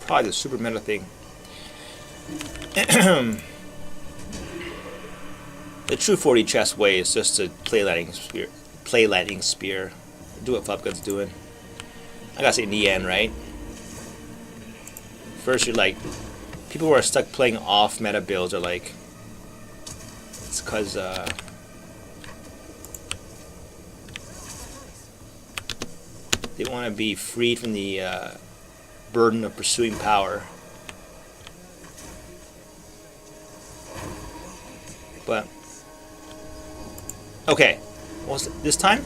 probably the super meta thing. The true 40 chess way is just to play lightning spear. Do what Flopgun's doing. I gotta say in the end, right? First you're like, people who are stuck playing off meta builds are like, it's cause they want to be freed from the burden of pursuing power. But okay, what's this time?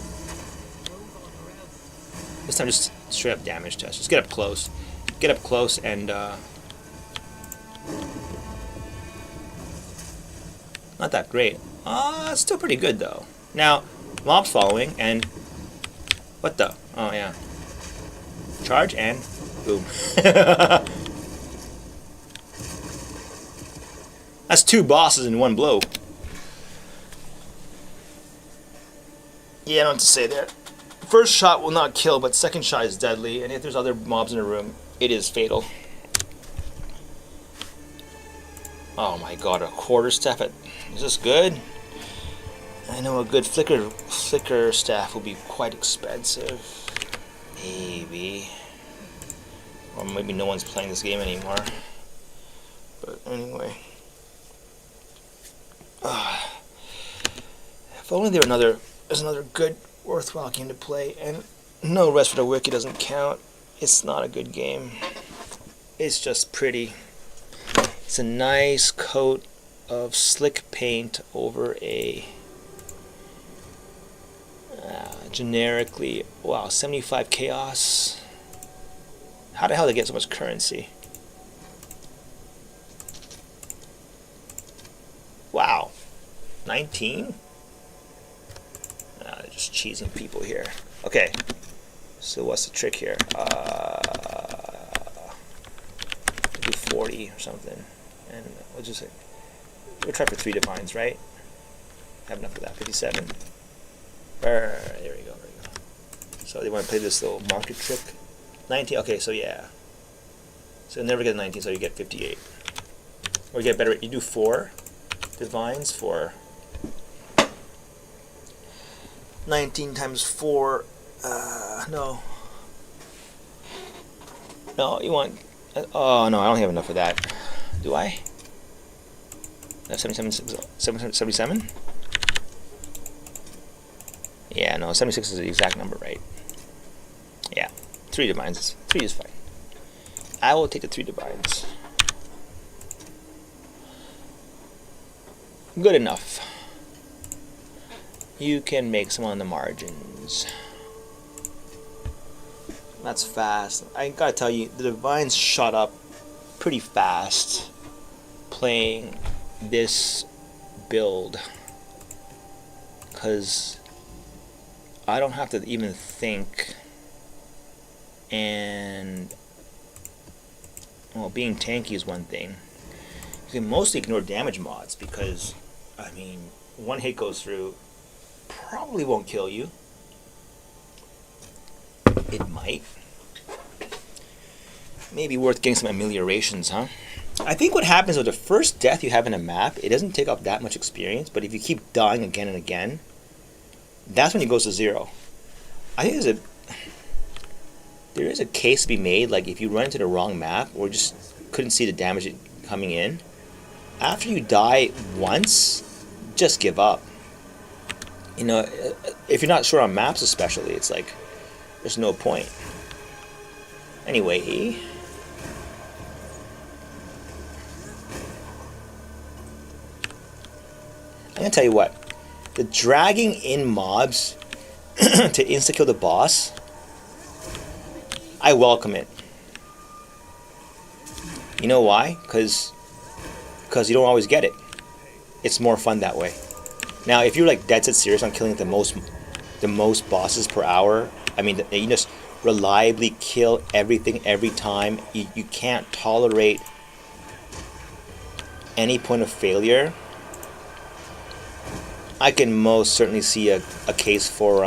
This time just straight up damage test. Just get up close. Get up close and not that great. It's still pretty good though. Now, mob's following and what the? Oh yeah. Charge and boom. That's 2 bosses in one blow. Yeah, I don't know what to say there. First shot will not kill, but second shot is deadly, and if there's other mobs in the room, it is fatal. Oh my god, a quarterstaff at... Is this good? I know a good flicker staff will be quite expensive. Maybe. Or maybe no one's playing this game anymore. But anyway. If only there's another good, worthwhile game to play, and no Rest for the Wicked doesn't count. It's not a good game. It's just pretty. It's a nice coat of slick paint over a generically, wow, 75 chaos. How the hell did they get so much currency? Wow, 19? They're just cheesing people here. Okay, so what's the trick here? Do 40 or something, and we'll try for 3 divines, right? Have enough of that. 57. There we go. So they want to play this little market trick. 19. Okay, so yeah. So you'll never get 19, so you get 58. Or you get better. You do 4 divines for 19 times 4. No, you want... oh, no, I don't have enough of that. Do I? I have 77? Yeah, no, 76 is the exact number, right? Yeah, 3 divines. 3 is fine. I will take the 3 divines. Good enough. You can make some on the margins. That's fast. I gotta tell you, the divines shot up pretty fast playing this build, because I don't have to even think, and well, being tanky is one thing. You can mostly ignore damage mods because, I mean, 1 hit goes through, probably won't kill you. It might. Maybe worth getting some ameliorations, huh? I think what happens with the first death you have in a map, it doesn't take off that much experience, but if you keep dying again and again, that's when it goes to 0. I think there is a case to be made, like if you run into the wrong map or just couldn't see the damage coming in, after you die once, just give up. You know, if you're not sure on maps especially, it's like, there's no point. Anyway, I'm gonna tell you what, the dragging in mobs to insta-kill the boss, I welcome it. You know why? Because you don't always get it. It's more fun that way. Now, if you're like dead set serious on killing the most bosses per hour, I mean, you just reliably kill everything every time. You can't tolerate any point of failure. I can most certainly see a case for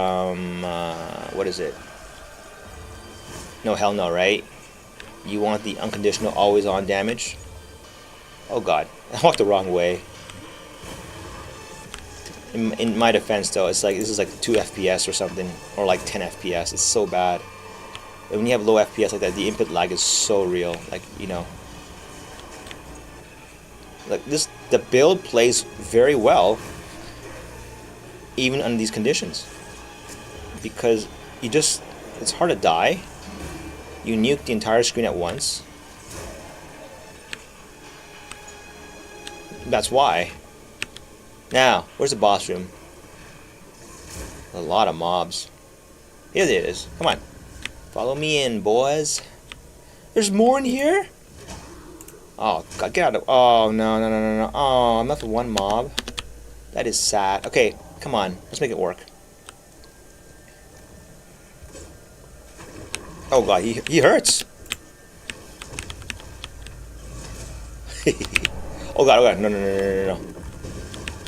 what is it? No, hell no, right? You want the unconditional always on damage? Oh god, I walked the wrong way. In my defense, though, it's like this is like 2 FPS or something, or like 10 FPS. It's so bad. And when you have low FPS like that, the input lag is so real. Like, you know, like this, the build plays very well, even under these conditions, because it's hard to die. You nuke the entire screen at once. That's why. Now, where's the boss room? A lot of mobs. Here it is. Come on. Follow me in, boys. There's more in here? Oh, God, get out of... Oh, no. Oh, I'm left with one mob. That is sad. Okay, come on. Let's make it work. Oh, God, he hurts. Oh, God, no.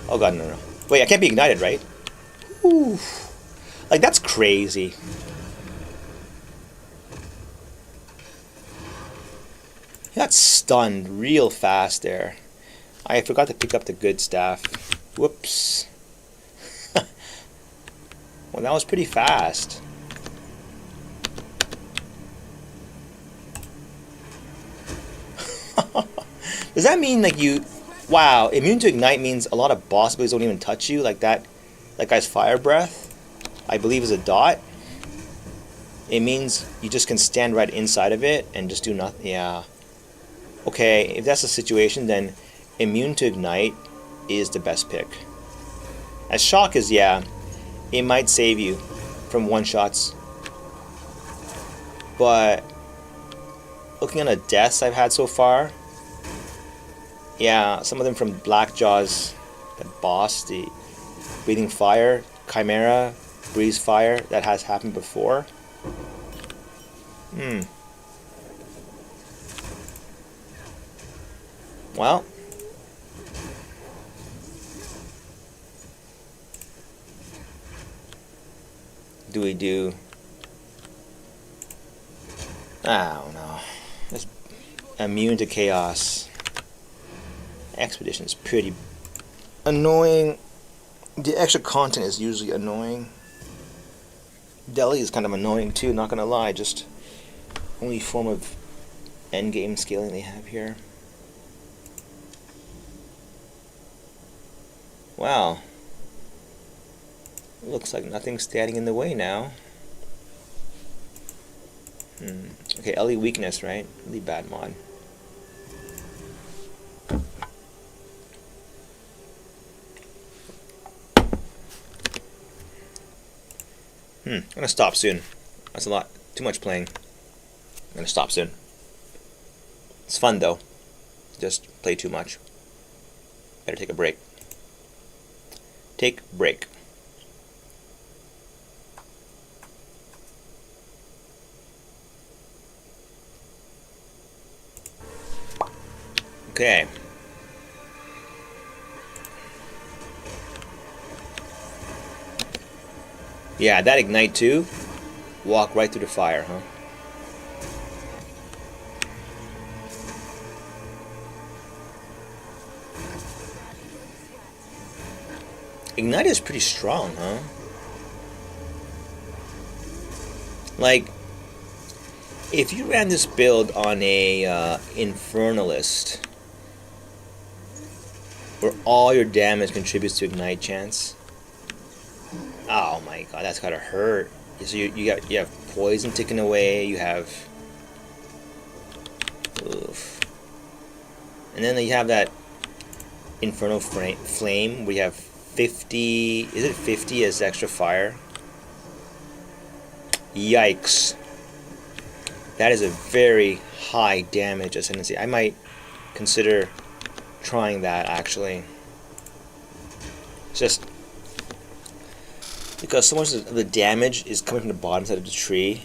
Oh, God, no. Wait, I can't be ignited, right? Ooh. Like, that's crazy. He got stunned real fast there. I forgot to pick up the good staff. Whoops. Well, that was pretty fast. Does that mean like you... Wow, immune to ignite means a lot of boss abilities don't even touch you, like that guy's fire breath, I believe, is a dot. It means you just can stand right inside of it and just do nothing. Yeah. Okay, if that's the situation, then immune to ignite is the best pick. As shock is, yeah, it might save you from one-shots. But looking at the deaths I've had so far, yeah, some of them from Blackjaw's, the boss, the breathing fire, Chimera, breeze fire, that has happened before. Well, do we do... I don't know. Just immune to chaos. Expedition is pretty annoying. The extra content is usually annoying. Deli is kind of annoying too, not gonna lie. Just only form of endgame scaling they have here. Wow. Looks like nothing's standing in the way now. Okay, Ellie weakness, right? Really bad mod. I'm gonna stop soon. That's a lot. Too much playing. I'm gonna stop soon. It's fun though. Just play too much. Better take a break. Take break. Okay. Yeah, that ignite too. Walk right through the fire, huh? Ignite is pretty strong, huh? Like, if you ran this build on a Infernalist, where all your damage contributes to ignite chance, oh my god, that's gotta hurt. So you have poison ticking away. You have, oof. And then you have that Infernal Flame where you have 50. Is it 50 as extra fire? Yikes! That is a very high damage ascendancy. I might consider trying that actually. Just because so much of the damage is coming from the bottom side of the tree.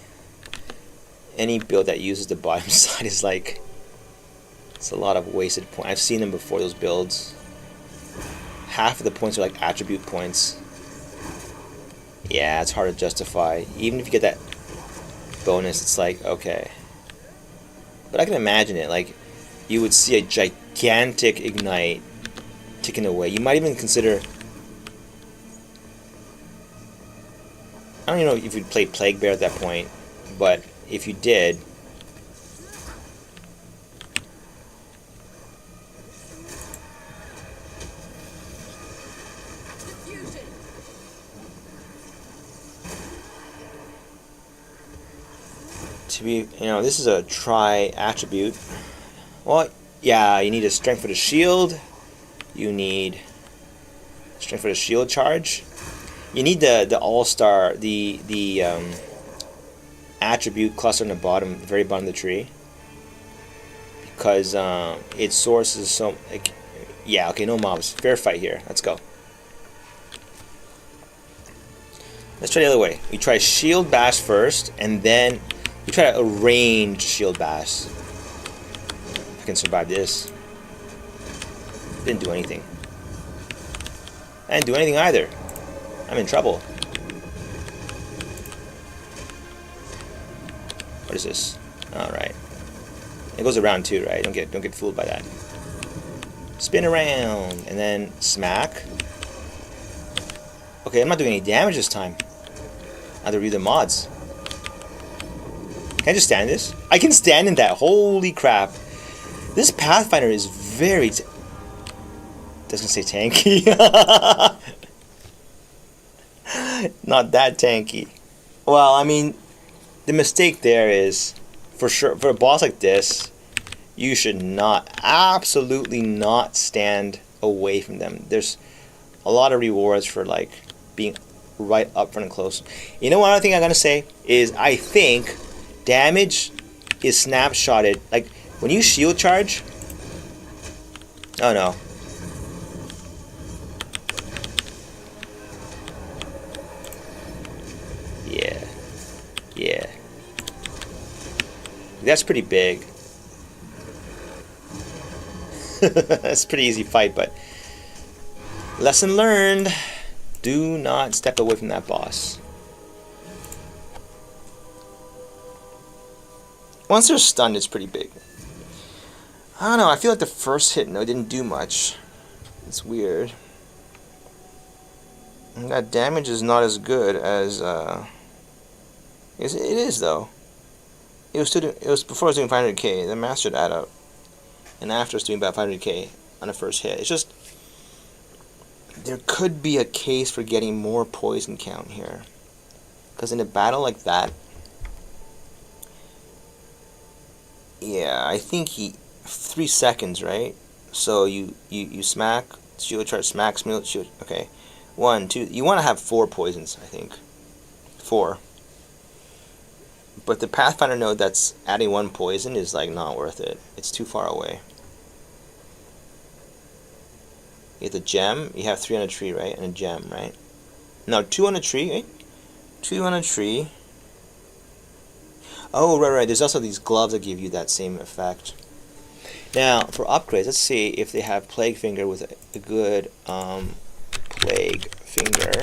Any build that uses the bottom side is like, it's a lot of wasted points. I've seen them before, those builds. Half of the points are like attribute points. Yeah, it's hard to justify. Even if you get that bonus, it's like, okay. But I can imagine it, like, you would see a gigantic ignite ticking away. You might even consider I don't even know if you'd play Plaguebearer at that point, but if you did, to be, you know, this is a try attribute. Well, yeah, you need a strength for the shield. You need strength for the shield charge. You need the all-star, the attribute cluster on the bottom, very bottom of the tree, because its source is so. Like, yeah, okay, no mobs. Fair fight here. Let's go. Let's try the other way. We try shield bash first, and then we try a ranged shield bash. If I can survive this. Didn't do anything. I didn't do anything either. I'm in trouble. What is this? Alright. It goes around too, right? Don't get fooled by that. Spin around and then smack. Okay, I'm not doing any damage this time. I have to read the mods. Can I just stand this? I can stand in that. Holy crap. This Pathfinder is very... doesn't say tanky. Not that tanky. Well, I mean, the mistake there is, for sure, for a boss like this, you should not, absolutely not stand away from them. There's a lot of rewards for like being right up front and close. You know what other thing I'm gonna say is, I think damage is snapshotted. Like when you shield charge. Oh no. Yeah. That's pretty big. That's a pretty easy fight, but lesson learned. Do not step away from that boss. Once they're stunned, it's pretty big. I don't know, I feel like the first hit, no, didn't do much. It's weird. And that damage is not as good as it is though. It was before I was doing 500k. The math should add up, and after I was doing about 500k on the first hit. It's just there could be a case for getting more poison count here, because in a battle like that, yeah, I think 3 seconds, right? So you smack, shield charge, smack, shield. Okay, 1, 2. You want to have 4 poisons, I think. 4. But the Pathfinder node that's adding 1 poison is like not worth it. It's too far away. You get the gem. You have 3 on a tree, right? And a gem, right? No, 2 on a tree, right? 2 on a tree. Oh, right. There's also these gloves that give you that same effect. Now, for upgrades, let's see if they have Plague Finger with a good Plague Finger.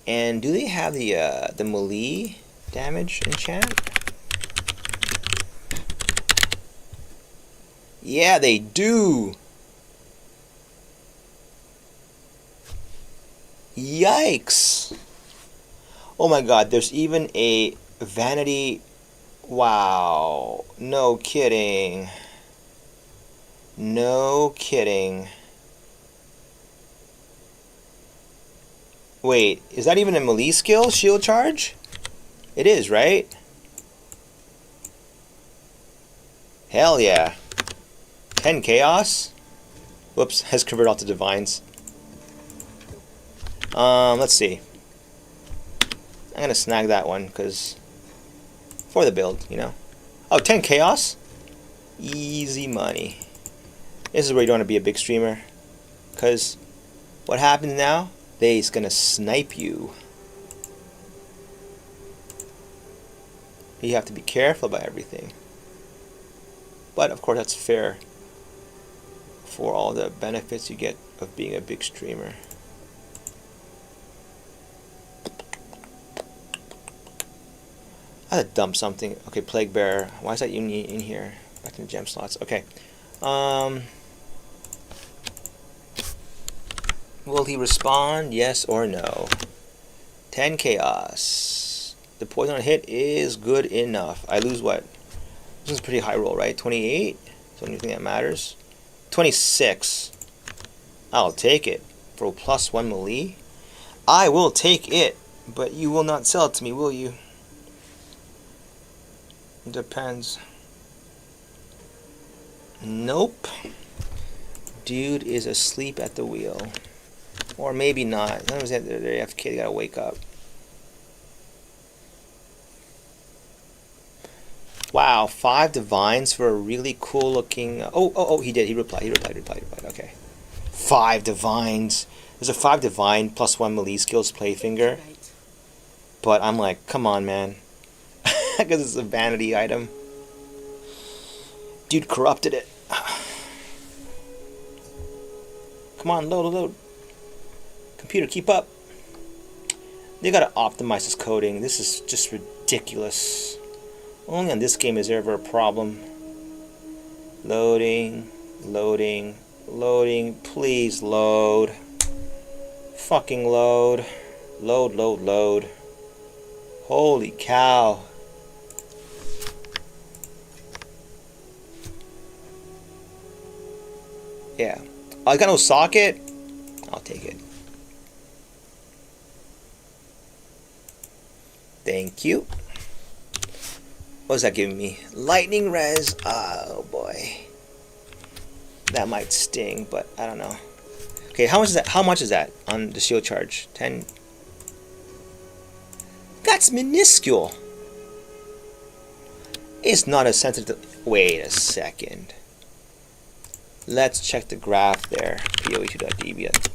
And do they have the melee damage enchant? Yeah, they do. Yikes. Oh my god, there's even a vanity. Wow. No kidding. No kidding. Wait, is that even a melee skill? Shield charge? It is, right? Hell yeah. 10 chaos? Whoops, has converted all to divines. Let's see. I'm gonna snag that one, because for the build, you know. Oh, 10 chaos? Easy money. This is where you don't want to be a big streamer, because what happens now? They's gonna snipe you. You have to be careful about everything. But of course that's fair for all the benefits you get of being a big streamer. I had to dump something. Okay, Plaguebearer. Why is that in here? Back in the gem slots. Okay. Will he respond? Yes or no? 10 chaos. The poison on hit is good enough. I lose what? This is a pretty high roll, right? 28? Is the only thing that matters. 26. I'll take it. For a +1 melee? I will take it, but you will not sell it to me, will you? It depends. Nope. Dude is asleep at the wheel. Or maybe not. Sometimes they're AFK, they gotta wake up. Wow, 5 divines for a really cool looking... Oh, he did. He replied. Okay. 5 divines. There's a 5 divine +1 melee skills playfinger. But I'm like, come on, man. Because it's a vanity item. Dude corrupted it. Come on, load. Computer, keep up. They gotta optimize this coding. This is just ridiculous. Only on this game is there ever a problem. Loading. Please load. Fucking load. Load. Holy cow. Yeah. I got no socket. I'll take it. Thank you. What was that giving me? Lightning res. Oh boy. That might sting, but I don't know. Okay, how much is that on the shield charge? 10. That's minuscule. It's not as sensitive. Wait a second. Let's check the graph there. POE2.db.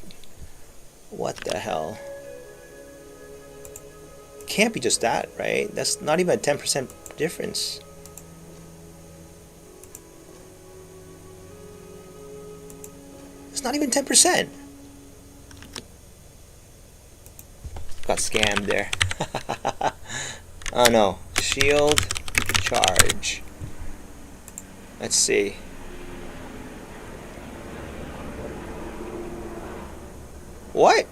What the hell? Can't be just that, right? That's not even a 10% difference. It's not even 10%. Got scammed there. Oh no. Shield charge. Let's see. What?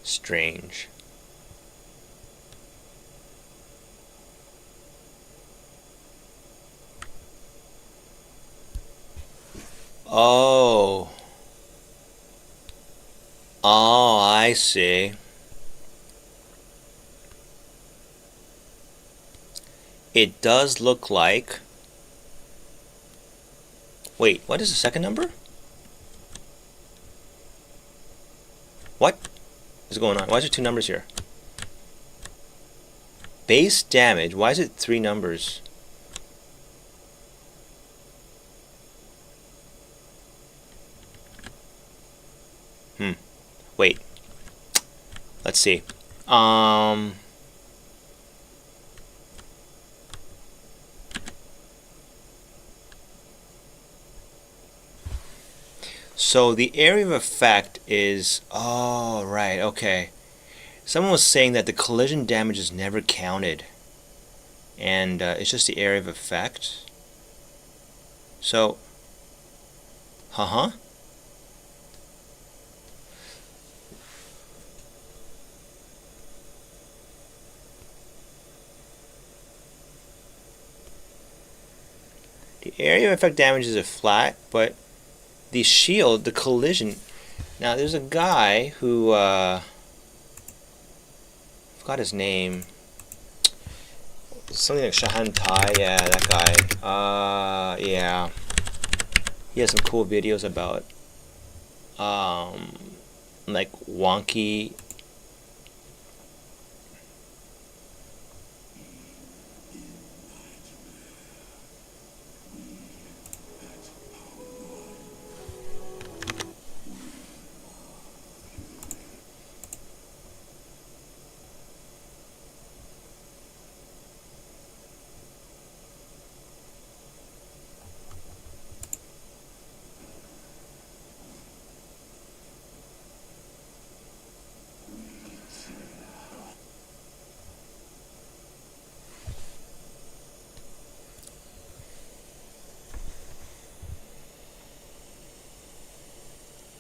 Strange. Oh. Oh, I see. It does look like... Wait, what is the second number? What is going on? Why is there 2 numbers here? Base damage. Why is it 3 numbers? Wait. Let's see. So the area of effect is... Oh, right, okay. Someone was saying that the collision damage is never counted. And it's just the area of effect. So... The area of effect damage is a flat, but the shield, the collision... Now, there's a guy who... I forgot his name. Something like Shahan Tai, yeah, that guy. Yeah. He has some cool videos about, like, wonky...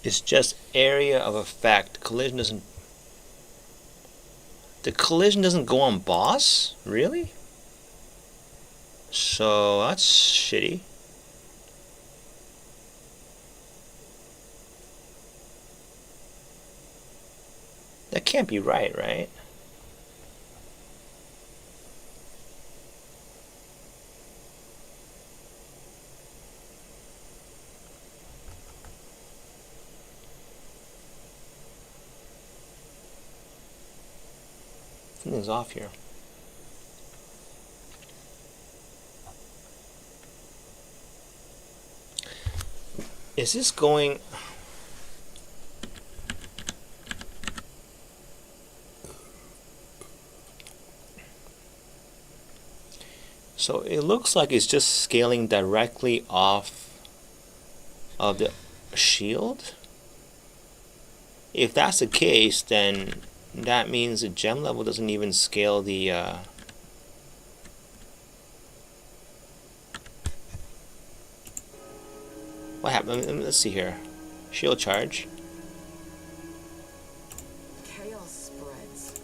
It's just area of effect. Collision doesn't... The collision doesn't go on boss? Really? So that's shitty. That can't be right, right? Something's off here. Is this going... So it looks like it's just scaling directly off of the shield. If that's the case, then that means the gem level doesn't even scale the what happened? Let's see here. Shield charge. Chaos spreads.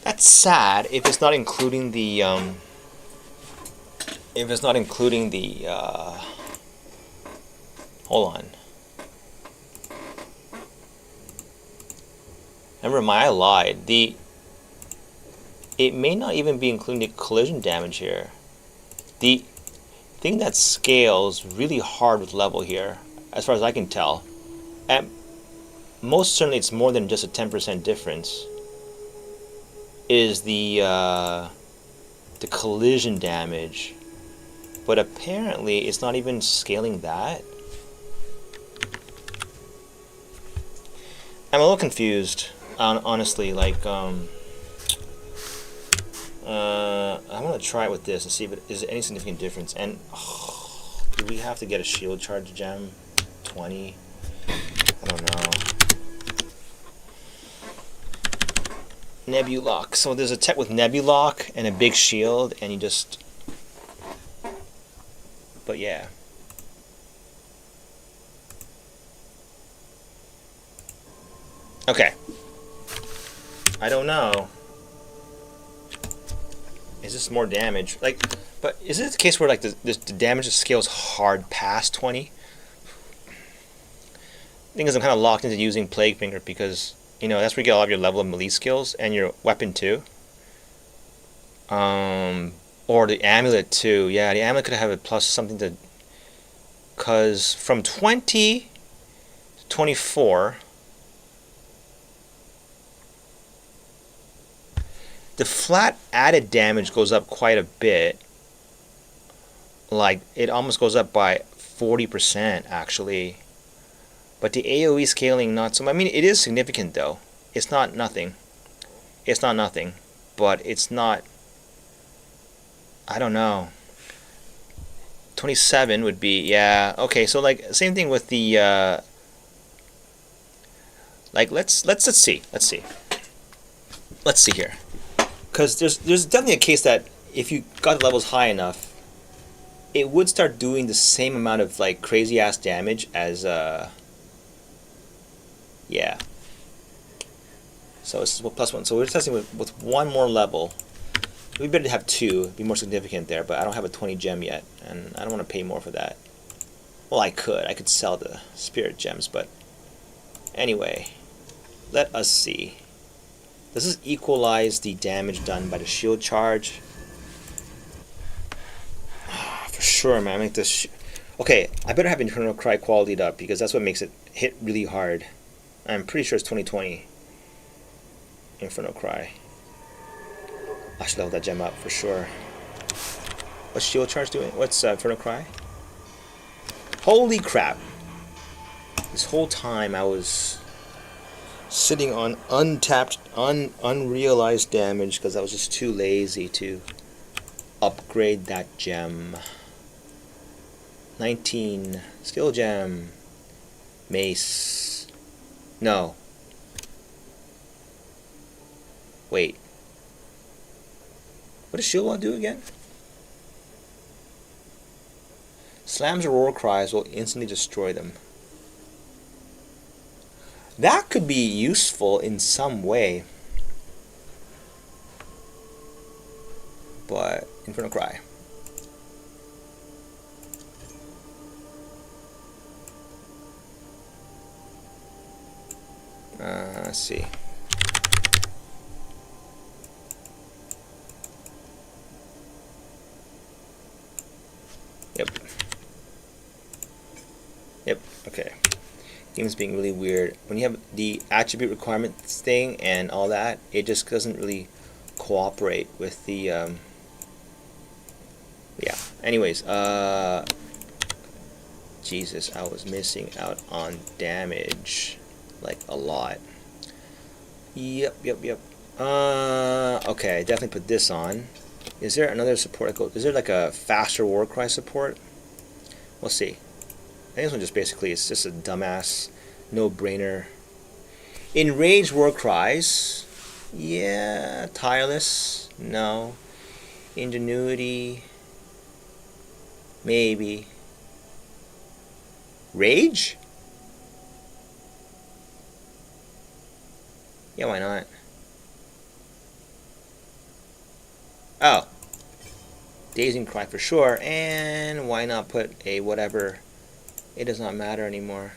That's sad if it's not including the hold on. Never mind, I lied. It may not even be including the collision damage here. The thing that scales really hard with level here, as far as I can tell, and most certainly it's more than just a 10% difference, is the collision damage. But apparently it's not even scaling that. I'm a little confused, honestly. Like, I want to try it with this and see if it is any significant difference. And do we have to get a shield charge gem? 20? I don't know. Nebulock. So there's a tech with Nebulock and a big shield, and you just... But yeah. Okay. I don't know. Is this more damage? Like, but is it the case where like the damage scales hard past 20? The thing is, I'm kind of locked into using Plaguebearer because, you know, that's where you get all of your level of melee skills and your weapon too. Or the amulet too. Yeah, the amulet could have a plus something to... Because from 20 to 24... The flat added damage goes up quite a bit. Like, it almost goes up by 40% actually. But the AoE scaling not so much. I mean, it is significant though. It's not nothing. It's not nothing. But it's not... I don't know. 27 would be... Yeah, okay, so like, same thing with the... like, let's see. Let's see. Let's see here. Because there's definitely a case that if you got the levels high enough, it would start doing the same amount of like crazy ass damage as yeah. So this is +1. So we're testing with one more level. We better have 2. It'd be more significant there, but I don't have a 20 gem yet, and I don't want to pay more for that. Well, I could sell the spirit gems, but anyway, let us see. Does this equalize the damage done by the shield charge? For sure, man. Make this... Okay, I better have Internal Cry qualityed up because that's what makes it hit really hard. I'm pretty sure it's 2020. Inferno Cry. I should level that gem up for sure. What's shield charge doing? What's Inferno Cry? Holy crap! This whole time I was sitting on untapped, unrealized damage because I was just too lazy to upgrade that gem. 19 skill gem. Mace. No. Wait. What does shield wall do again? Slams or roar cries will instantly destroy them. That could be useful in some way. But Infernal Cry. Let's see. Yep. Yep, okay. Game's being really weird. When you have the attribute requirements thing and all that, it just doesn't really cooperate with the yeah. Anyways, Jesus, I was missing out on damage like a lot. Yep. Okay, definitely put this on. Is there another support? Is there like a faster war cry support? We'll see. I think this one just basically is just a dumbass, no-brainer. Enraged war cries. Yeah. Tireless. No. Ingenuity. Maybe. Rage? Yeah, why not? Oh. Dazing Cry for sure. And why not put a whatever? It does not matter anymore.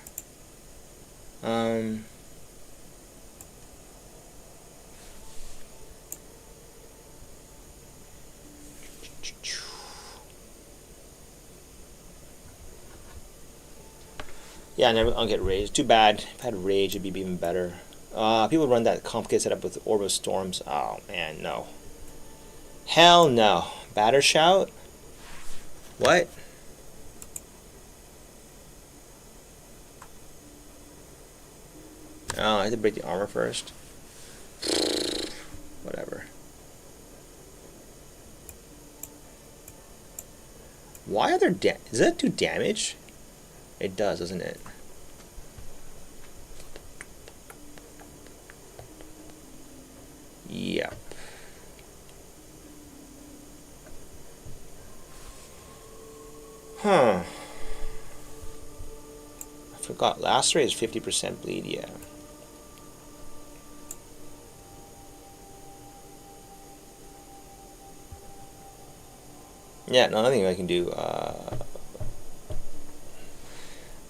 Yeah, I'll get Rage. Too bad. If I had Rage, it'd be even better. People run that complicated setup with Orb of Storms. Oh, man, no. Hell no. Batter Shout? What? Oh, I have to break the armor first. Whatever. Why are there does that do damage? It does, doesn't it? Yep. Huh. I forgot. Last rate is 50% bleed, yeah. Yeah, another thing I can do,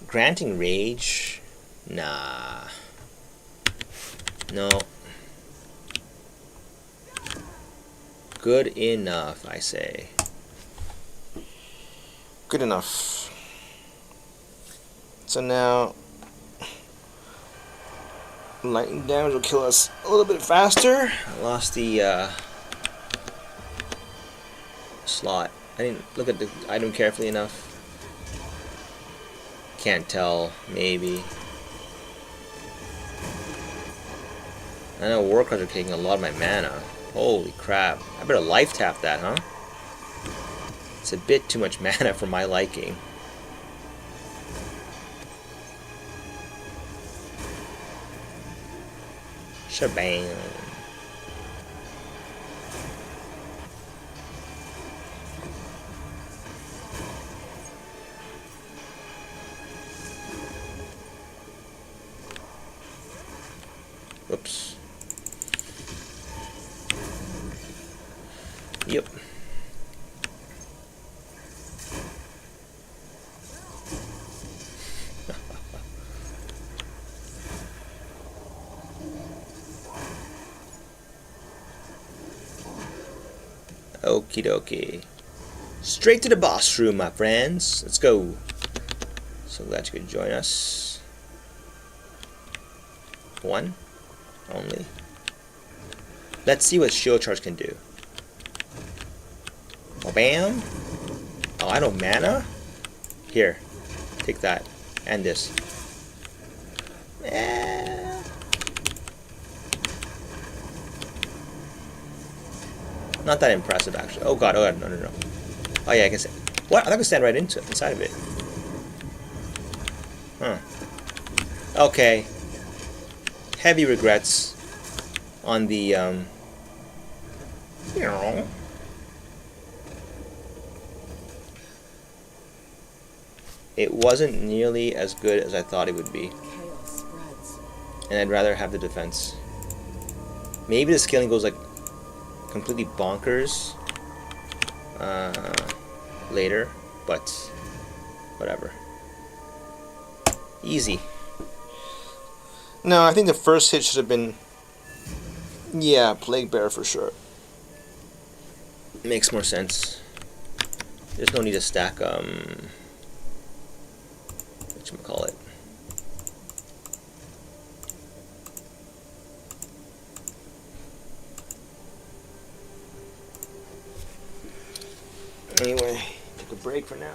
granting rage, nah, no, good enough, I say, good enough. So now, lightning damage will kill us a little bit faster. I lost the, slot. I didn't look at the item carefully enough. Can't tell, maybe. I know war cards are taking a lot of my mana. Holy crap. I better life tap that, huh? It's a bit too much mana for my liking. Shabam. Whoops. Yep. Okie dokie. Straight to the boss room, my friends. Let's go. So glad you could join us. One only. Let's see what shield charge can do. Oh, bam. Oh, I don't mana. Here, take that and this. Not that impressive, actually. Oh god, no. Oh yeah, I can say. What? I thought I could stand right inside of it. Huh. Okay. Heavy regrets on the it wasn't nearly as good as I thought it would be. Chaos spreads. And I'd rather have the defense. Maybe the scaling goes like completely bonkers later, but whatever. Easy. No, I think the first hit should have been, yeah, Plaguebearer for sure. Makes more sense. There's no need to stack whatchamacallit. Anyway, take a break for now.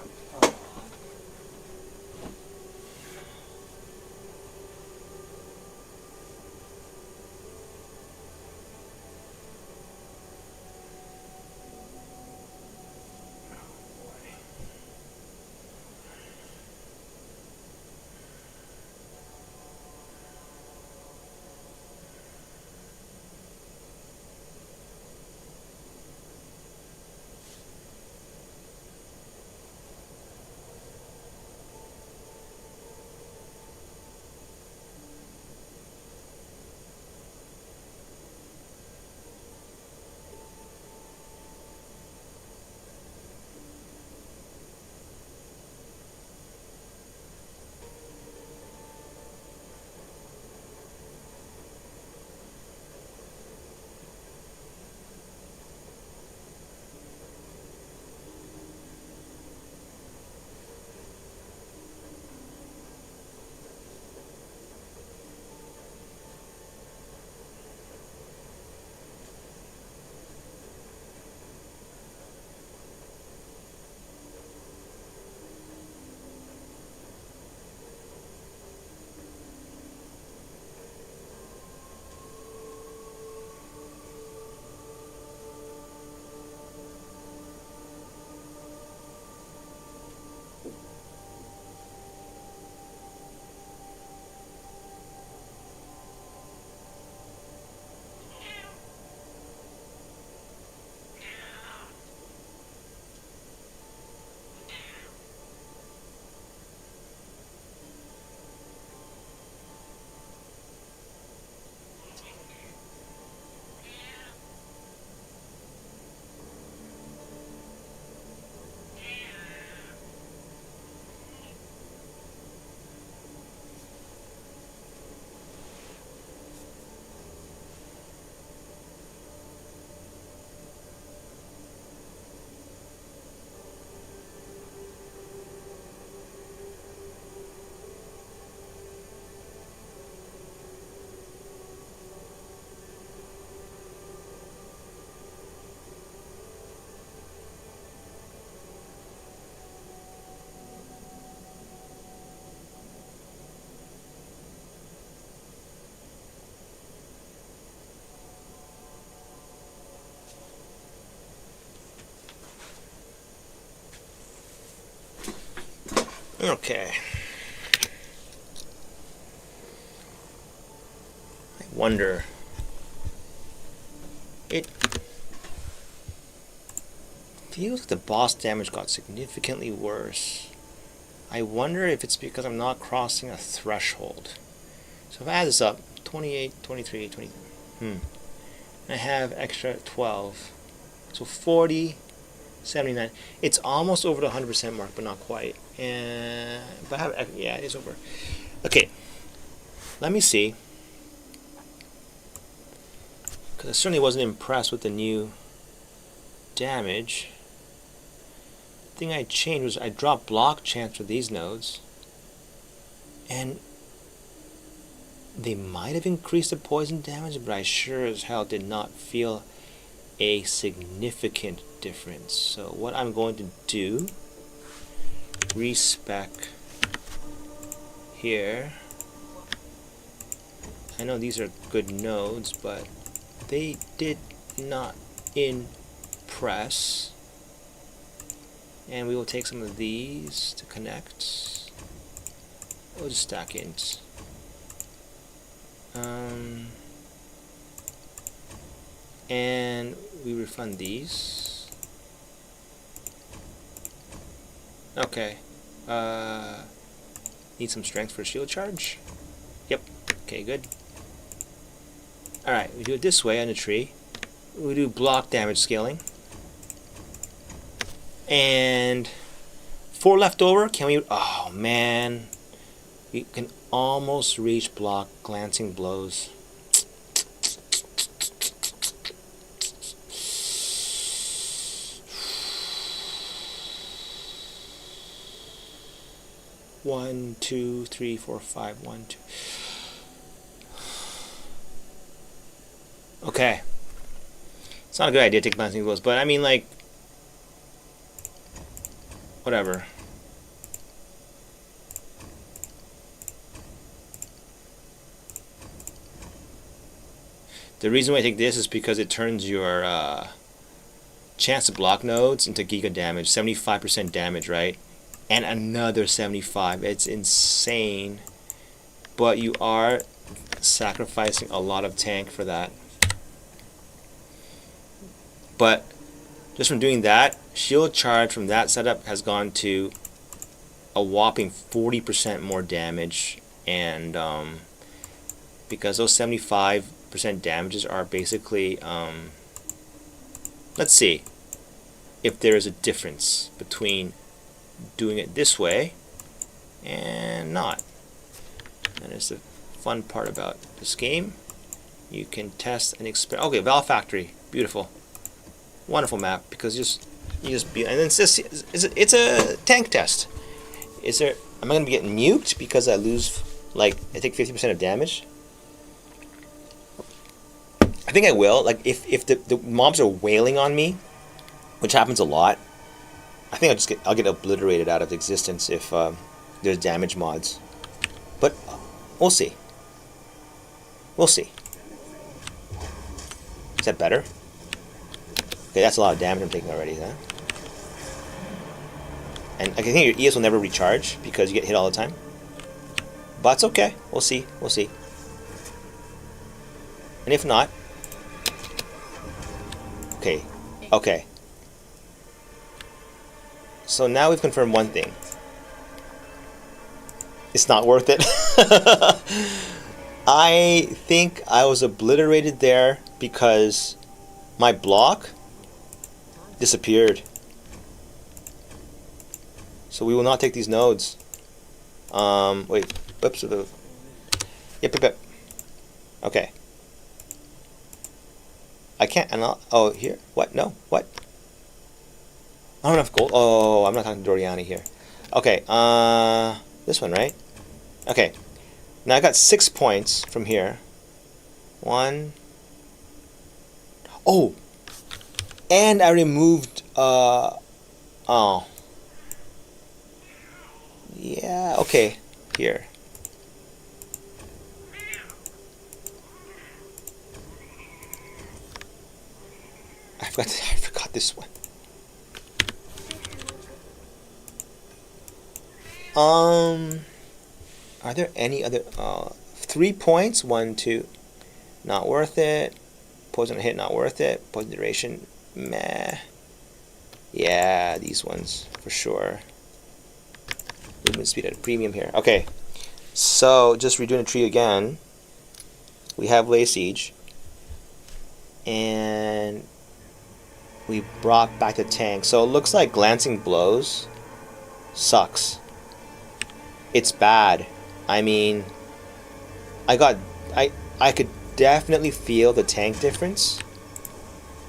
Okay. I wonder. It feels like the boss damage got significantly worse. I wonder if it's because I'm not crossing a threshold. So if I add this up, 28, 23, 20. I have extra 12. So 40, 79. It's almost over the 100% mark, but not quite. And but I have, yeah, it is over. Okay, let me see. Because I certainly wasn't impressed with the new damage. The thing I changed was I dropped block chance for these nodes. And they might have increased the poison damage, but I sure as hell did not feel a significant difference. So what I'm going to do, respec here. I know these are good nodes, but they did not impress. And we will take some of these to connect. We'll just stack int. And we refund these. Okay. Need some strength for shield charge. Yep. Okay, good. Alright, we do it this way on the tree. We do block damage scaling. And 4 left over. Can we... Oh, man. We can almost reach block glancing blows. One, two, three, four, five. 1, 2. Okay. It's not a good idea to take glancing blows, but I mean, like, whatever. The reason why I take this is because it turns your chance to block nodes into giga damage, 75% damage, right? And another 75. It's insane. But you are sacrificing a lot of tank for that. But just from doing that, shield charge from that setup has gone to a whopping 40% more damage. And because those 75% damages are basically, let's see if there is a difference between doing it this way and not. And it's the fun part about this game. You can test and experiment. Okay, Valve Factory, beautiful, wonderful map, because you just be, and then it's a tank test. Am I gonna be getting muked because I lose, like, I take 50% of damage? I think I will. Like, if the mobs are wailing on me, which happens a lot, I think I'll get obliterated out of existence if there's damage mods. But we'll see. We'll see. Is that better? Okay, that's a lot of damage I'm taking already, huh? And I think your ES will never recharge because you get hit all the time. But it's okay. We'll see. We'll see. And if not... Okay. Okay. So now we've confirmed one thing. It's not worth it. I think I was obliterated there because my block disappeared. So we will not take these nodes. Wait. Whoops. Yep. Okay. I can't. Oh, here. What? No. What? I don't have enough gold. Oh, I'm not talking to Doriani here. Okay, this one, right? Okay. Now I got 6 points from here. 1. Oh! And I removed, oh. Yeah, okay. Here. I forgot this one. Are there any other 3 points? 1, 2. Not worth it. Poison hit, not worth it. Poison duration, meh. Yeah, these ones for sure. Movement speed at a premium here. Okay. So just redoing the tree again. We have Lay Siege. And we brought back the tank. So it looks like glancing blows sucks. It's bad. I mean, I could definitely feel the tank difference,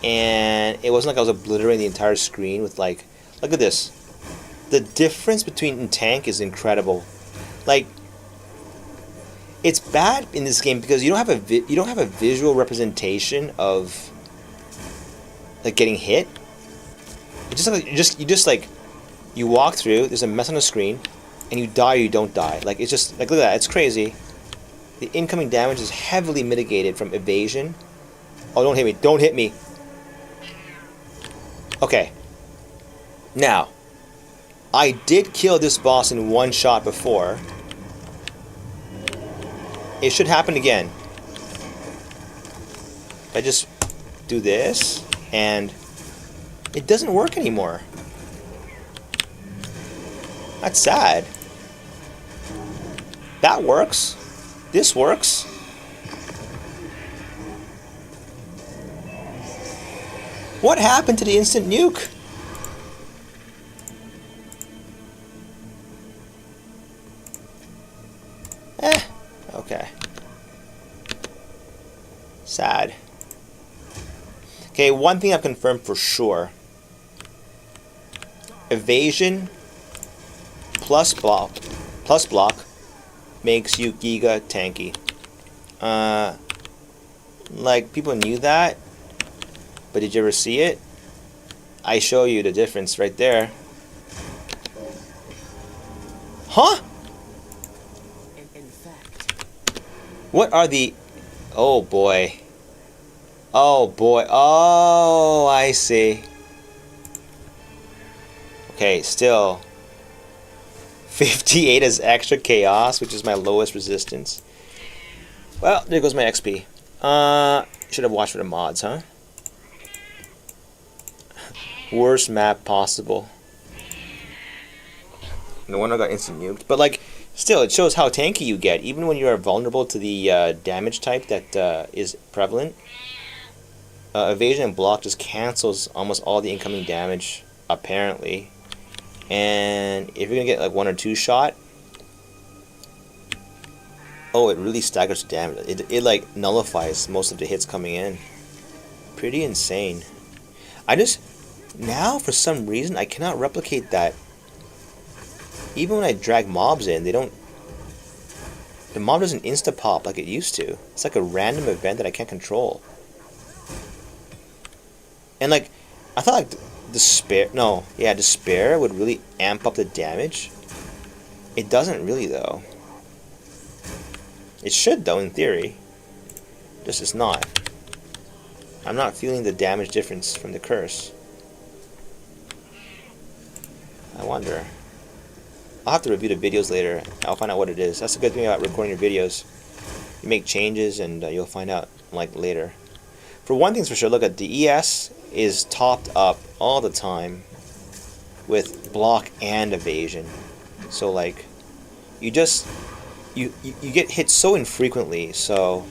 and it wasn't like I was obliterating the entire screen with, like, look at this. The difference between tank is incredible. Like, it's bad in this game because you don't have a visual representation of, like, getting hit. It's just like you walk through. There's a mess on the screen. And you die or you don't die. Like, it's just, like, look at that. It's crazy. The incoming damage is heavily mitigated from evasion. Oh, don't hit me. Don't hit me. Okay. Now, I did kill this boss in one shot before. It should happen again. I just do this, and it doesn't work anymore. That's sad. That works. This works. What happened to the instant nuke? Okay. Sad. Okay, one thing I've confirmed for sure. Evasion plus block makes you giga tanky. Like, people knew that, but did you ever see it? I show you the difference right there. Huh? In fact, What are the... Oh boy. Oh boy. Oh, I see. Okay, still 58 is extra chaos, which is my lowest resistance. Well, there goes my XP. Should have watched for the mods, huh? Worst map possible. No wonder I got instant nuked. But like, still, it shows how tanky you get, even when you are vulnerable to the damage type that is prevalent. Evasion and block just cancels almost all the incoming damage, apparently. And if you're gonna get like 1 or 2 shot, oh, it really staggers the damage. It like nullifies most of the hits coming in. Pretty insane. I just now for some reason I cannot replicate that. Even when I drag mobs in, they don't. The mob doesn't insta pop like it used to. It's like a random event that I can't control. And like, I thought like despair would really amp up the damage. It doesn't really though. It should though in theory. Just it's not. I'm not feeling the damage difference from the curse. I wonder. I'll have to review the videos later. I'll find out what it is. That's the good thing about recording your videos. You make changes and you'll find out like later. For one thing's for sure, look at the ES is topped up all the time with block and evasion. So like you just you get hit so infrequently, so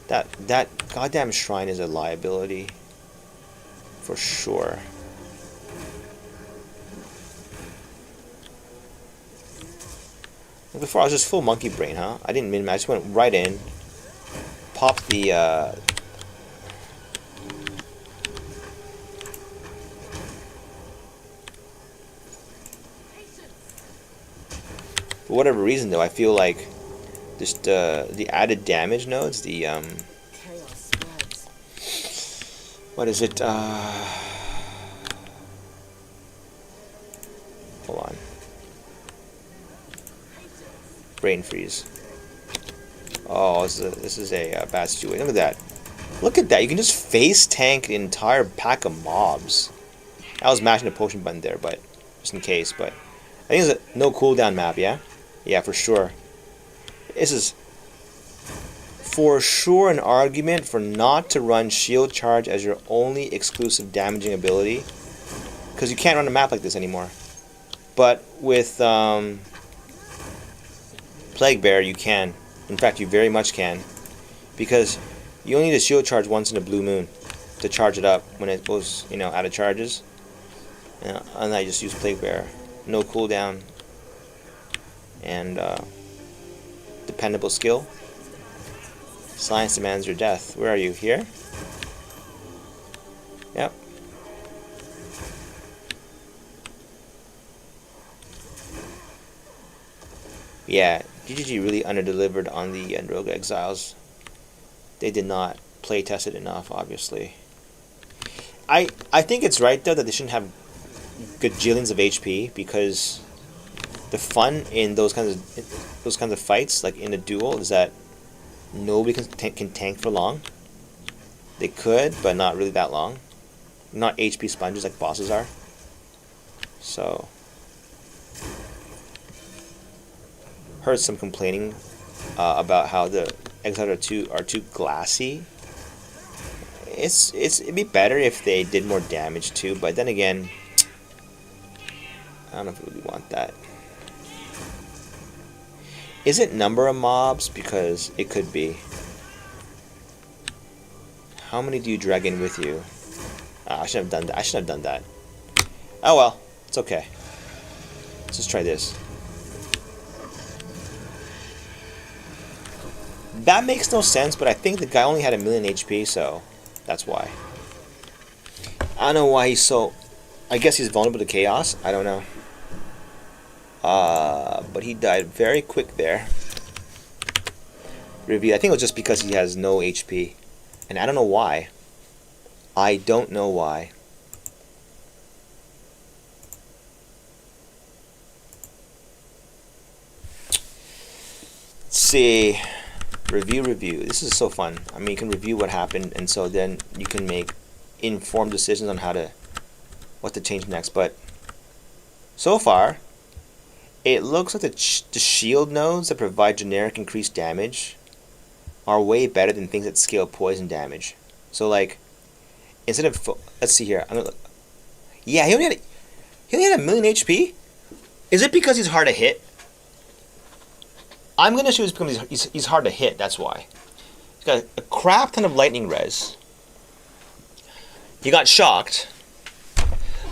that goddamn shrine is a liability for sure. Before I was just full monkey brain, huh? I didn't min-max, I just went right in, popped the for whatever reason though, I feel like just the added damage nodes, the chaos spreads. what is it? Hold on. Brain freeze. Oh, this is a bad situation. Look at that. Look at that. You can just face tank an entire pack of mobs. I was mashing the potion button there, but just in case. But I think it's a no cooldown map, yeah? Yeah, for sure. This is for sure an argument for not to run shield charge as your only exclusive damaging ability. Because you can't run a map like this anymore. But with Plaguebearer you can. In fact, you very much can. Because you only need a shield charge once in a blue moon to charge it up when it goes, you know, out of charges. And I just use Plaguebearer. No cooldown. And dependable skill. Science demands your death. Where are you? Here? Yep. Yeah, GGG really underdelivered on the Rogue Exiles. They did not play test it enough, obviously. I think it's right though that they shouldn't have gajillions of HP, because the fun in those kinds of fights, like in a duel, is that nobody can tank for long. They could, but not really that long. Not HP sponges like bosses are. So heard some complaining about how the Exile are too glassy. It'd be better if they did more damage too, but then again, I don't know if we really want that. Is it number of mobs? Because it could be. How many do you drag in with you? I should have done that. I should have done that. Oh well, it's okay. Let's just try this. That makes no sense, but I think the guy only had 1,000,000 HP, so that's why. I don't know why he's so... I guess he's vulnerable to chaos. I don't know. But he died very quick there. Reveal. I think it was just because he has no HP. And I don't know why. I don't know why. Let's see. Review. This is so fun. I mean, you can review what happened, and so then you can make informed decisions on what to change next. But so far, it looks like the shield nodes that provide generic increased damage are way better than things that scale poison damage. So like, instead of let's see here, yeah, he only had 1,000,000 HP. Is it because he's hard to hit? I'm gonna assume it's because he's hard to hit. That's why. He's got a crap ton of lightning res. He got shocked.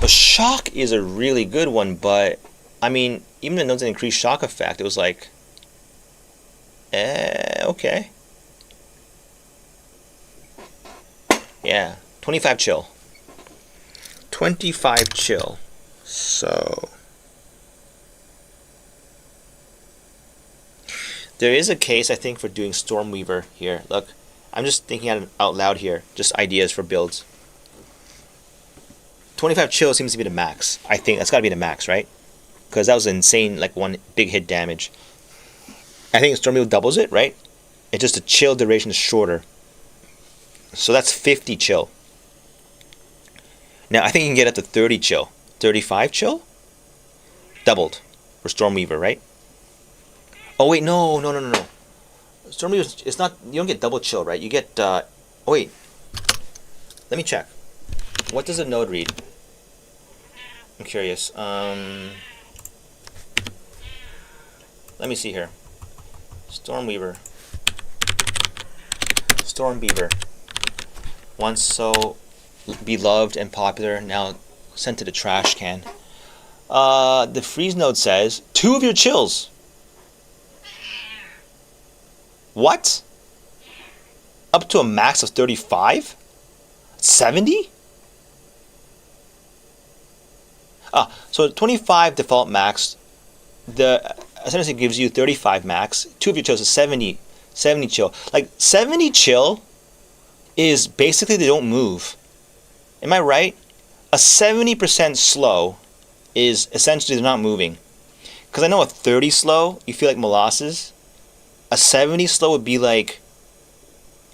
The shock is a really good one, but I mean, even the nodes that increased shock effect, it was like, okay. Yeah, 25 chill. 25 chill. So there is a case, I think, for doing Stormweaver here. Look, I'm just thinking out loud here, just ideas for builds. 25 chill seems to be the max. I think that's got to be the max, right? Because that was insane, like one big hit damage. I think Stormweaver doubles it, right? It's just the chill duration is shorter. So that's 50 chill. Now I think you can get up to 30 chill. 35 chill? Doubled for Stormweaver, right? Oh wait, no. Stormweaver, it's not, you don't get double chill, right? You get, oh wait. Let me check. What does a node read? I'm curious. Let me see here. Stormweaver. Stormbeaver. Once so beloved and popular, now sent to the trash can. The freeze node says 2 of your chills. What? Up to a max of 35? 70? So 25 default max. The essentially gives you 35 max. 2 of your chills is 70 chill. Like 70 chill is basically they don't move. Am I right? A 70% slow is essentially they're not moving. Because I know a 30 slow, you feel like molasses. A 70 slow would be like,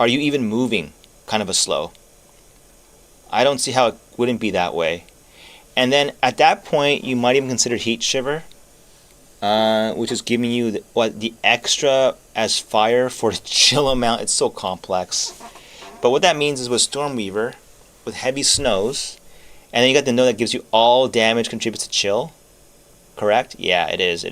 are you even moving? Kind of a slow. I don't see how it wouldn't be that way. And then at that point, you might even consider Heat Shiver, which is giving you the extra as fire for the chill amount. It's so complex. But what that means is with Stormweaver, with heavy snows, and then you got the node that gives you all damage contributes to chill. Correct? Yeah, it is.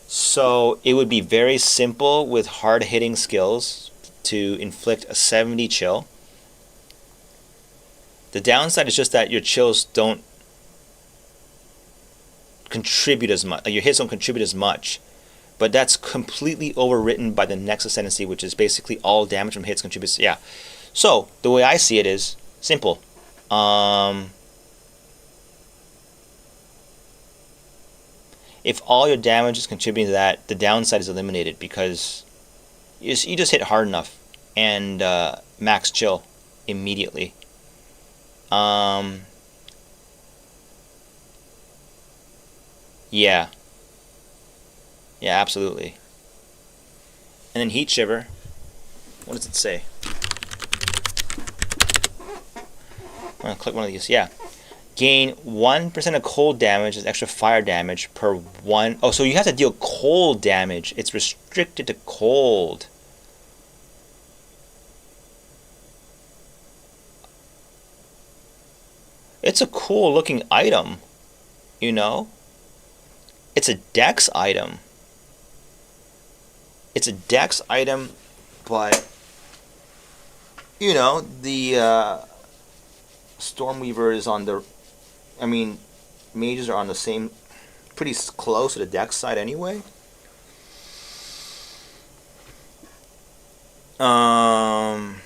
So it would be very simple with hard-hitting skills to inflict a 70 chill. The downside is just that your chills don't contribute as much. Like your hits don't contribute as much. But that's completely overwritten by the next ascendancy, which is basically all damage from hits contributes. Yeah. So the way I see it is simple. If all your damage is contributing to that, the downside is eliminated because you just hit hard enough and max chill immediately. Yeah. Yeah, absolutely. And then Heat Shiver. What does it say? I'm gonna click one of these. Yeah. Gain 1% of cold damage as extra fire damage per one. Oh, so you have to deal cold damage. It's restricted to cold. It's a cool looking item, you know? It's a dex item. It's a dex item, but, you know, the Stormweaver is on the... I mean, mages are on the same... pretty close to the dex side anyway. And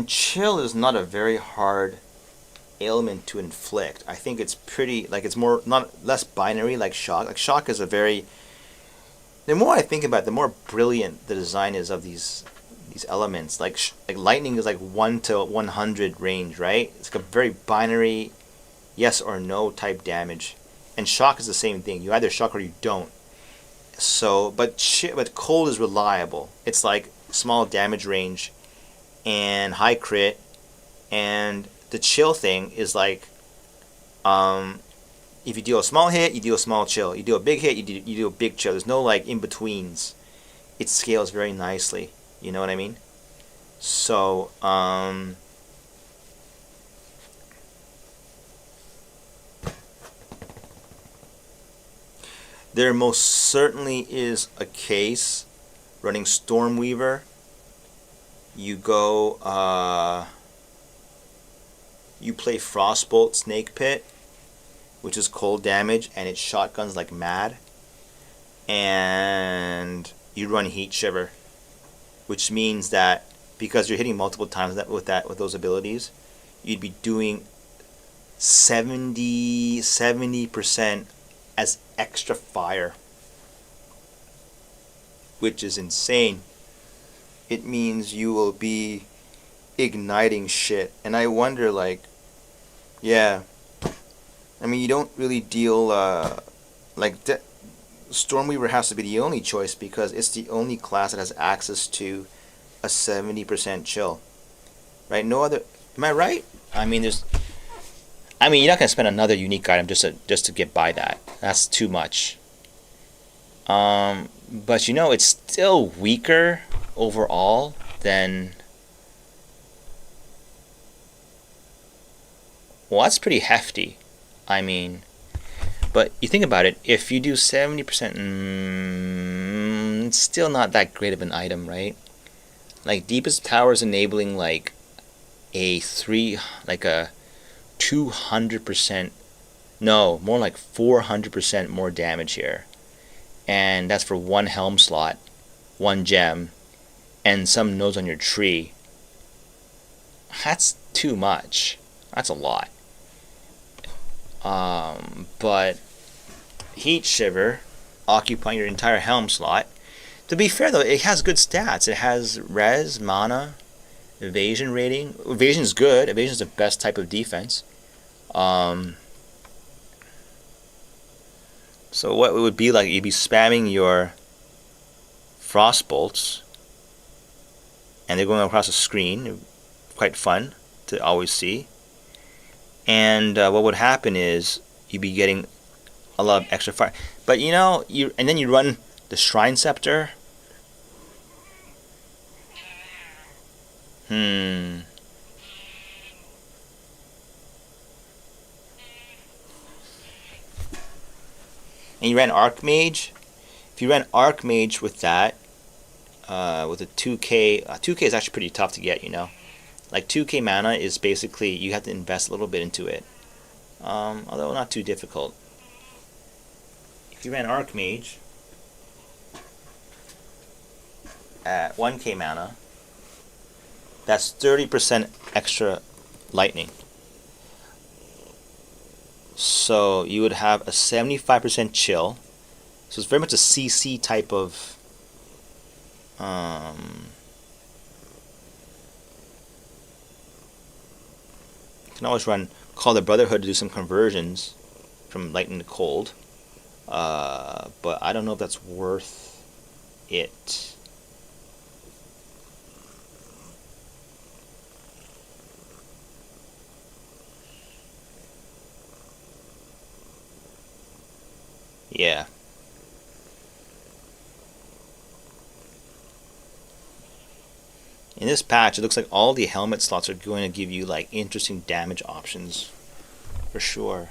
chill is not a very hard ailment to inflict. I think it's pretty, like, it's more, not less binary like shock. Like shock is a very... the more I think about it, the more brilliant the design is of these elements. Like lightning is like 1 to 100 range, right? It's like a very binary yes or no type damage. And shock is the same thing. You either shock or you don't. So, but cold is reliable. It's like small damage range and high crit. And the chill thing is like, if you deal a small hit, you deal a small chill. You do a big hit, you do a big chill. There's no like in betweens. It scales very nicely. You know what I mean? So, there most certainly is a case running Stormweaver. You go, you play Frostbolt Snake Pit, which is cold damage, and it shotguns like mad. And you run Heat Shiver, which means that because you're hitting multiple times with those abilities, you'd be doing 70% as extra fire, which is insane. It means you will be igniting shit. And I wonder, like, yeah, I mean, you don't really deal Stormweaver has to be the only choice because it's the only class that has access to a 70% chill, right? No other. Am I right? I mean, you're not gonna spend another unique item just to get by that. That's too much. But you know, it's still weaker overall than... well, that's pretty hefty. I mean, but you think about it, if you do 70%, it's still not that great of an item, right? Like, Deepest Power is enabling like a 200%, no, more like 400% more damage here. And that's for one helm slot, one gem, and some nodes on your tree. That's too much. That's a lot. But Heat Shiver, occupying your entire helm slot. To be fair though, it has good stats. It has res, mana, evasion rating. Evasion's good. Evasion's the best type of defense. So what it would be like, you'd be spamming your frost bolts, and they're going across the screen. Quite fun to always see. And what would happen is you'd be getting a lot of extra fire. But you know, and then you run the Shrine Scepter. And you ran Archmage. If you ran Archmage with that, with a 2k, 2k is actually pretty tough to get, you know. Like 2k mana is basically, you have to invest a little bit into it. Although not too difficult. If you ran Archmage at 1k mana, that's 30% extra lightning. So you would have a 75% chill. So it's very much a CC type of you can always run Call the Brotherhood to do some conversions from lightning to cold. But I don't know if that's worth it. Yeah. In this patch, it looks like all the helmet slots are going to give you like interesting damage options, for sure.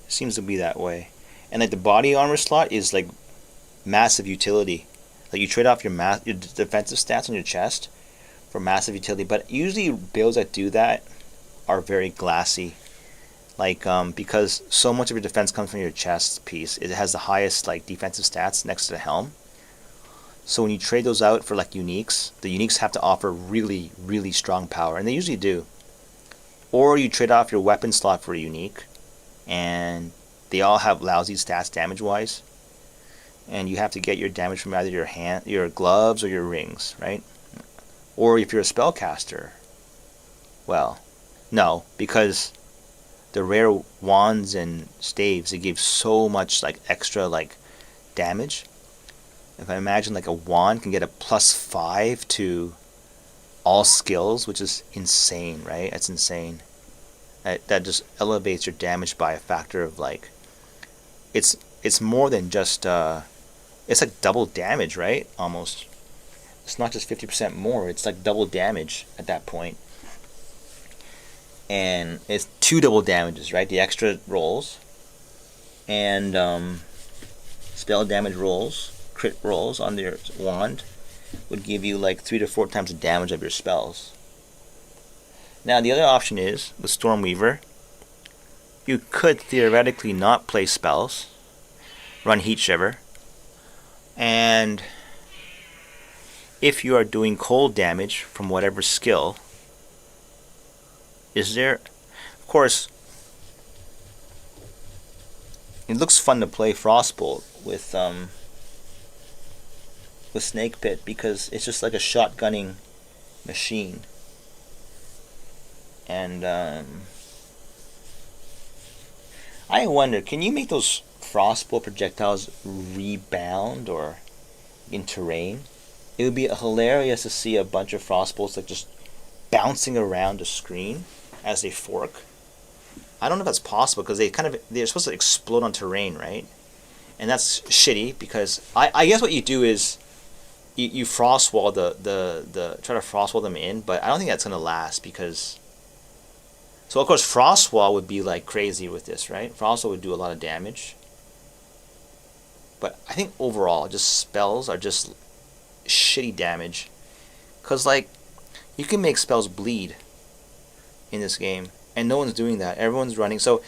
It seems to be that way. And like the body armor slot is like massive utility. Like you trade off your defensive stats on your chest for massive utility. But usually builds that do that are very glassy. Like because so much of your defense comes from your chest piece. It has the highest like defensive stats next to the helm. So when you trade those out for like uniques, the uniques have to offer really, really strong power, and they usually do. Or you trade off your weapon slot for a unique, and they all have lousy stats damage-wise, and you have to get your damage from either your gloves, or your rings, right? Or if you're a spellcaster, well, no, because the rare wands and staves, they give so much like extra like damage. If I imagine like a wand can get a +5 to all skills, which is insane, right? That's insane. That just elevates your damage by a factor of like, it's more than just it's like double damage, right? Almost. It's not just 50% more. It's like double damage at that point. And it's 2 double damages, right? The extra rolls and spell damage rolls. Crit rolls on your wand would give you like 3 to 4 times the damage of your spells. Now the other option is with Stormweaver, you could theoretically not play spells, run Heat Shiver, and if you are doing cold damage from whatever skill, is there, of course, it looks fun to play Frostbolt with Snake Pit because it's just like a shotgunning machine. And I wonder, can you make those Frostbolt projectiles rebound or in terrain? It would be hilarious to see a bunch of Frostbolts like just bouncing around the screen as they fork. I don't know if that's possible because they're supposed to explode on terrain, right? And that's shitty because I guess what you do is you frost wall the try to frost wall them in, but I don't think that's gonna last because. So of course frost wall would be like crazy with this, right? Frost wall would do a lot of damage, but I think overall just spells are just shitty damage, cause like you can make spells bleed in this game, and no one's doing that. Everyone's running. So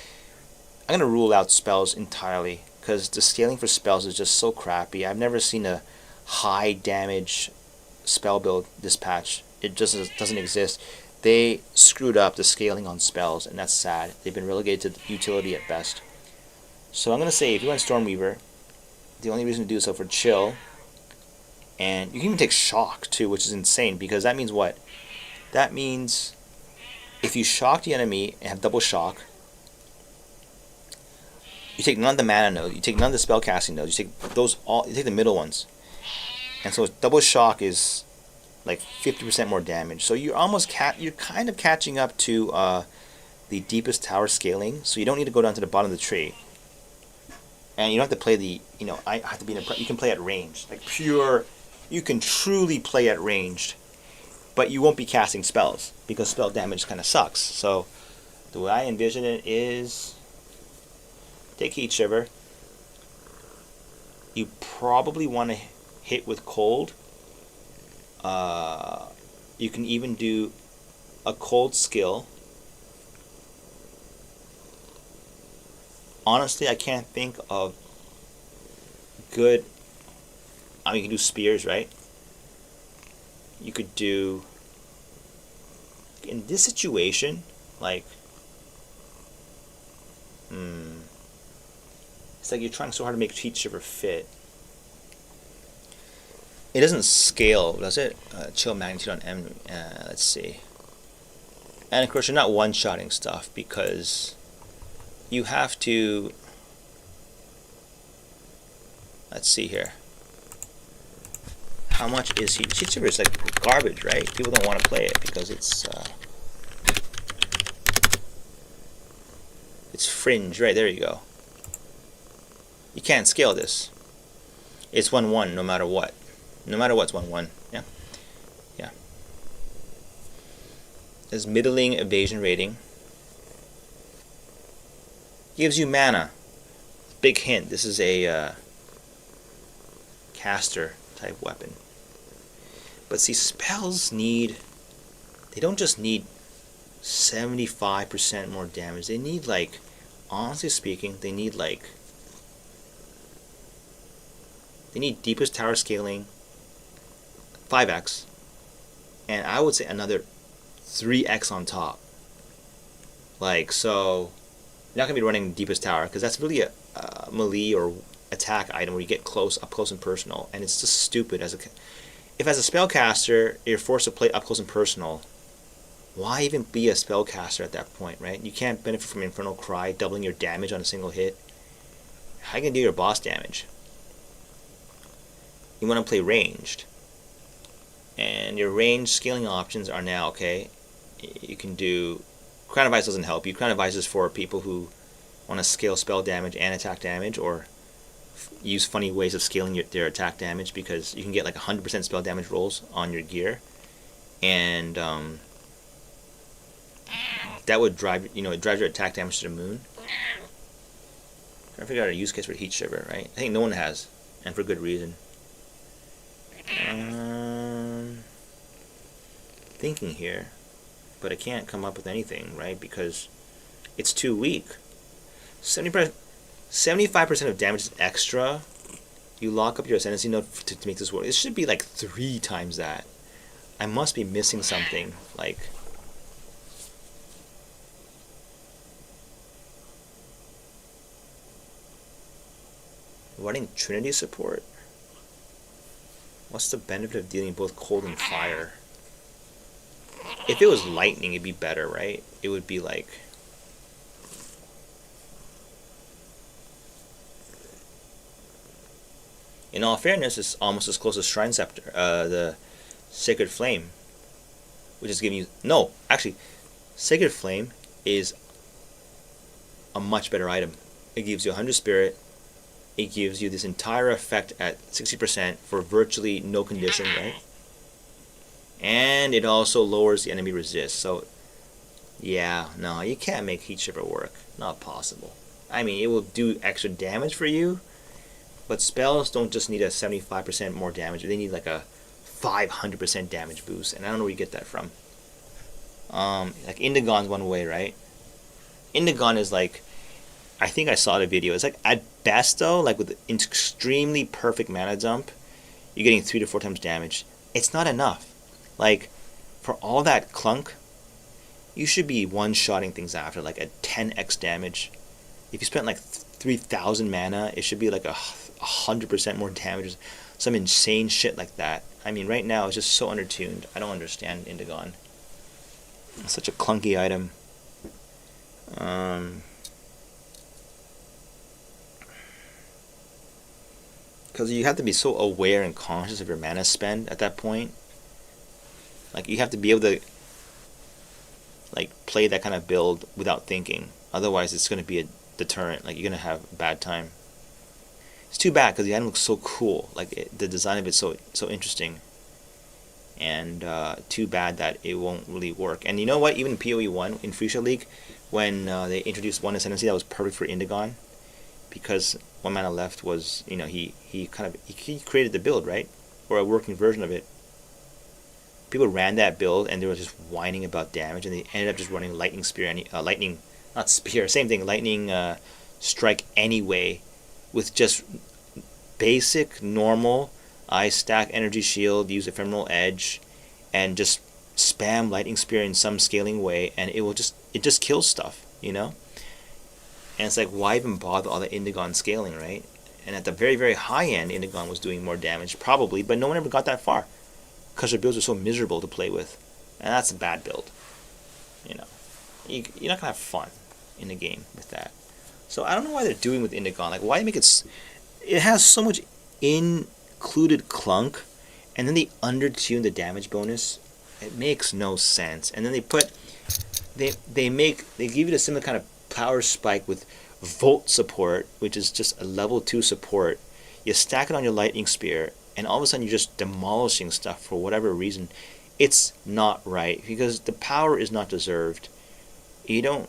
I'm gonna rule out spells entirely because the scaling for spells is just so crappy. I've never seen a high damage spell build this patch. It just doesn't exist. They screwed up the scaling on spells, and that's sad. They've been relegated to utility at best. So I'm gonna say if you want Stormweaver, the only reason to do so for chill, and you can even take shock too, which is insane because that means what? That means if you shock the enemy and have double shock, you take none of the mana nodes, you take none of the spell casting nodes, you take those all, you take the middle ones. And so double shock is like 50% more damage. So you're almost you're kind of catching up to the deepest tower scaling. So you don't need to go down to the bottom of the tree. And you don't have to play the, I have to be you can play at range. Like pure, you can truly play at ranged. But you won't be casting spells because spell damage kind of sucks. So the way I envision it is take Heat Shiver. You probably want to hit with cold. You can even do a cold skill. Honestly, I can't think of good. I mean, you can do spears, right? You could do in this situation, like, it's like you're trying so hard to make Heat Shiver fit. It doesn't scale, does it? Chill magnitude on M. Let's see. And of course, you're not one-shotting stuff because you have to. Let's see here. How much is Heat Shiver? Is like garbage, right? People don't want to play it because it's fringe, right? There you go. You can't scale this. It's 1/1 no matter what. No matter what, it's 1/1. Yeah. Yeah. There's middling evasion rating. Gives you mana. Big hint, this is a caster type weapon. But see, spells need, they don't just need 75% more damage. They need, like, honestly speaking, they need deepest tower scaling 5x, and I would say another 3x on top. Like, so you're not gonna be running deepest tower because that's really a melee or attack item where you get up close and personal, and it's just stupid. If as a spellcaster you're forced to play up close and personal, why even be a spellcaster at that point, right? You can't benefit from Infernal Cry, doubling your damage on a single hit. How are you gonna do your boss damage? You want to play ranged, and your range scaling options are now okay. You can do Crown of Ice doesn't help you. Crown of Ice is for people who want to scale spell damage and attack damage, or use funny ways of scaling their attack damage, because you can get like 100% spell damage rolls on your gear, and that would drive, it drives your attack damage to the moon. I figure out a use case for Heat Shiver, right? I think no one has, and for good reason. Thinking here, but I can't come up with anything, right? Because it's too weak. 75% of damage is extra. You lock up your Ascendancy node to make this work. It should be like 3 times that. I must be missing something. Like, running Trinity support? What's the benefit of dealing both cold and fire? If it was lightning, it'd be better, right? It would be like, in all fairness, it's almost as close as Shrine Scepter, the Sacred Flame, which is giving you, no, actually, Sacred Flame is a much better item. It gives you 100 spirit. It gives you this entire effect at 60% for virtually no condition, right? And it also lowers the enemy resist. So, yeah, no, you can't make Heat Shiver work. Not possible. I mean, it will do extra damage for you, but spells don't just need a 75% more damage. They need like a 500% damage boost, and I don't know where you get that from. Like Indigon's one way, right? Indigon is like, I think I saw the video. It's like at best though, like with extremely perfect mana dump, you're getting 3 to 4 times damage. It's not enough. Like, for all that clunk, you should be one-shotting things after, like a 10x damage. If you spent like 3,000 mana, it should be like 100% more damage. Some insane shit like that. I mean, right now it's just so undertuned. I don't understand Indigon. It's such a clunky item. Because you have to be so aware and conscious of your mana spend at that point. Like, you have to be able to like play that kind of build without thinking. Otherwise, it's going to be a deterrent. Like, you're going to have a bad time. It's too bad because the item looks so cool. Like, the design of it's so interesting. And too bad that it won't really work. And you know what? Even PoE 1 in Freesia League, when they introduced one Ascendancy, that was perfect for Indigon, because 1 mana left was, he created the build, right? Or a working version of it. People ran that build and they were just whining about damage, and they ended up just running Lightning Spear, Lightning, not Spear, same thing, Lightning Strike anyway, with just basic, normal Ice Stack, Energy Shield, use Ephemeral Edge, and just spam Lightning Spear in some scaling way, and it just kills stuff, And it's like, why even bother all the Indigon scaling, right? And at the very, very high end, Indigon was doing more damage, probably, but no one ever got that far, because their builds are so miserable to play with, and that's a bad build. You're not gonna have fun in the game with that. So I don't know why they're doing with Indigon. Like, why make it? It has so much included clunk, and then they undertune the damage bonus. It makes no sense. And then they give you a similar kind of power spike with Volt support, which is just a level 2 support. You stack it on your lightning spear, and all of a sudden you're just demolishing stuff for whatever reason. It's not right, because the power is not deserved. You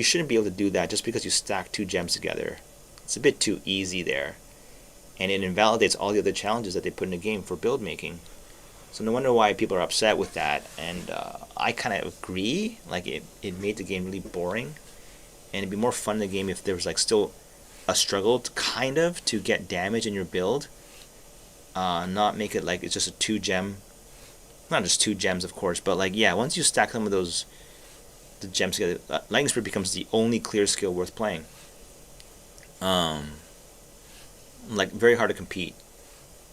shouldn't be able to do that just because you stack 2 gems together. It's a bit too easy there. And it invalidates all the other challenges that they put in the game for build making. So no wonder why people are upset with that. And I kind of agree. Like it made the game really boring. And it'd be more fun in the game if there was like still a struggle to get damage in your build. Not make it like it's just a 2 gem. Not just 2 gems, of course, but like, yeah, once you stack some of the gems together, Lightning Spear becomes the only clear skill worth playing. Like, very hard to compete.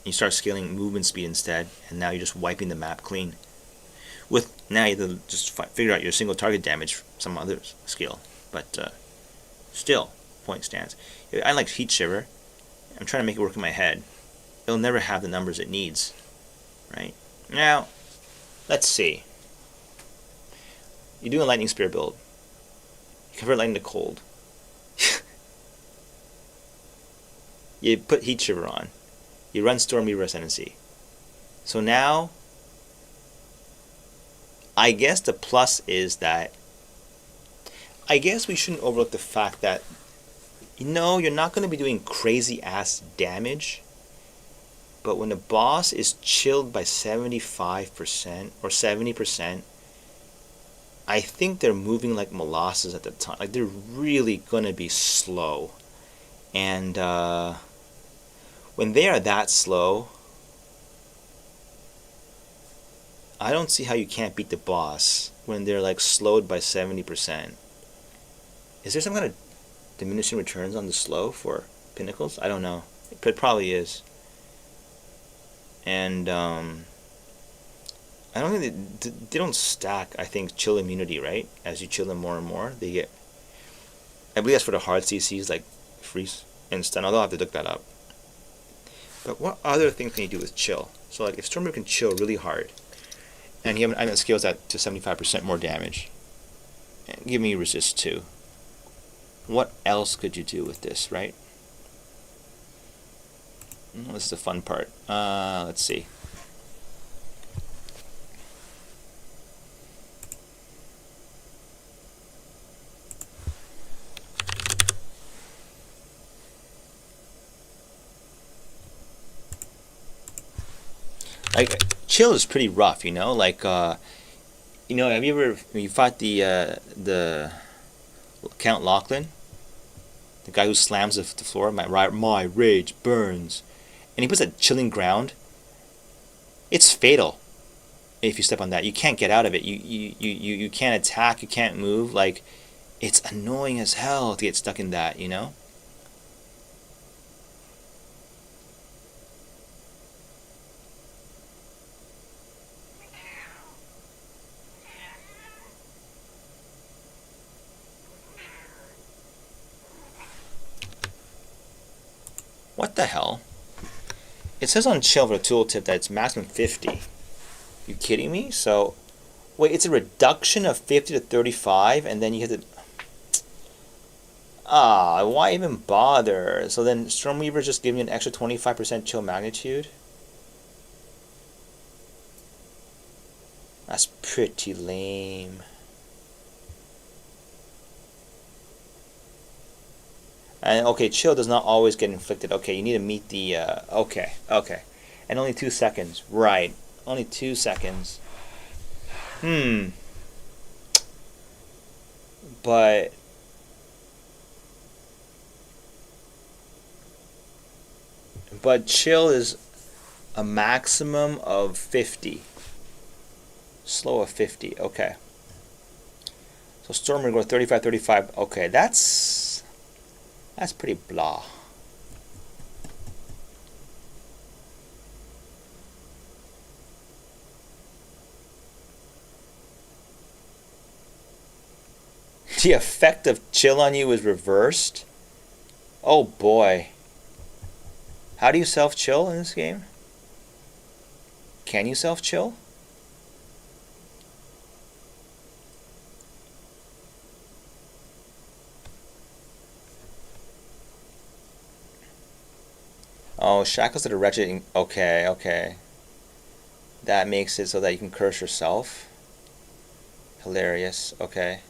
You start scaling movement speed instead, and now you're just wiping the map clean. Now you have to just figure out your single target damage from some other skill, but still, point stands. I like Heat Shiver. I'm trying to make it work in my head. It'll never have the numbers it needs, right? Now, let's see. You do a Lightning Spear build. You convert lightning to cold. You put Heat Shiver on. You run Stormweaver Ascendancy. So now, I guess the plus is that I guess we shouldn't overlook the fact that you're not going to be doing crazy ass damage, but when the boss is chilled by 75% or 70%, I think they're moving like molasses at the time. Like, they're really going to be slow. And when they are that slow, I don't see how you can't beat the boss when they're like slowed by 70%. Is there some kind of diminishing returns on the slow for pinnacles? I don't know. It probably is. And I don't think they don't stack, I think, chill immunity, right? As you chill them more and more, they get, I believe that's for the hard CCs, like freeze and stun, although I'll have to look that up. But what other things can you do with chill? So like if Stormbringer can chill really hard, and you have an item that scales that to 75% more damage, and give me resist too. What else could you do with this, right? This is the fun part. Let's see. Like, chill is pretty rough, like, have you ever, when you fought the Count Lachlan, the guy who slams the floor, my rage burns, and he puts a chilling ground, it's fatal if you step on that. You can't get out of it. You can't attack, you can't move, like, it's annoying as hell to get stuck in that, What the hell? It says on chill for the tooltip that it's maximum 50. You kidding me? So, wait, it's a reduction of 50 to 35, and then you have to... why even bother? So then Stormweaver's just giving you an extra 25% chill magnitude? That's pretty lame. And okay, chill does not always get inflicted. Okay, you need to meet the okay. And only 2 seconds. Right. Only 2 seconds. But chill is a maximum of 50. Slow of 50. Okay. So Stormer go 35, 35. Okay, that's pretty blah. The effect of chill on you is reversed? Oh boy. How do you self-chill in this game? Can you self-chill? Oh, shackles to the wretched. Okay, okay. That makes it so that you can curse yourself. Hilarious. Okay.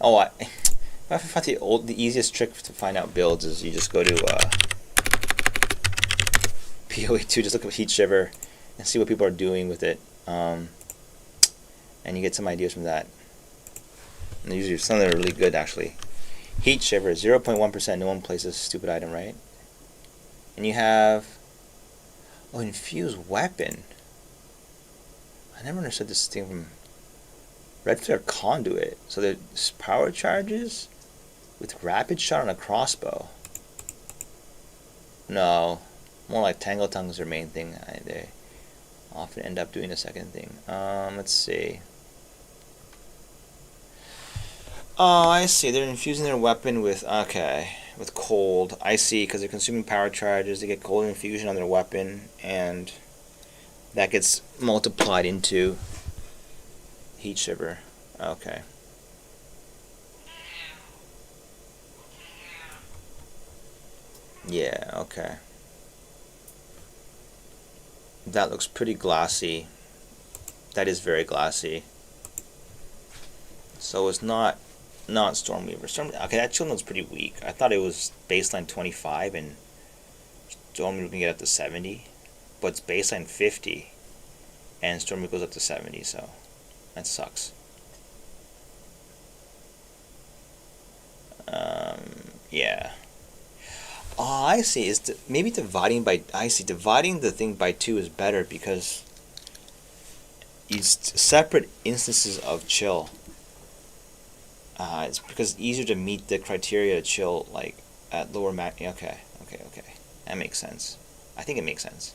Oh, I thought the easiest trick to find out builds is you just go to PoE2, just look at Heat Shiver, and see what people are doing with it, and you get some ideas from that. And usually some of them are really good actually. Heat Shiver, 0.1%. No one places a stupid item, right? And you have infused weapon. I never understood this thing from Red Flare Conduit. So there's power charges with rapid shot on a crossbow. No, more like Tangle Tongue is their main thing. They often end up doing the second thing. Let's see. Oh, I see. They're infusing their weapon with with cold. I see, because they're consuming power charges. They get cold infusion on their weapon, and that gets multiplied into Heat Shiver. Okay. Yeah, okay. That looks pretty glassy. That is very glassy. So it's not Stormweaver. Okay, that chill note's pretty weak. I thought it was baseline 25 and Stormweaver can get up to 70, but it's baseline 50 and Stormweaver goes up to 70, so that sucks. Yeah. Oh, I see. Maybe dividing by... I see. Dividing the thing by 2 is better because it's separate instances of chill. It's because it's easier to meet the criteria to chill, like, at lower max... Okay. That makes sense. I think it makes sense.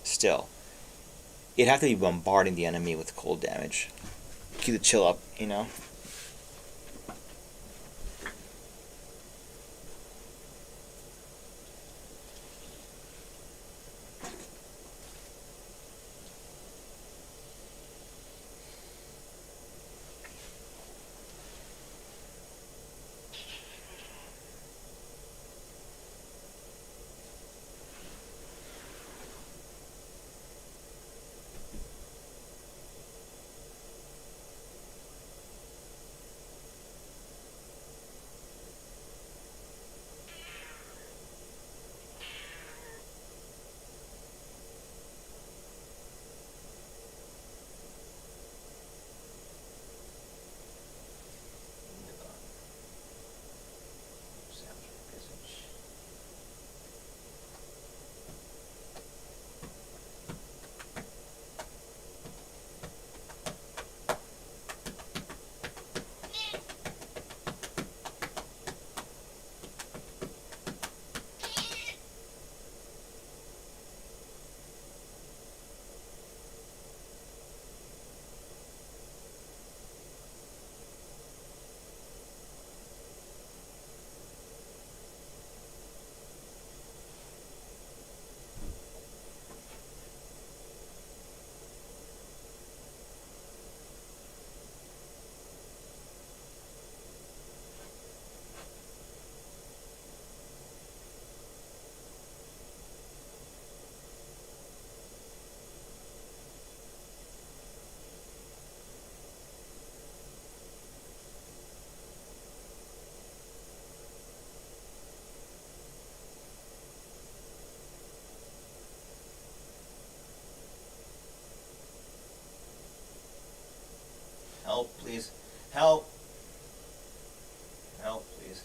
Still, it'd have to be bombarding the enemy with cold damage. Keep the chill up, you know? Help, please. Help. Help, please.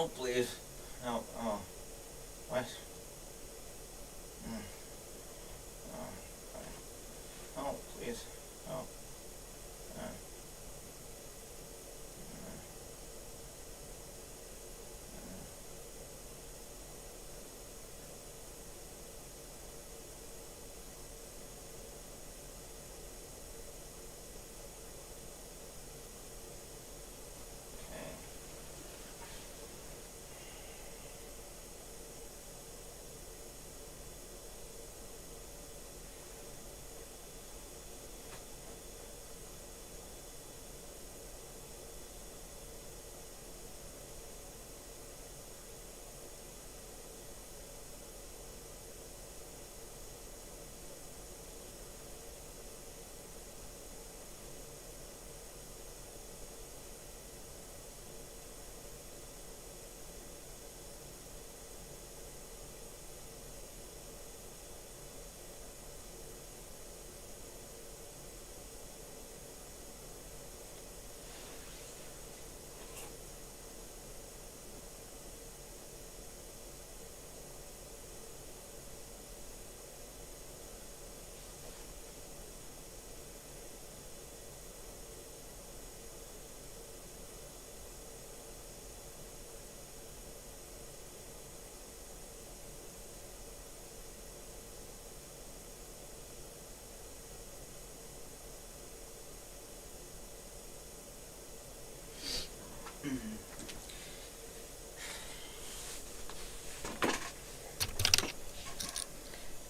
Oh, please. No. Oh. What? Oh, please. Oh.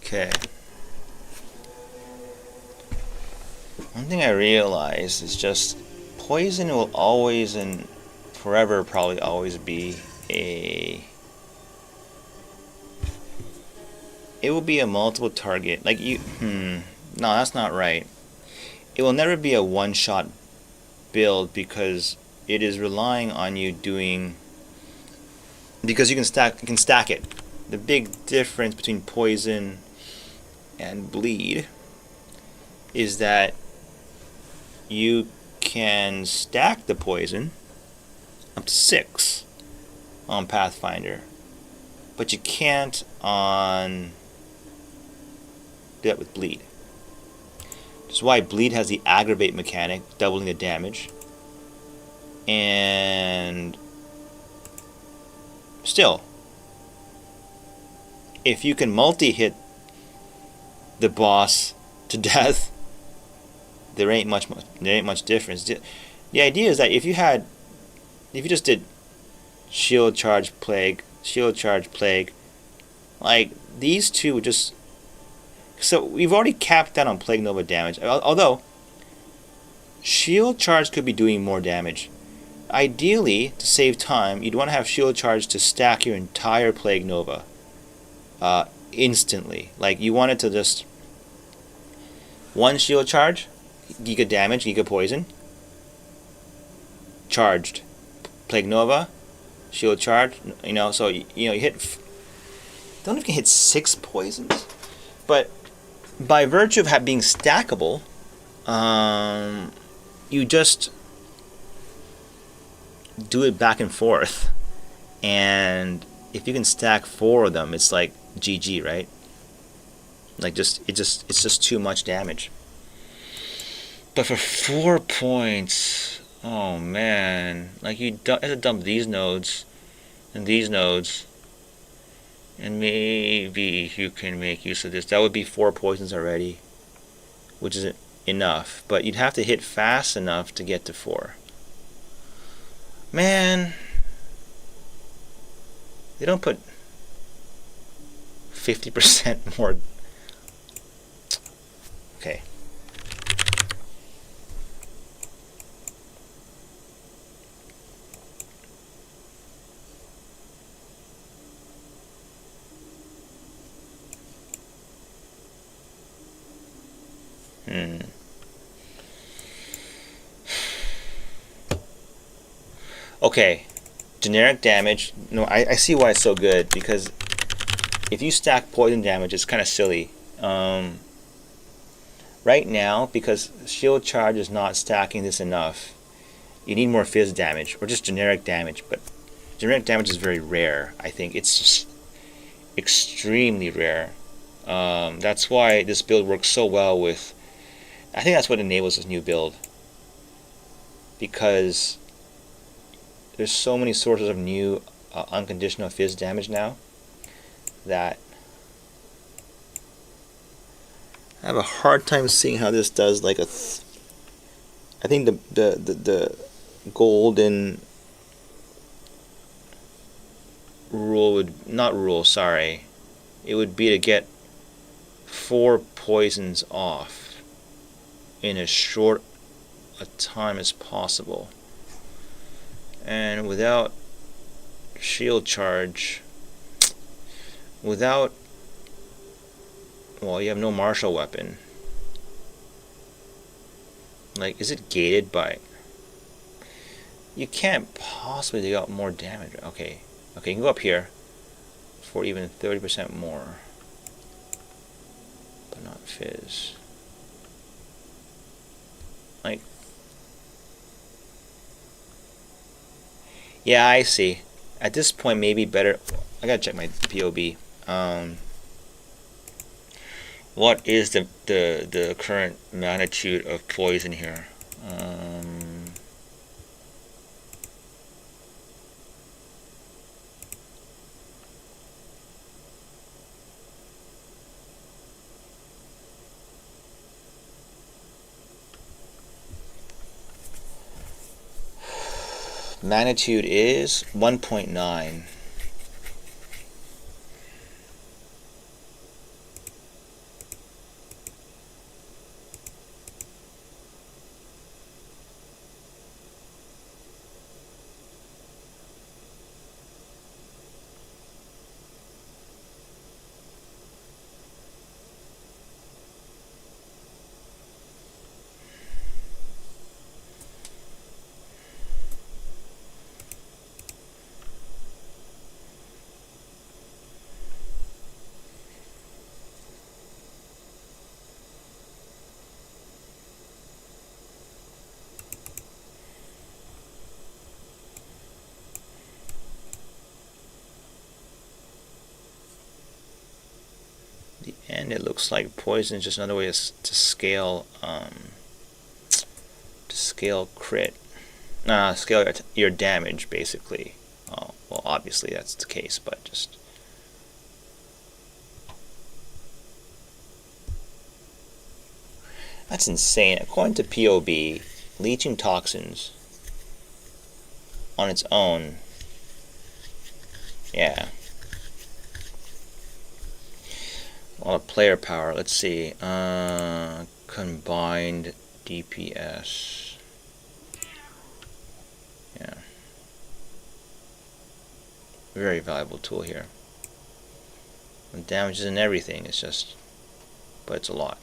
Okay. One thing I realize is just poison will always and forever probably always be a... It will be a multiple target. Like you... No, that's not right. It will never be a one-shot build because it is relying on you doing... Because you can stack it. The big difference between poison and bleed is that you can stack the poison up to 6 on Pathfinder, but you can't on do that with bleed. Which is why bleed has the aggravate mechanic, doubling the damage, and still, if you can multi-hit the boss to death, there ain't much difference. The idea is that if you just did shield charge plague, like these two would just... So we've already capped that on Plague Nova damage. Although shield charge could be doing more damage. Ideally, to save time, you'd want to have shield charge to stack your entire Plague Nova instantly. Like you want it to just one shield charge, Giga damage, Giga poison, charged, Plague Nova, shield charge. You know, so you hit. Don't know if you can hit 6 poisons, but by virtue of being stackable, you just do it back and forth, and if you can stack 4 of them, it's like GG, right? Like it's just too much damage. But for 4 points, oh man, like you have to dump these nodes and these nodes, and maybe you can make use of this. That would be 4 poisons already, which isn't enough. But you'd have to hit fast enough to get to 4. Man, they don't put 50% more. Okay. Okay, generic damage. No, I see why it's so good, because if you stack poison damage, it's kind of silly. Right now, because shield charge is not stacking this enough, you need more fizz damage, or just generic damage. But Generic damage is very rare. I think it's just extremely rare. That's why this build works so well with. I think that's what enables this new build, because there's so many sources of new unconditional fizz damage now that I have a hard time seeing how this does like a. I think the golden rule would not rule. Sorry, it would be to get 4 poisons off in as short a time as possible, and without shield charge, without, well, you have no martial weapon. Like, is it gated by? You can't possibly do out more damage. Okay, you can go up here for even 30% more, but not fizz. Like, yeah, I see. At this point, maybe better. I gotta check my POB. What is the current magnitude of poison here? Magnitude is 1.9. And it looks like poison is just another way to scale crit, scale your damage basically. Well, obviously that's the case, but just that's insane. According to POB, leeching toxins on its own, yeah. A lot of player power. Let's see. Combined DPS. Yeah. Very valuable tool here. And damage isn't everything. It's just, but it's a lot.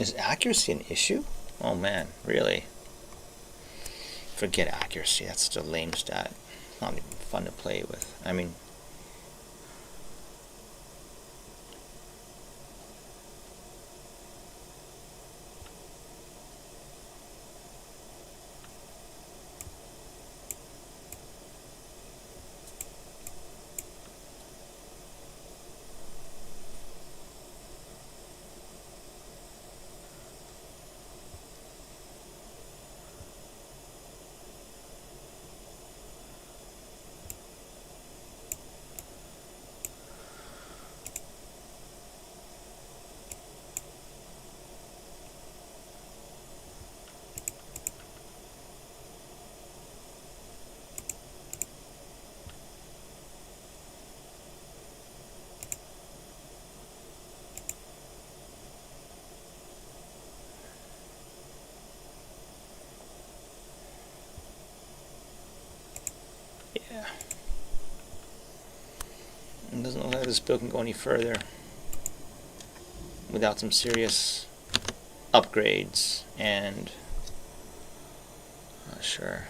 Is accuracy an issue? Oh man, really? Forget accuracy. That's such a lame stat. It's not even fun to play with. I mean, yeah. It doesn't look like this build can go any further without some serious upgrades, and not sure.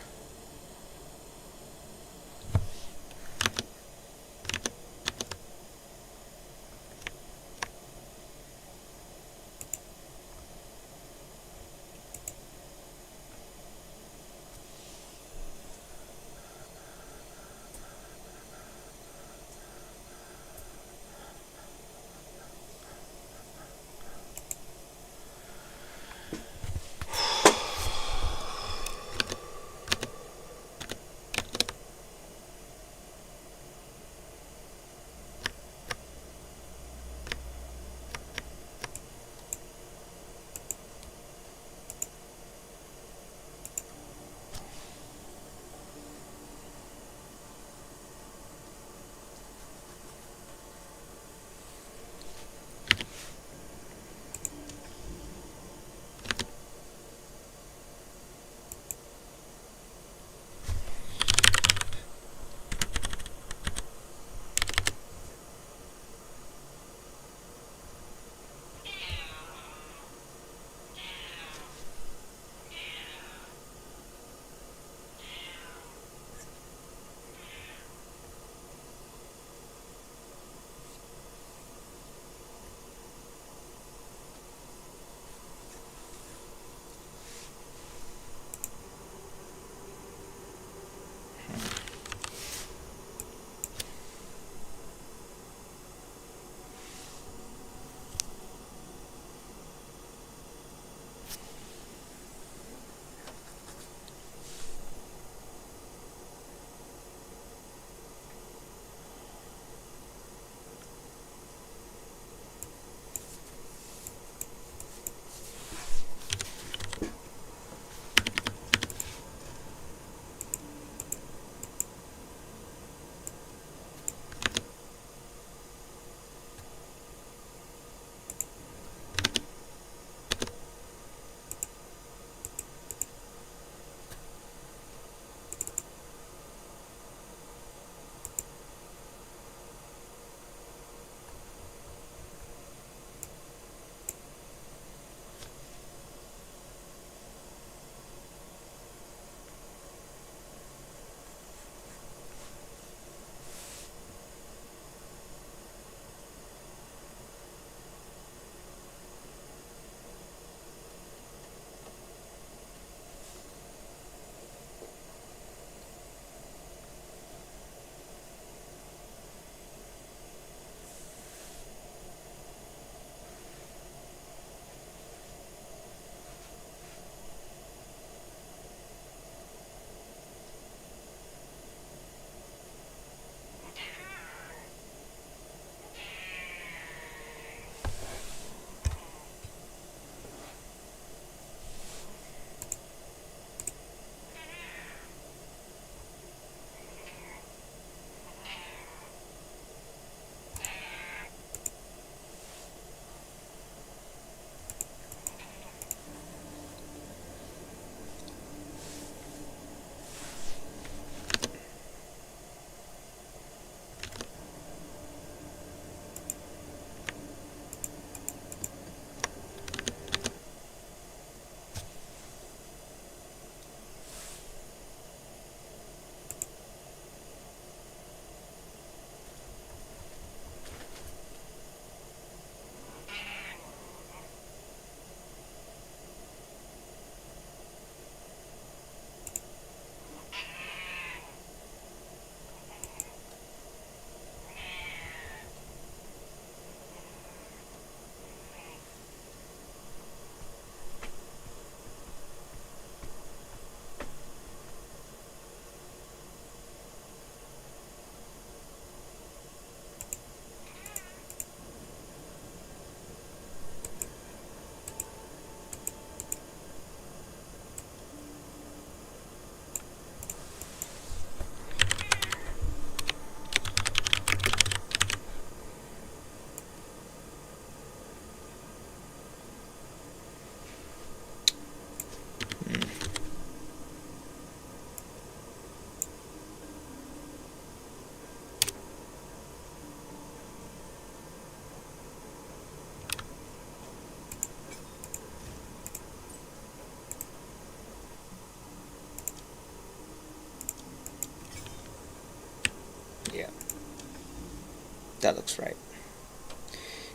That looks right.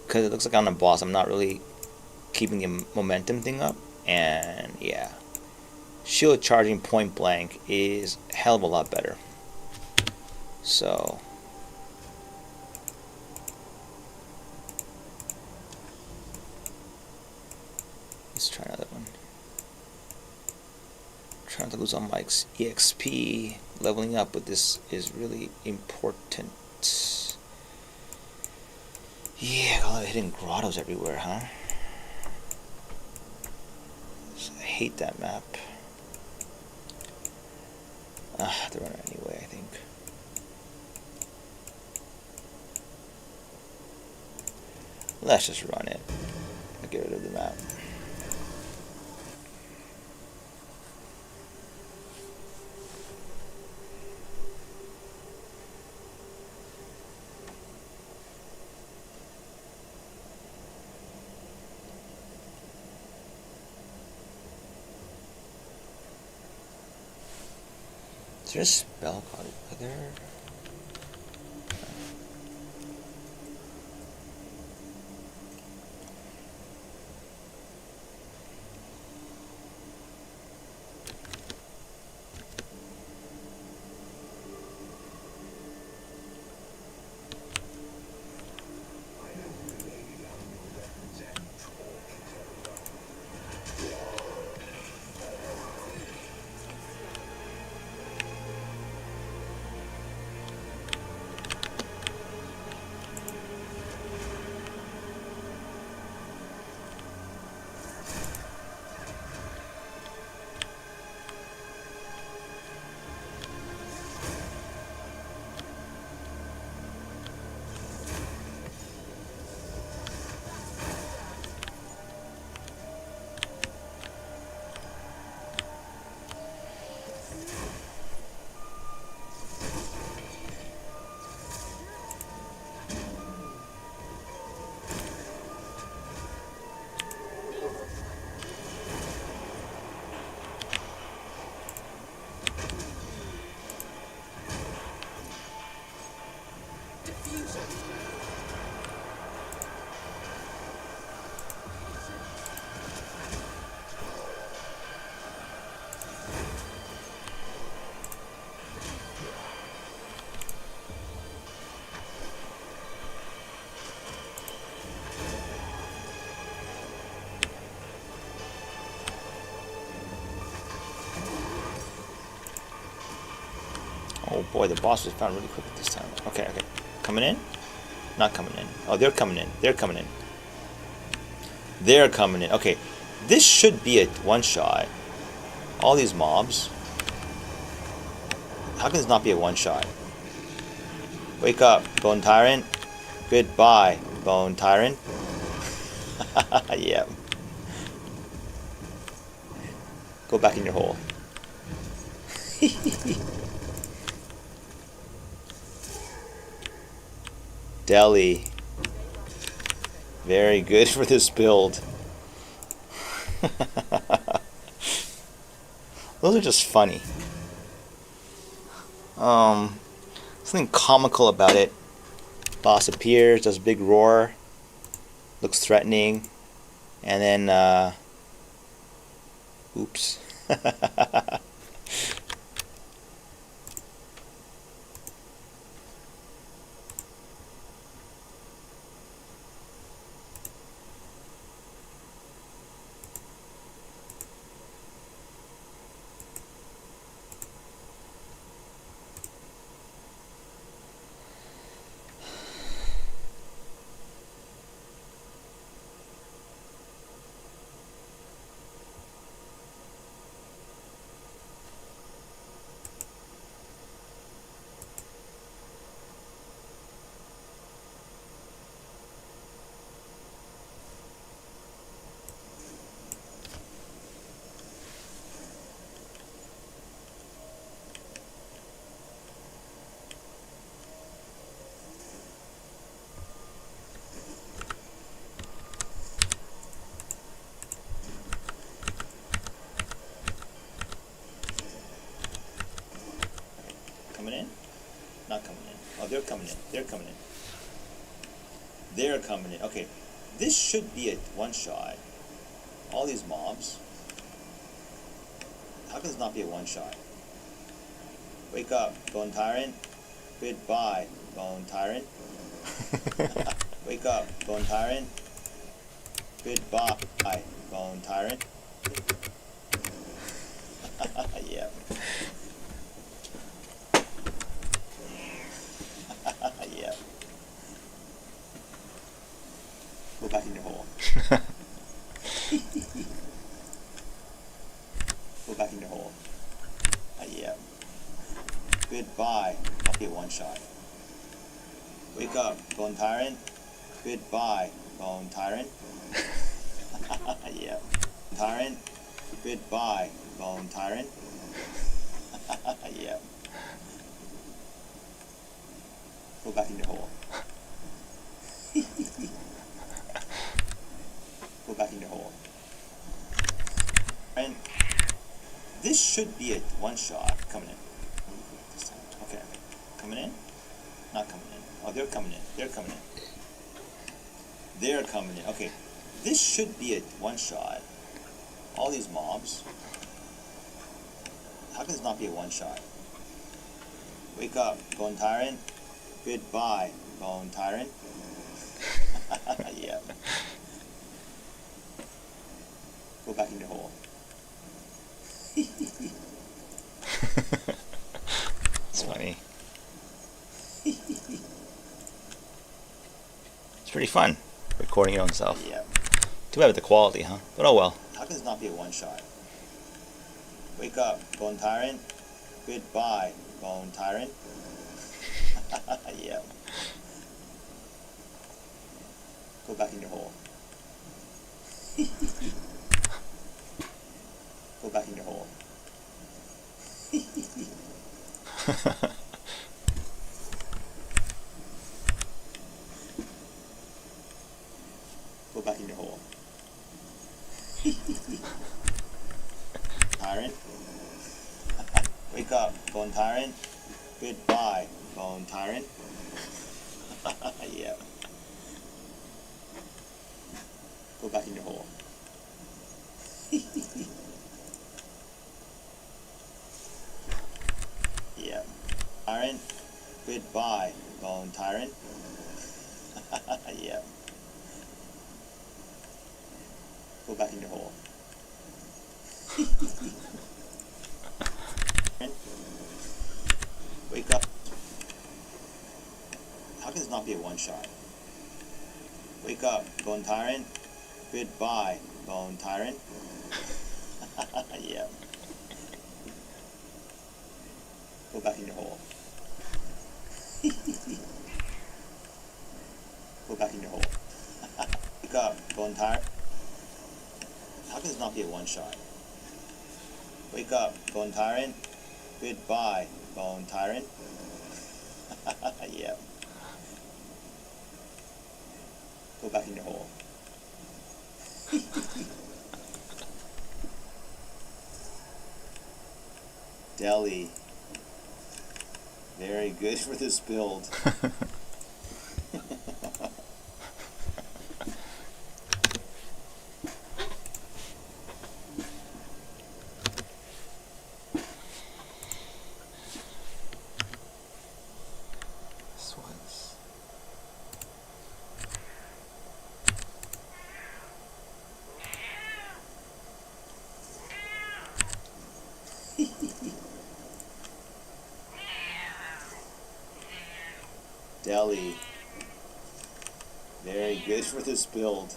Because it looks like on the boss, I'm not really keeping the momentum thing up. And yeah. Shield charging point blank is a hell of a lot better. So. Let's try another one. Trying to lose on my EXP. Leveling up with this is really important. Yeah, got a lot of hidden grottos everywhere, huh? So I hate that map. I have to run it anyway, I think. Let's just run it. I'll get rid of the map. Is there a spell called Weather? Oh boy, the boss was found really quick this time. Okay, okay. Coming in? Not coming in. Oh, they're coming in. They're coming in. They're coming in. Okay. This should be a one-shot. All these mobs. How can this not be a one-shot? Wake up, Bone Tyrant. Goodbye, Bone Tyrant. Yeah. Go back in your hole. Deli. Very good for this build. Those are just funny. Something comical about it. Boss appears, does a big roar, looks threatening, and then oops. Coming in? Not coming in. Oh, they're coming in. They're coming in. They're coming in. Okay, this should be a one-shot. All these mobs. How can this not be a one-shot? Wake up, Bone Tyrant. Goodbye, Bone Tyrant. Wake up, Bone Tyrant. Goodbye, Bone Tyrant. Yeah. Yeah. Go back in your hole. Go back in your hole. Yeah. Goodbye. I'll be a one-shot. Wake up, Bone Tyrant. Goodbye, Bone Tyrant. Yeah. Tyrant. Goodbye, Bone Tyrant. Yeah. Go back in your hole. Go back in your hole. And this should be a one-shot. Coming in. This time. Okay. Coming in? Not coming in. Oh, they're coming in. They're coming in. They're coming in. Okay. This should be a one-shot. All these mobs. How can this not be a one-shot? Wake up, Bone Tyrant. Goodbye, Bone Tyrant. Yeah. Go back in your hole. It's funny. It's pretty fun, recording your own self. Yeah. Too bad with the quality, huh? But oh well. How can this not be a one-shot? Wake up, Bone Tyrant. Goodbye, Bone Tyrant. Yeah. Go back in your hole. Go back in your hole. Go back in your hole. Tyrant. Wake up, Bone Tyrant. Goodbye, Bone Tyrant. Yeah. Go back in your hole. Yeah. Tyrant. Goodbye, Bone Tyrant. Yeah. Go back in your hole. Wake up. How can this not be a one-shot? Wake up, Bone Tyrant. Goodbye, Bone Tyrant. Yeah. Go back in your hole. Go back in your hole. Wake up, Bone Tyrant. How can this not be a one-shot? Wake up, Bone Tyrant. Goodbye, Bone Tyrant. Yeah. Go back in your hole. Deli. Very good for this build. This was Deli. Very good for this build.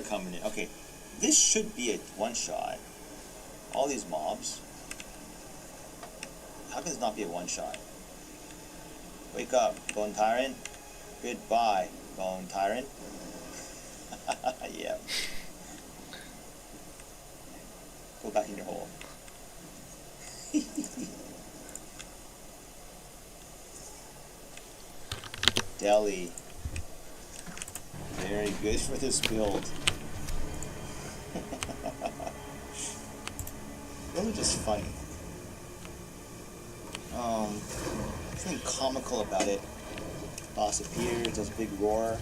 coming in. Okay, this should be a one-shot. All these mobs. How can this not be a one-shot? Wake up, Bone Tyrant. Goodbye, Bone Tyrant. Yeah. Go back in your hole. Deli. Very good for this build. Those are just funny. Something comical about it. Boss appears, does a big roar,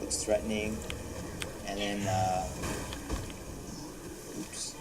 looks threatening, and then, oops.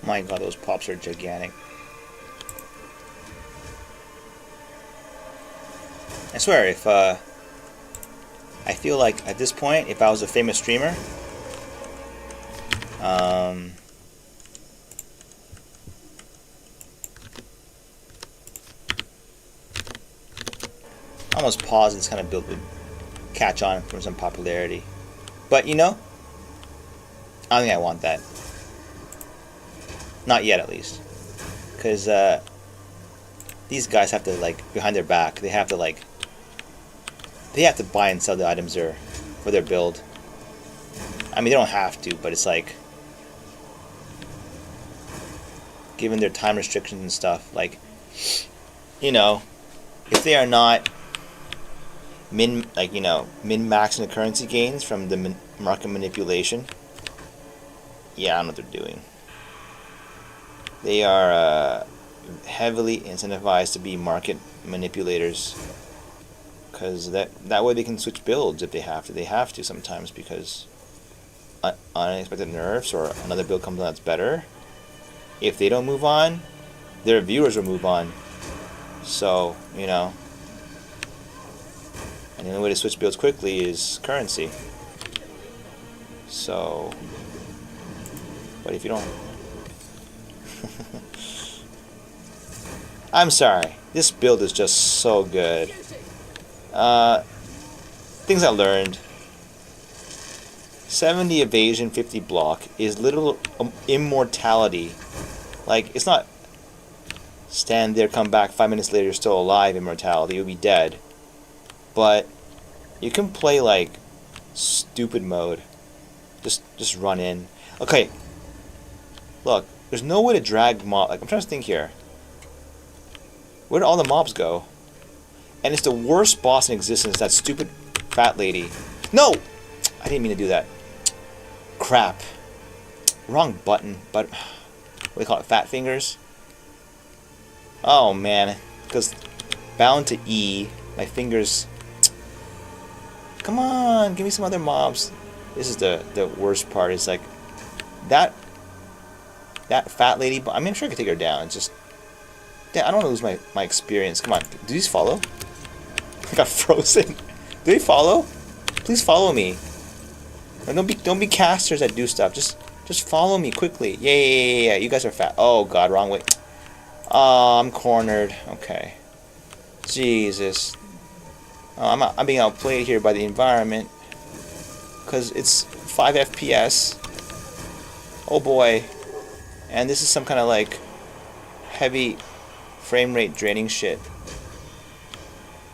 My god, those pops are gigantic. I swear, if I feel like at this point, if I was a famous streamer, almost pause this kind of build would catch on from some popularity. But you know, I don't think I want that. Not yet, at least. Because these guys have to, like, behind their back, they have to, like, they have to buy and sell the items there for their build. I mean, they don't have to, but it's like, given their time restrictions and stuff, like, you know, if they are not min-maxing the currency gains from the market manipulation, yeah, I don't know what they're doing. They are heavily incentivized to be market manipulators, because that way they can switch builds if they have to. They have to sometimes because unexpected nerfs or another build comes on that's better. If they don't move on, their viewers will move on. So, you know, and the only way to switch builds quickly is currency. So, but if you don't... I'm sorry, this build is just so good. Things I learned. 70 evasion, 50 block is literal immortality. Like, it's not stand there, come back 5 minutes later, still alive immortality. You'll be dead. But you can play like stupid mode. Just run in. Okay. Look, there's no way to drag mob. Like, I'm trying to think here. Where did all the mobs go? And it's the worst boss in existence, that stupid fat lady. No! I didn't mean to do that. Crap. Wrong button. But what do they call it? Fat fingers? Oh man. Because bound to E, my fingers... Come on, give me some other mobs. This is the worst part. It's like that fat lady. I mean, I'm sure I could take her down. It's just, yeah, I don't want to lose my experience. Come on, do these follow? I got frozen. Do they follow? Please follow me. Or don't be casters that do stuff. Just follow me quickly. Yeah. You guys are fat. Oh god, wrong way. Oh, I'm cornered. Okay. Jesus. Oh, I'm being outplayed here by the environment. Because it's 5 FPS. Oh boy. And this is some kind of like heavy frame rate draining shit.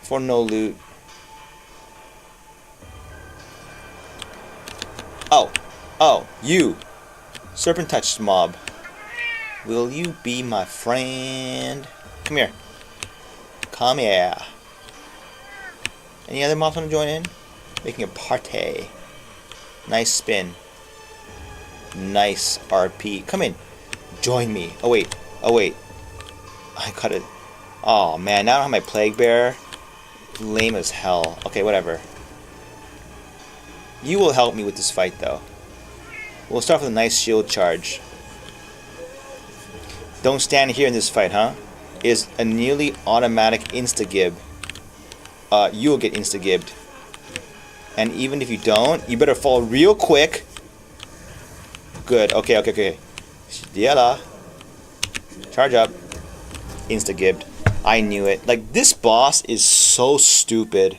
For no loot. Oh, you. Serpent touched mob. Will you be my friend? Come here. Come here. Any other mobs want to join in? Making a party. Nice spin. Nice RP. Come in. Join me. Oh wait. Oh wait. I got it. Oh man, now I don't have my Plaguebearer. Lame as hell. Okay, whatever. You will help me with this fight though. We'll start with a nice shield charge. Don't stand here in this fight, huh? Is a nearly automatic insta-gib. You'll get insta-gibbed. And even if you don't, you better fall real quick. Good. Okay. Diela. Charge up. Insta-gibbed. I knew it. Like, this boss is so stupid.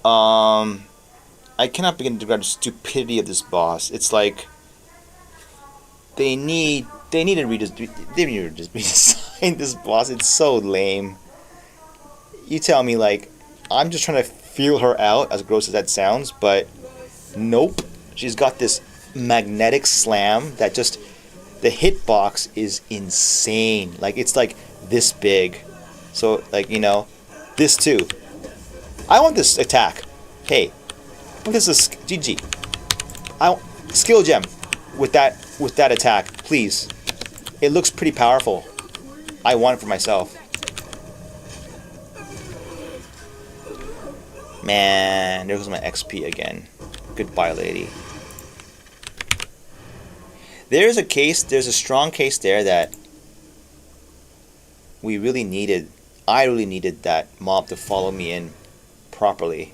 I cannot begin to describe the stupidity of this boss. It's like they need to redesign this boss. It's so lame. You tell me, like, I'm just trying to feel her out, as gross as that sounds, but nope. She's got this magnetic slam that just, the hitbox is insane. Like, it's like this big. So, like, you know, this too. I want this attack. Hey, this is GG. I want skill gem with that attack, please. It looks pretty powerful. I want it for myself. Man, there goes my XP again. Goodbye, lady. There's a strong case there that we really needed. I really needed that mob to follow me in properly.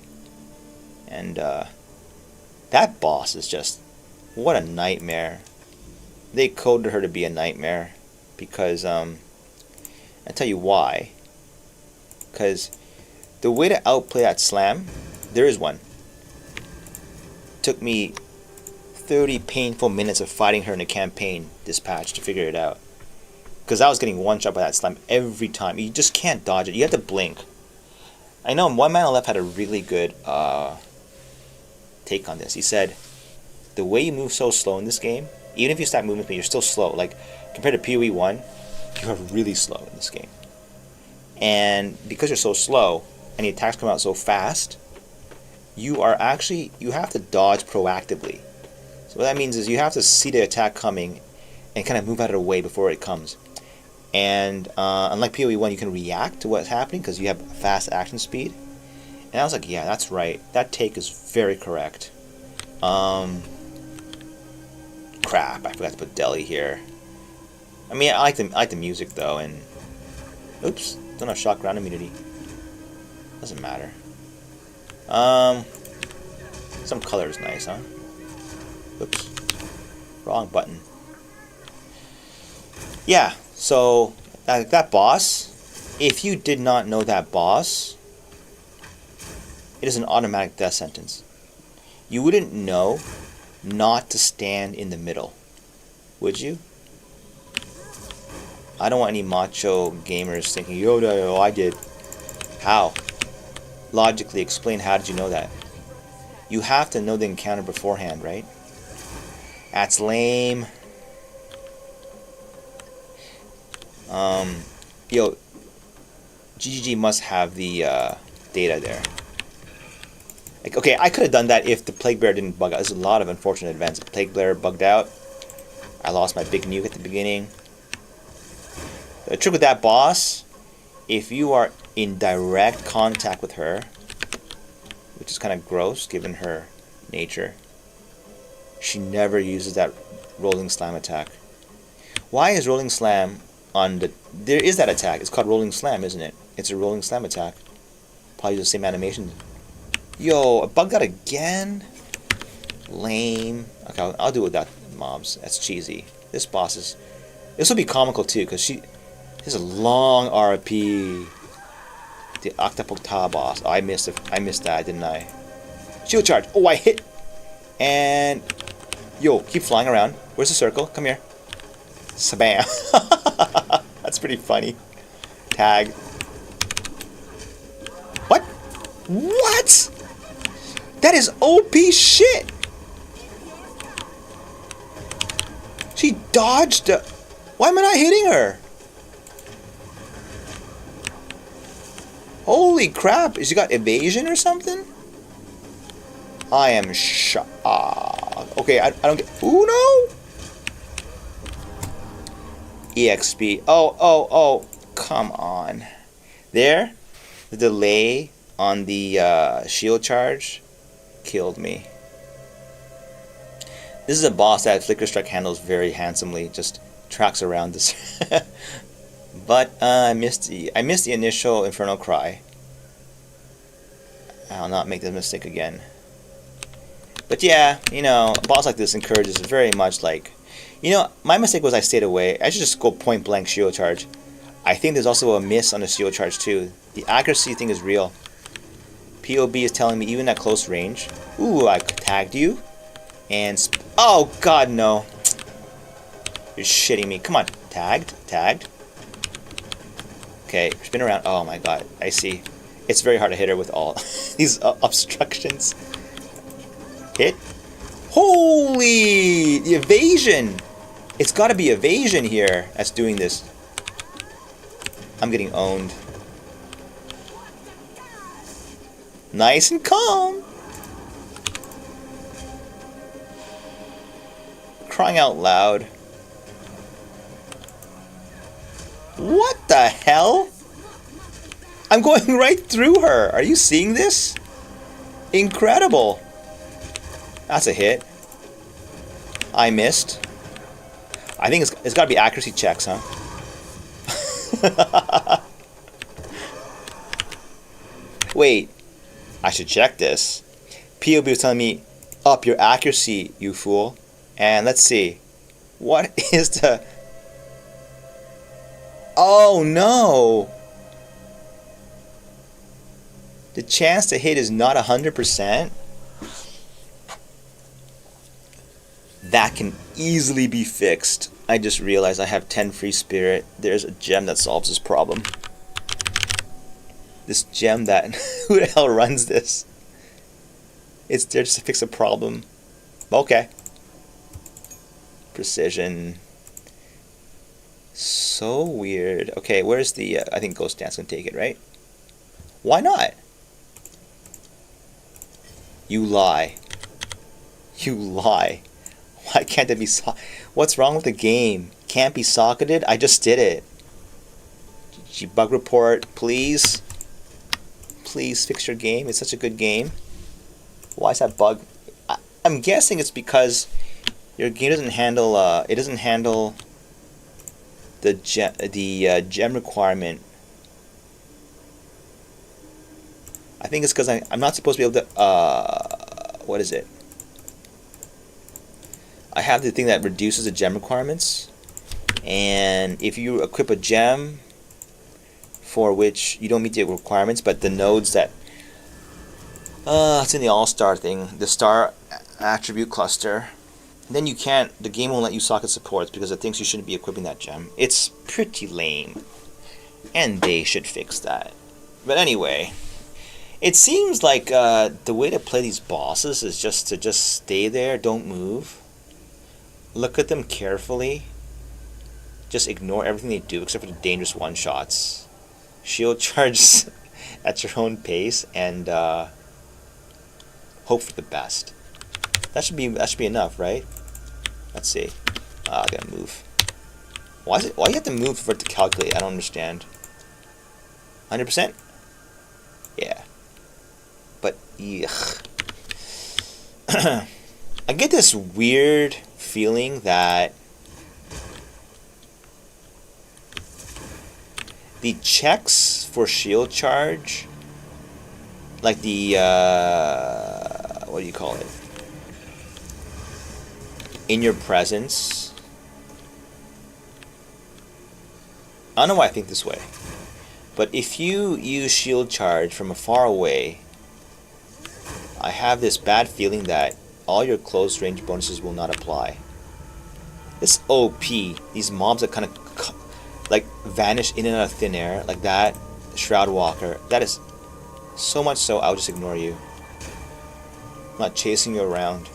And that boss is just, what a nightmare. They coded her to be a nightmare because I tell you why. Because the way to outplay that slam, there is one. Took me 30 painful minutes of fighting her in a campaign dispatch to figure it out. Because I was getting one shot by that slam every time. You just can't dodge it. You have to blink. I know One Man on Left had a really good take on this. He said, the way you move so slow in this game, even if you stop moving, you're still slow. Like, compared to PoE 1, you are really slow in this game. And because you're so slow, and the attacks come out so fast, you have to dodge proactively. So what that means is you have to see the attack coming and kind of move out of the way before it comes. And unlike PoE 1, you can react to what's happening because you have fast action speed. And I was like, yeah, that's right. That take is very correct. Crap, I forgot to put Deli here. I mean, I like the music though, and oops, don't have shock ground immunity. Doesn't matter. Some color is nice, huh? Oops, wrong button. Yeah, so that boss, if you did not know that boss, it is an automatic death sentence. You wouldn't know not to stand in the middle, would you? I don't want any macho gamers thinking, yo, no, I did. How? Logically explain, how did you know that? You have to know the encounter beforehand, right? That's lame. Yo, GGG must have the data there. Like, okay, I could have done that if the Plaguebearer didn't bug out. There's a lot of unfortunate events. The Plaguebearer bugged out. I lost my big nuke at the beginning. The trick with that boss, if you are in direct contact with her, which is kind of gross given her nature, she never uses that rolling slam attack. Why is rolling slam on the... There is that attack. It's called rolling slam, isn't it? It's a rolling slam attack. Probably the same animation. Yo, I bugged out again? Lame. Okay, I'll do it with that mobs. That's cheesy. This boss is... This will be comical too, because she... This is a long RP. The Octopota boss. Oh, I missed it. I missed that, didn't I? Shield charge. Oh, I hit. And... Yo, keep flying around. Where's the circle? Come here. Sabam. That's pretty funny. Tag. What? What? That is OP shit. She dodged. Why am I not hitting her? Holy crap. Has she got evasion or something? I am okay, I don't get... Ooh, no! EXP. Oh, come on. There, the delay on the shield charge killed me. This is a boss that Flicker Strike handles very handsomely, just tracks around this. But I missed the initial Infernal Cry. I'll not make this mistake again. But yeah, you know, a boss like this encourages very much like... You know, my mistake was I stayed away. I should just go point blank shield charge. I think there's also a miss on the shield charge too. The accuracy thing is real. POB is telling me even at close range. Ooh, I tagged you. And... oh, God, no. You're shitting me. Come on. Tagged. Okay, spin around. Oh my God, I see. It's very hard to hit her with all these obstructions. Hit. Holy! The evasion! It's gotta be evasion here that's doing this. I'm getting owned. Nice and calm. Crying out loud. What the hell? I'm going right through her. Are you seeing this? Incredible. That's a hit. I missed. I think it's got to be accuracy checks, huh? Wait. I should check this. POB was telling me, up your accuracy, you fool. And let's see. What is the... Oh no! The chance to hit is not 100%. That can easily be fixed. I just realized I have 10 free spirit. There's a gem that solves this problem. This gem that... who the hell runs this? It's there just to fix a problem. Okay. Precision. So weird. Okay, where's the... I think Ghost Dance can take it, right? Why not? You lie. You lie. Why can't it be... What's wrong with the game? Can't be socketed? I just did it. Bug report, please. Please fix your game. It's such a good game. Why is that bug? I'm guessing it's because your game doesn't handle... it doesn't handle... the gem requirement. I think it's because I'm not supposed to be able to... what is it? I have the thing that reduces the gem requirements. And if you equip a gem for which you don't meet the requirements, but the nodes that... it's in the all-star thing. The star attribute cluster. Then you can't... The game won't let you socket supports because it thinks you shouldn't be equipping that gem. It's pretty lame. And they should fix that. But anyway... It seems like the way to play these bosses is just to stay there, don't move. Look at them carefully. Just ignore everything they do except for the dangerous one-shots. Shield charge at your own pace and hope for the best. That should be enough, right? Let's see. I gotta move. Why do you have to move for it to calculate? I don't understand. 100%? Yeah. But, ugh. I get this weird feeling that the checks for shield charge, like the, what do you call it? In your presence. I don't know why I think this way. But if you use shield charge from far away, I have this bad feeling that all your close range bonuses will not apply. This OP, these mobs that kind of like vanish in and out of thin air, like that, Shroud Walker, that is so much so I'll just ignore you. I'm not chasing you around.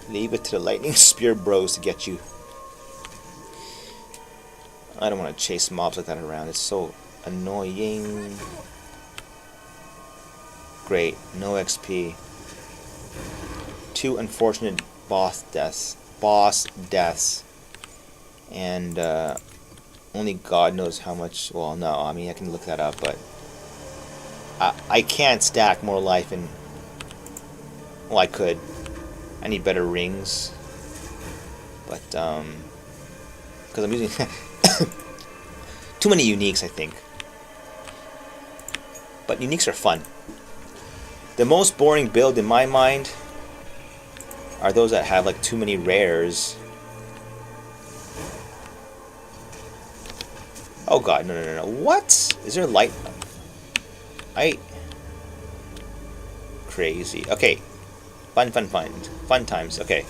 Leave it to the lightning spear bros to get you. I don't want to chase mobs like that around. It's so annoying. great. No XP. 2 unfortunate boss deaths. And only God knows how much. Well, no, I mean I can look that up, but I can't stack more life in. Well, I could. I need better rings, but because I'm using too many uniques, I think. But uniques are fun. The most boring build in my mind are those that have like too many rares. Oh god, no. What? Is there light? Crazy. Okay. Fun times. Okay.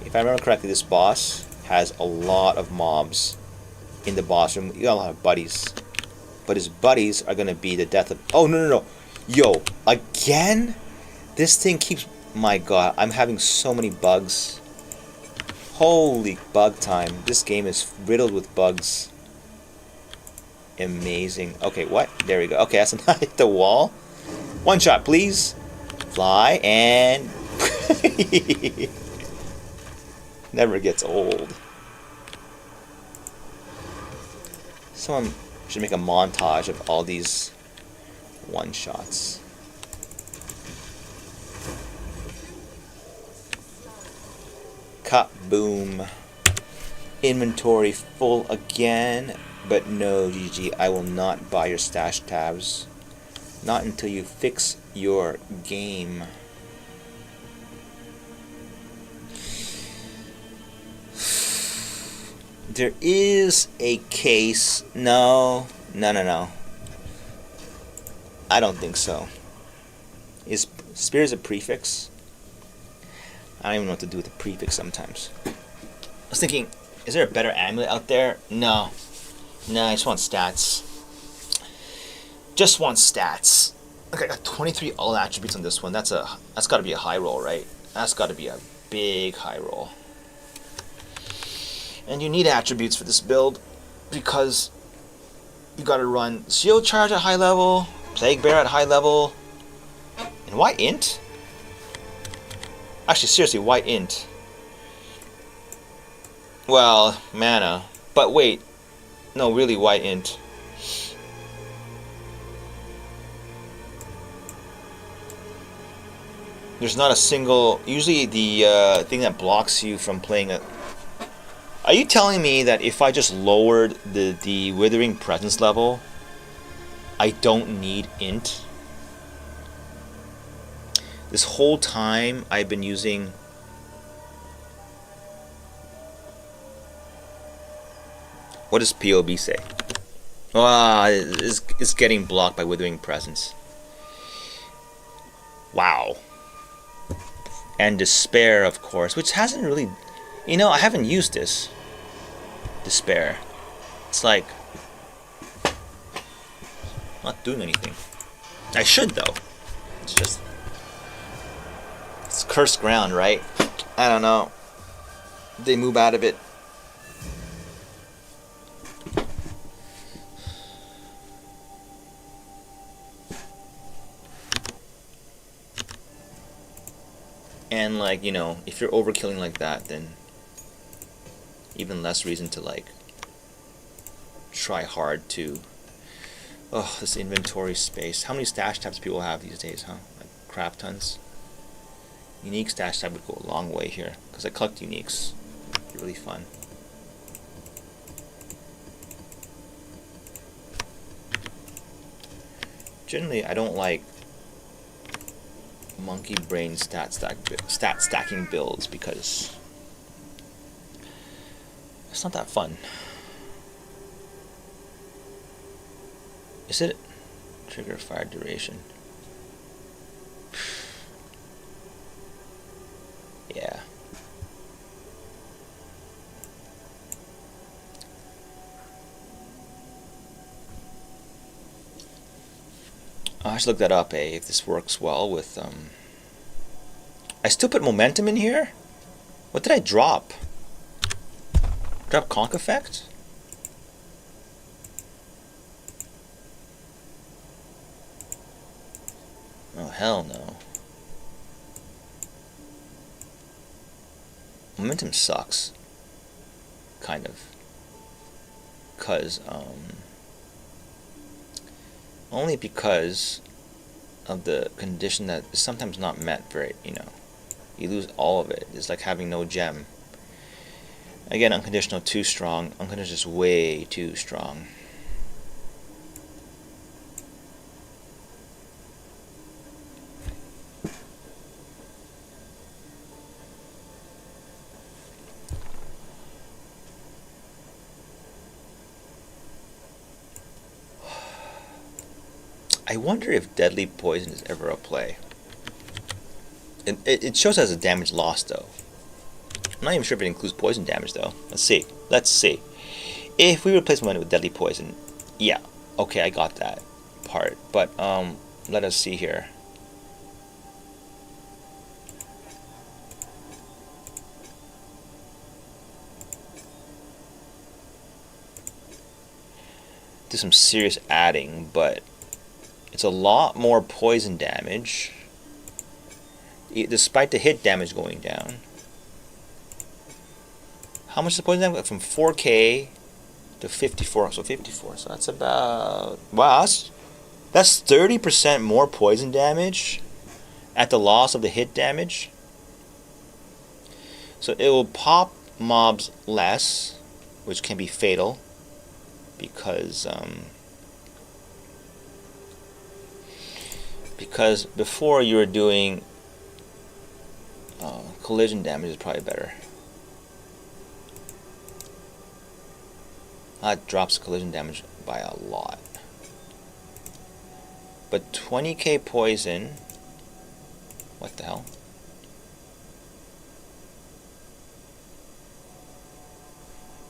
If I remember correctly, this boss has a lot of mobs in the boss room. You got a lot of buddies. But his buddies are gonna be the death of... Oh, no. Yo, again? This thing keeps... My god, I'm having so many bugs. Holy bug time. This game is riddled with bugs. Amazing. Okay, what? There we go. Okay, that's not hit the wall. One shot, please. Fly, and... Never gets old. Someone should make a montage of all these one-shots. Boom. Inventory full again. But no, GG, I will not buy your stash tabs. Not until you fix your game. There is a case. No. I don't think so. Is Spears a prefix? I don't even know what to do with the prefix sometimes. I was thinking, is there a better amulet out there? No. I just want stats. Just want stats. Okay, I got 23 all attributes on this one. That's got to be a high roll, right? That's got to be a big high roll. And you need attributes for this build because you got to run Shield Charge at high level, Plaguebearer at high level, and why int? Actually, seriously, why int? Well, mana. But wait, no, really, why int? There's not a single... Usually the thing that blocks you from playing a... Are you telling me that if I just lowered the Withering Presence level, I don't need int? This whole time I've been using... What does POB say? It's getting blocked by Withering Presence. Wow. And Despair, of course, which hasn't really... You know, I haven't used this. Despair. It's like... not doing anything. I should, though. It's just... It's cursed ground, right? I don't know. They move out of it. And like, you know, if you're overkilling like that, then even less reason to like try hard to... Oh, this inventory space. How many stash tabs people have these days, huh? Like crap tons. Unique stash tab would go a long way here because I collect uniques. It's really fun. Generally, I don't like monkey brain stat stacking builds because it's not that fun. Is it trigger fire duration? Yeah. I should look that up, if this works well with I still put momentum in here? What did I drop? Drop conk effect? Oh, hell no. Momentum sucks. Kind of. Only because of the condition that is sometimes not met very, you lose all of it. It's like having no gem. Again, unconditional too strong. Unconditional is way too strong. I wonder if deadly poison is ever a play. It shows as a damage loss though. I'm not even sure if it includes poison damage though. Let's see. If we replace momentum with deadly poison, yeah, okay, I got that part. But let us see here. Do some serious adding, but it's a lot more poison damage, despite the hit damage going down. How much is the poison damage? From 4k to 54. So 54. So that's about... Wow, that's 30% more poison damage at the loss of the hit damage. So it will pop mobs less, which can be fatal, because before you were doing collision damage is probably better. That drops collision damage by a lot. But 20k poison, what the hell?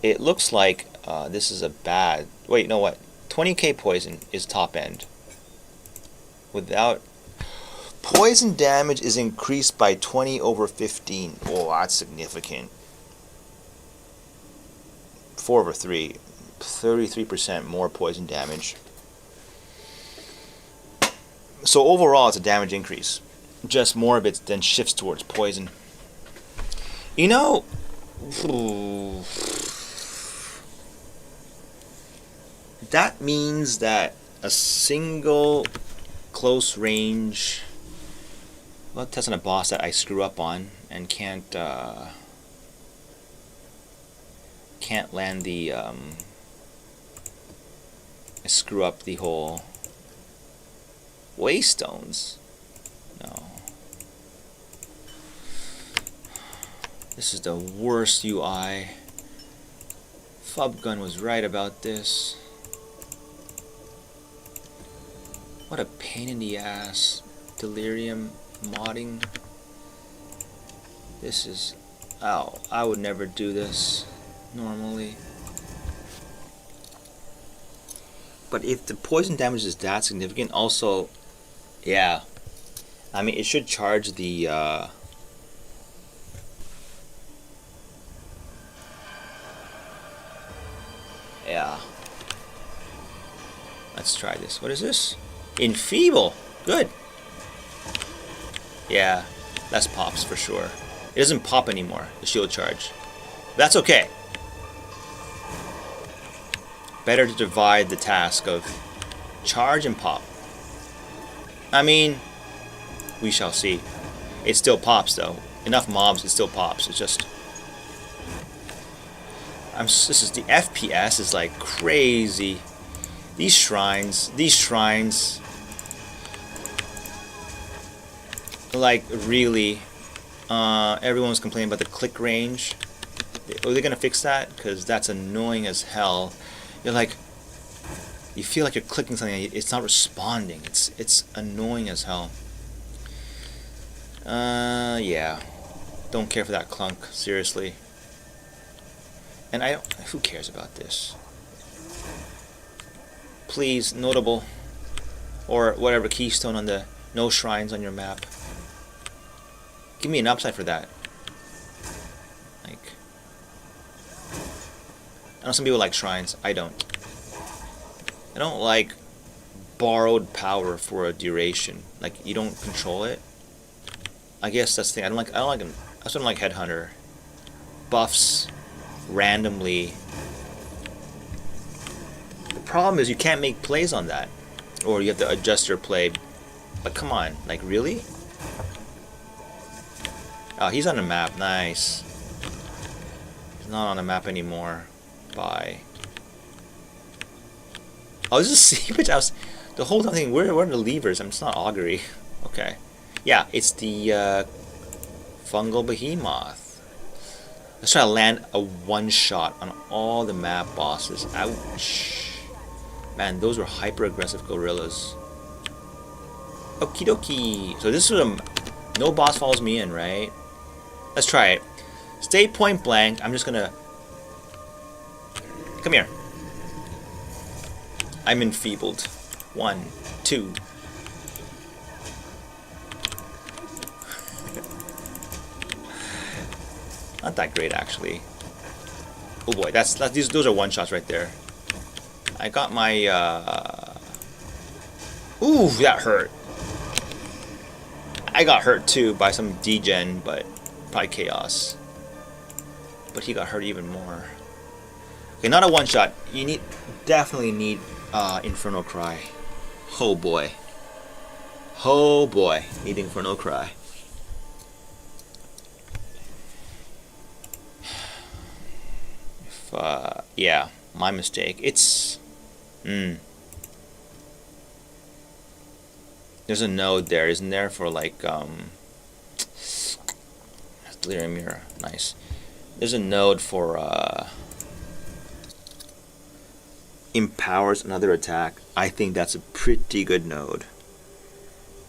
It looks like this is a bad... Wait, you know what? 20k poison is top end. Without... Poison damage is increased by 20 over 15. Oh, that's significant. 4 over 3. 33% more poison damage. So overall, it's a damage increase. Just more of it then shifts towards poison. You know... That means that a single close range... Well, testing a boss that I screw up on and can't land the... I screw up the whole... Waystones. No. This is the worst UI. Fubgun was right about this. What a pain in the ass. Delirium modding. This is... Ow. I would never do this normally. But if the poison damage is that significant, also... Yeah. I mean, it should charge the... Yeah. Let's try this. What is this? Enfeeble. Good. Yeah. That's pops for sure. It doesn't pop anymore, the shield charge. That's okay. Better to divide the task of charge and pop. I mean, we shall see. It still pops though. Enough mobs, it still pops. It's just... this is the FPS is like crazy. These shrines, like really, everyone's complaining about the click range. Are they gonna fix that? Because that's annoying as hell. You're like, you feel like you're clicking something, it's not responding. It's annoying as hell. Yeah, don't care for that clunk, seriously. And I don't. Who cares about this? Please, notable, or whatever keystone on the no shrines on your map. Give me an upside for that. Like, I know some people like shrines. I don't. I don't like borrowed power for a duration. Like you don't control it. I guess that's the thing. I don't like. That's why I don't like Headhunter. Buffs randomly. The problem is you can't make plays on that, or you have to adjust your play. But come on, like really? Oh, he's on the map. Nice. He's not on the map anymore. Bye. Oh, this is seepage. The whole time thinking, where are the levers? It's not augury. Okay. Yeah, it's the fungal behemoth. Let's try to land a one-shot on all the map bosses. Ouch. Man, those were hyper-aggressive gorillas. Okie dokie. So this is no boss follows me in, right? Let's try it. Stay point blank. I'm just gonna... Come here. I'm enfeebled. 1, 2. Not that great, actually. Oh boy, those are one shots right there. I got my Ooh, that hurt. I got hurt too by some degen, but probably chaos. But he got hurt even more. Okay, not a one shot. You definitely need Infernal Cry. Oh boy. Oh boy, need Infernal Cry. Yeah, my mistake. It's... There's a node there, isn't there, for like, Delirium Mirror. Nice. There's a node for, empowers another attack. I think that's a pretty good node.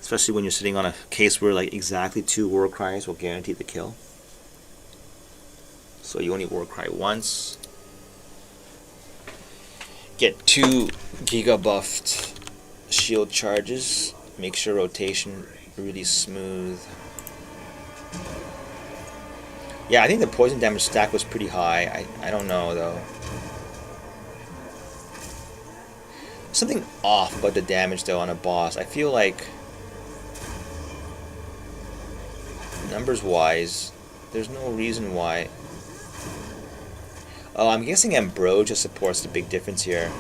Especially when you're sitting on a case where, like, exactly 2 War Cries will guarantee the kill. So you only War Cry once. Get 2 Giga buffed shield charges. Make sure rotation really smooth. Yeah, I think the poison damage stack was pretty high. I don't know though. Something off about the damage though on a boss. I feel like numbers wise, there's no reason why. Oh, I'm guessing Ambrosia supports the big difference here.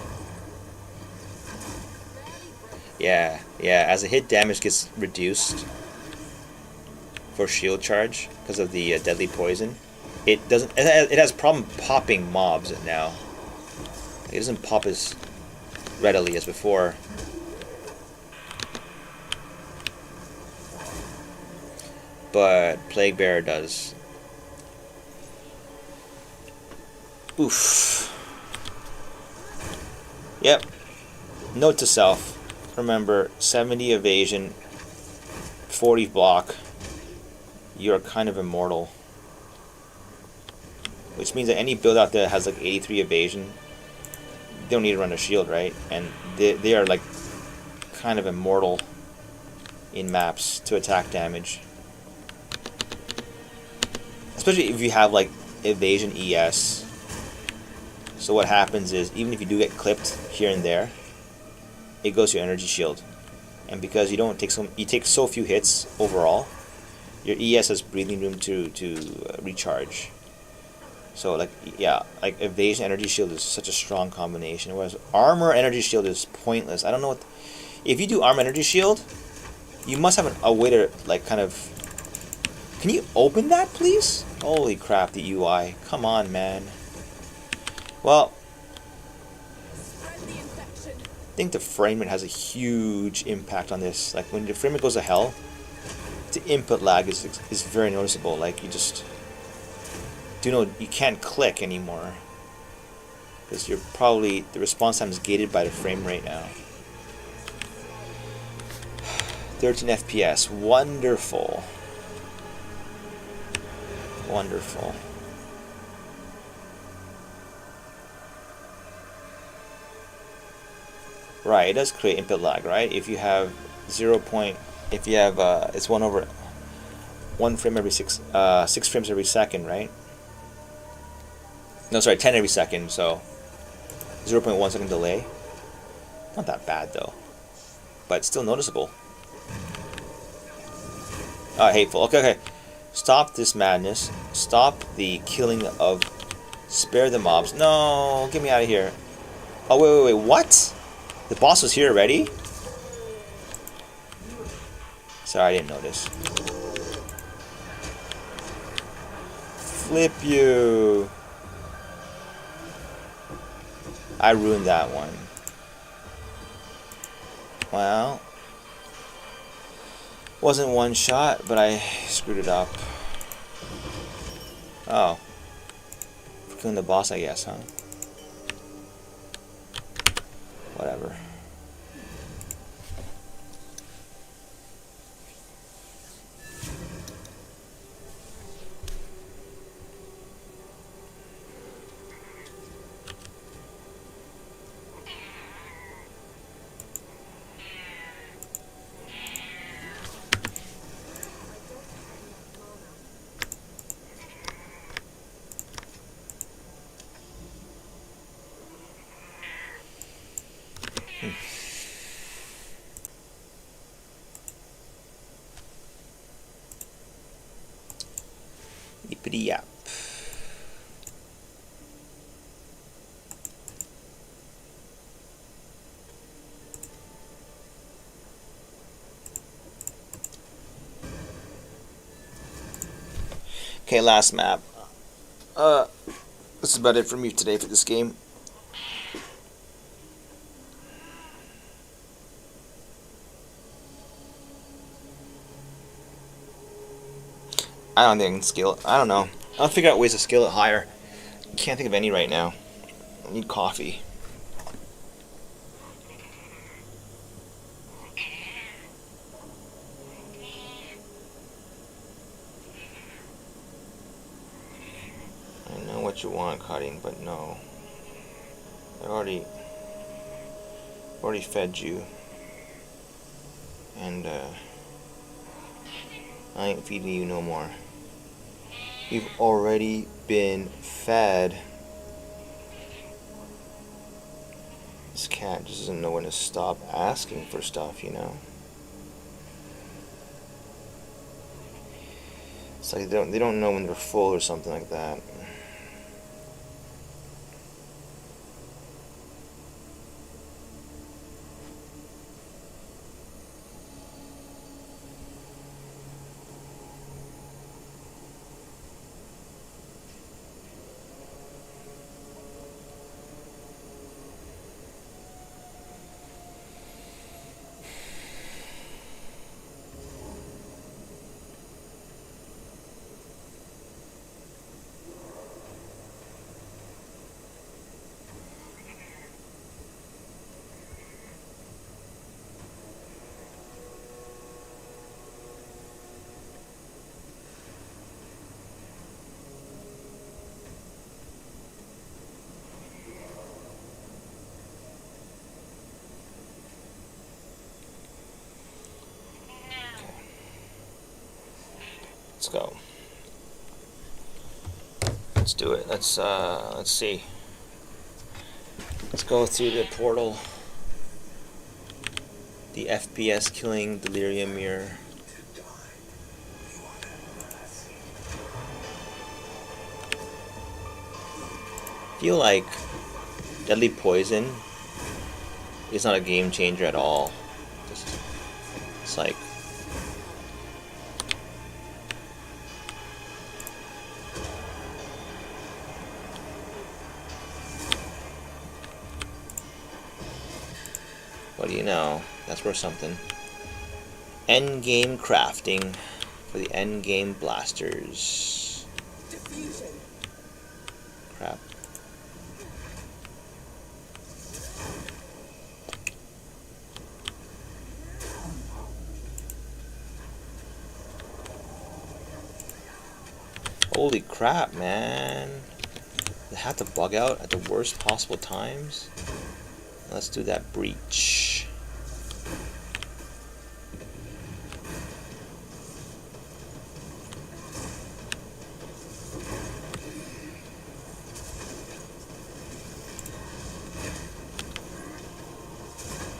Yeah, as the hit damage gets reduced for shield charge because of the deadly poison, it doesn't. It has a problem popping mobs now. It doesn't pop as readily as before. But Plaguebearer does. Oof. Yep. Note to self. Remember, 70 evasion, 40 block. You're kind of immortal. Which means that any build out there that has like 83 evasion, they don't need to run a shield, right? And they are like kind of immortal in maps to attack damage. Especially if you have like evasion ES. So what happens is, even if you do get clipped here and there, it goes to your energy shield. And because you don't take you take so few hits overall, your ES has breathing room to recharge. So like, yeah, like evasion energy shield is such a strong combination, whereas armor energy shield is pointless. I don't know what... If you do armor energy shield, you must have a way to like kind of... Can you open that, please? Holy crap, the UI. Come on, man. Well, I think the frame rate has a huge impact on this. Like when the frame rate goes to hell, the input lag is very noticeable. Like you just you can't click anymore because you're probably the response time is gated by the frame rate now. 13 FPS, wonderful, wonderful. Right, it does create input lag, right? If you have it's 1 frame every 6 frames every second, right? No, sorry, 10 every second, so 0.1 second delay. Not that bad though. but still noticeable. Oh, hateful. Okay, okay. Stop this madness. Stop the killing of... Spare the mobs. No, get me out of here. Oh, wait, what? The boss was here already? Sorry, I didn't notice. Flip you. I ruined that one. Well, wasn't one shot, but I screwed it up. Oh. For killing the boss, I guess, huh? Whatever. Yippity yap. Okay, last map. This is about it for me today for this game. I don't think I can scale it. I don't know. I'll figure out ways to scale it higher. Can't think of any right now. I need coffee. I know what you want, cutting, but no. I already fed you. And I ain't feeding you no more. You've already been fed. This cat just doesn't know when to stop asking for stuff, you know? It's like they don't know when they're full or something like that. Let's go. Let's do it. Let's see. Let's go through the portal. The FPS killing delirium mirror. Feel like deadly poison is not a game changer at all. It's like what do you know? That's worth something. End game crafting for the end game blasters. Crap. Holy crap, man. They have to bug out at the worst possible times. Let's do that breach.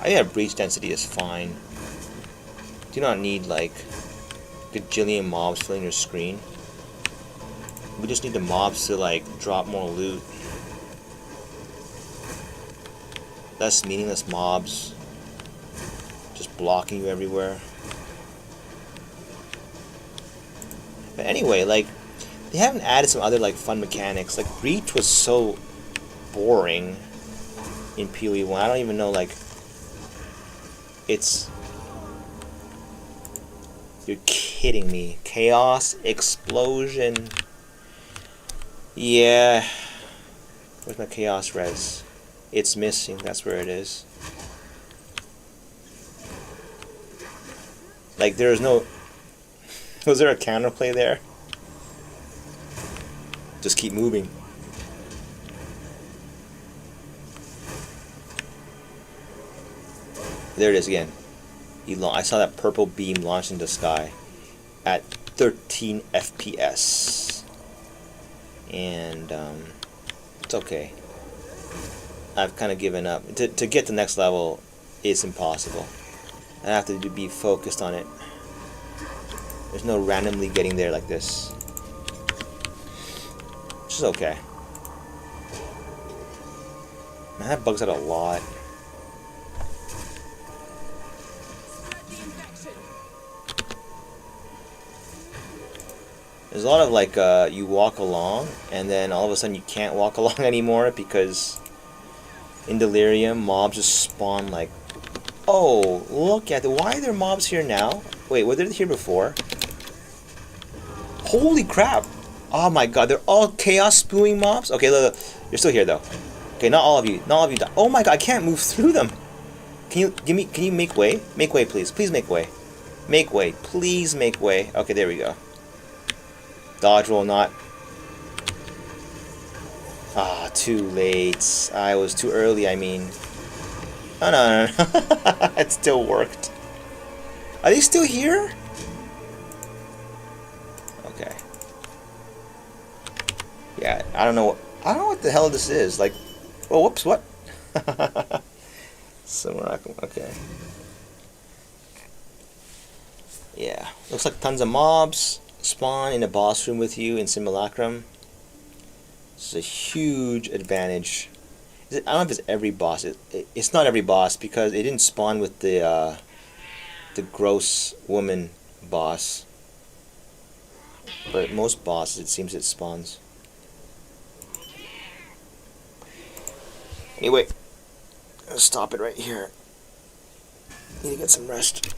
I think that breach density is fine. Do not need like gajillion mobs filling your screen. We just need the mobs to like drop more loot. Less meaningless mobs just blocking you everywhere. But anyway, like they haven't added some other like fun mechanics. Like breach was so boring in PoE 1. I don't even know, like, it's... You're kidding me. Chaos explosion. Yeah. Where's my chaos res? It's missing. That's where it is. Like, there's no... Was there a counterplay there? Just keep moving. There it is again. I saw that purple beam launch into the sky at 13 FPS. And it's okay. I've kind of given up. To get to the next level is impossible. I have to be focused on it. There's no randomly getting there like this. Which is okay. Man, that bugs out a lot. There's a lot of like you walk along and then all of a sudden you can't walk along anymore because in Delirium mobs just spawn like, oh, look at it. Why are there mobs here now? Wait, were they here before? Holy crap! Oh my god, they're all chaos spewing mobs? Okay, look, you're still here though. Okay, not all of you. Not all of you die. Oh my god, I can't move through them. Can you make way? Make way, please. Please make way. Make way. Please make way. Okay, there we go. Dodge roll not. Ah, too late. I was too early, I mean. Oh, no. It still worked. Are they still here? Okay. Yeah, I don't know what the hell this is. Like, oh, whoops, what? Okay. Yeah, looks like tons of mobs spawn in a boss room with you in Simulacrum. This is a huge advantage. I don't know if it's every boss. It's not every boss because it didn't spawn with the gross woman boss. But most bosses, it seems it spawns. Anyway, I'll stop it right here. Need to get some rest.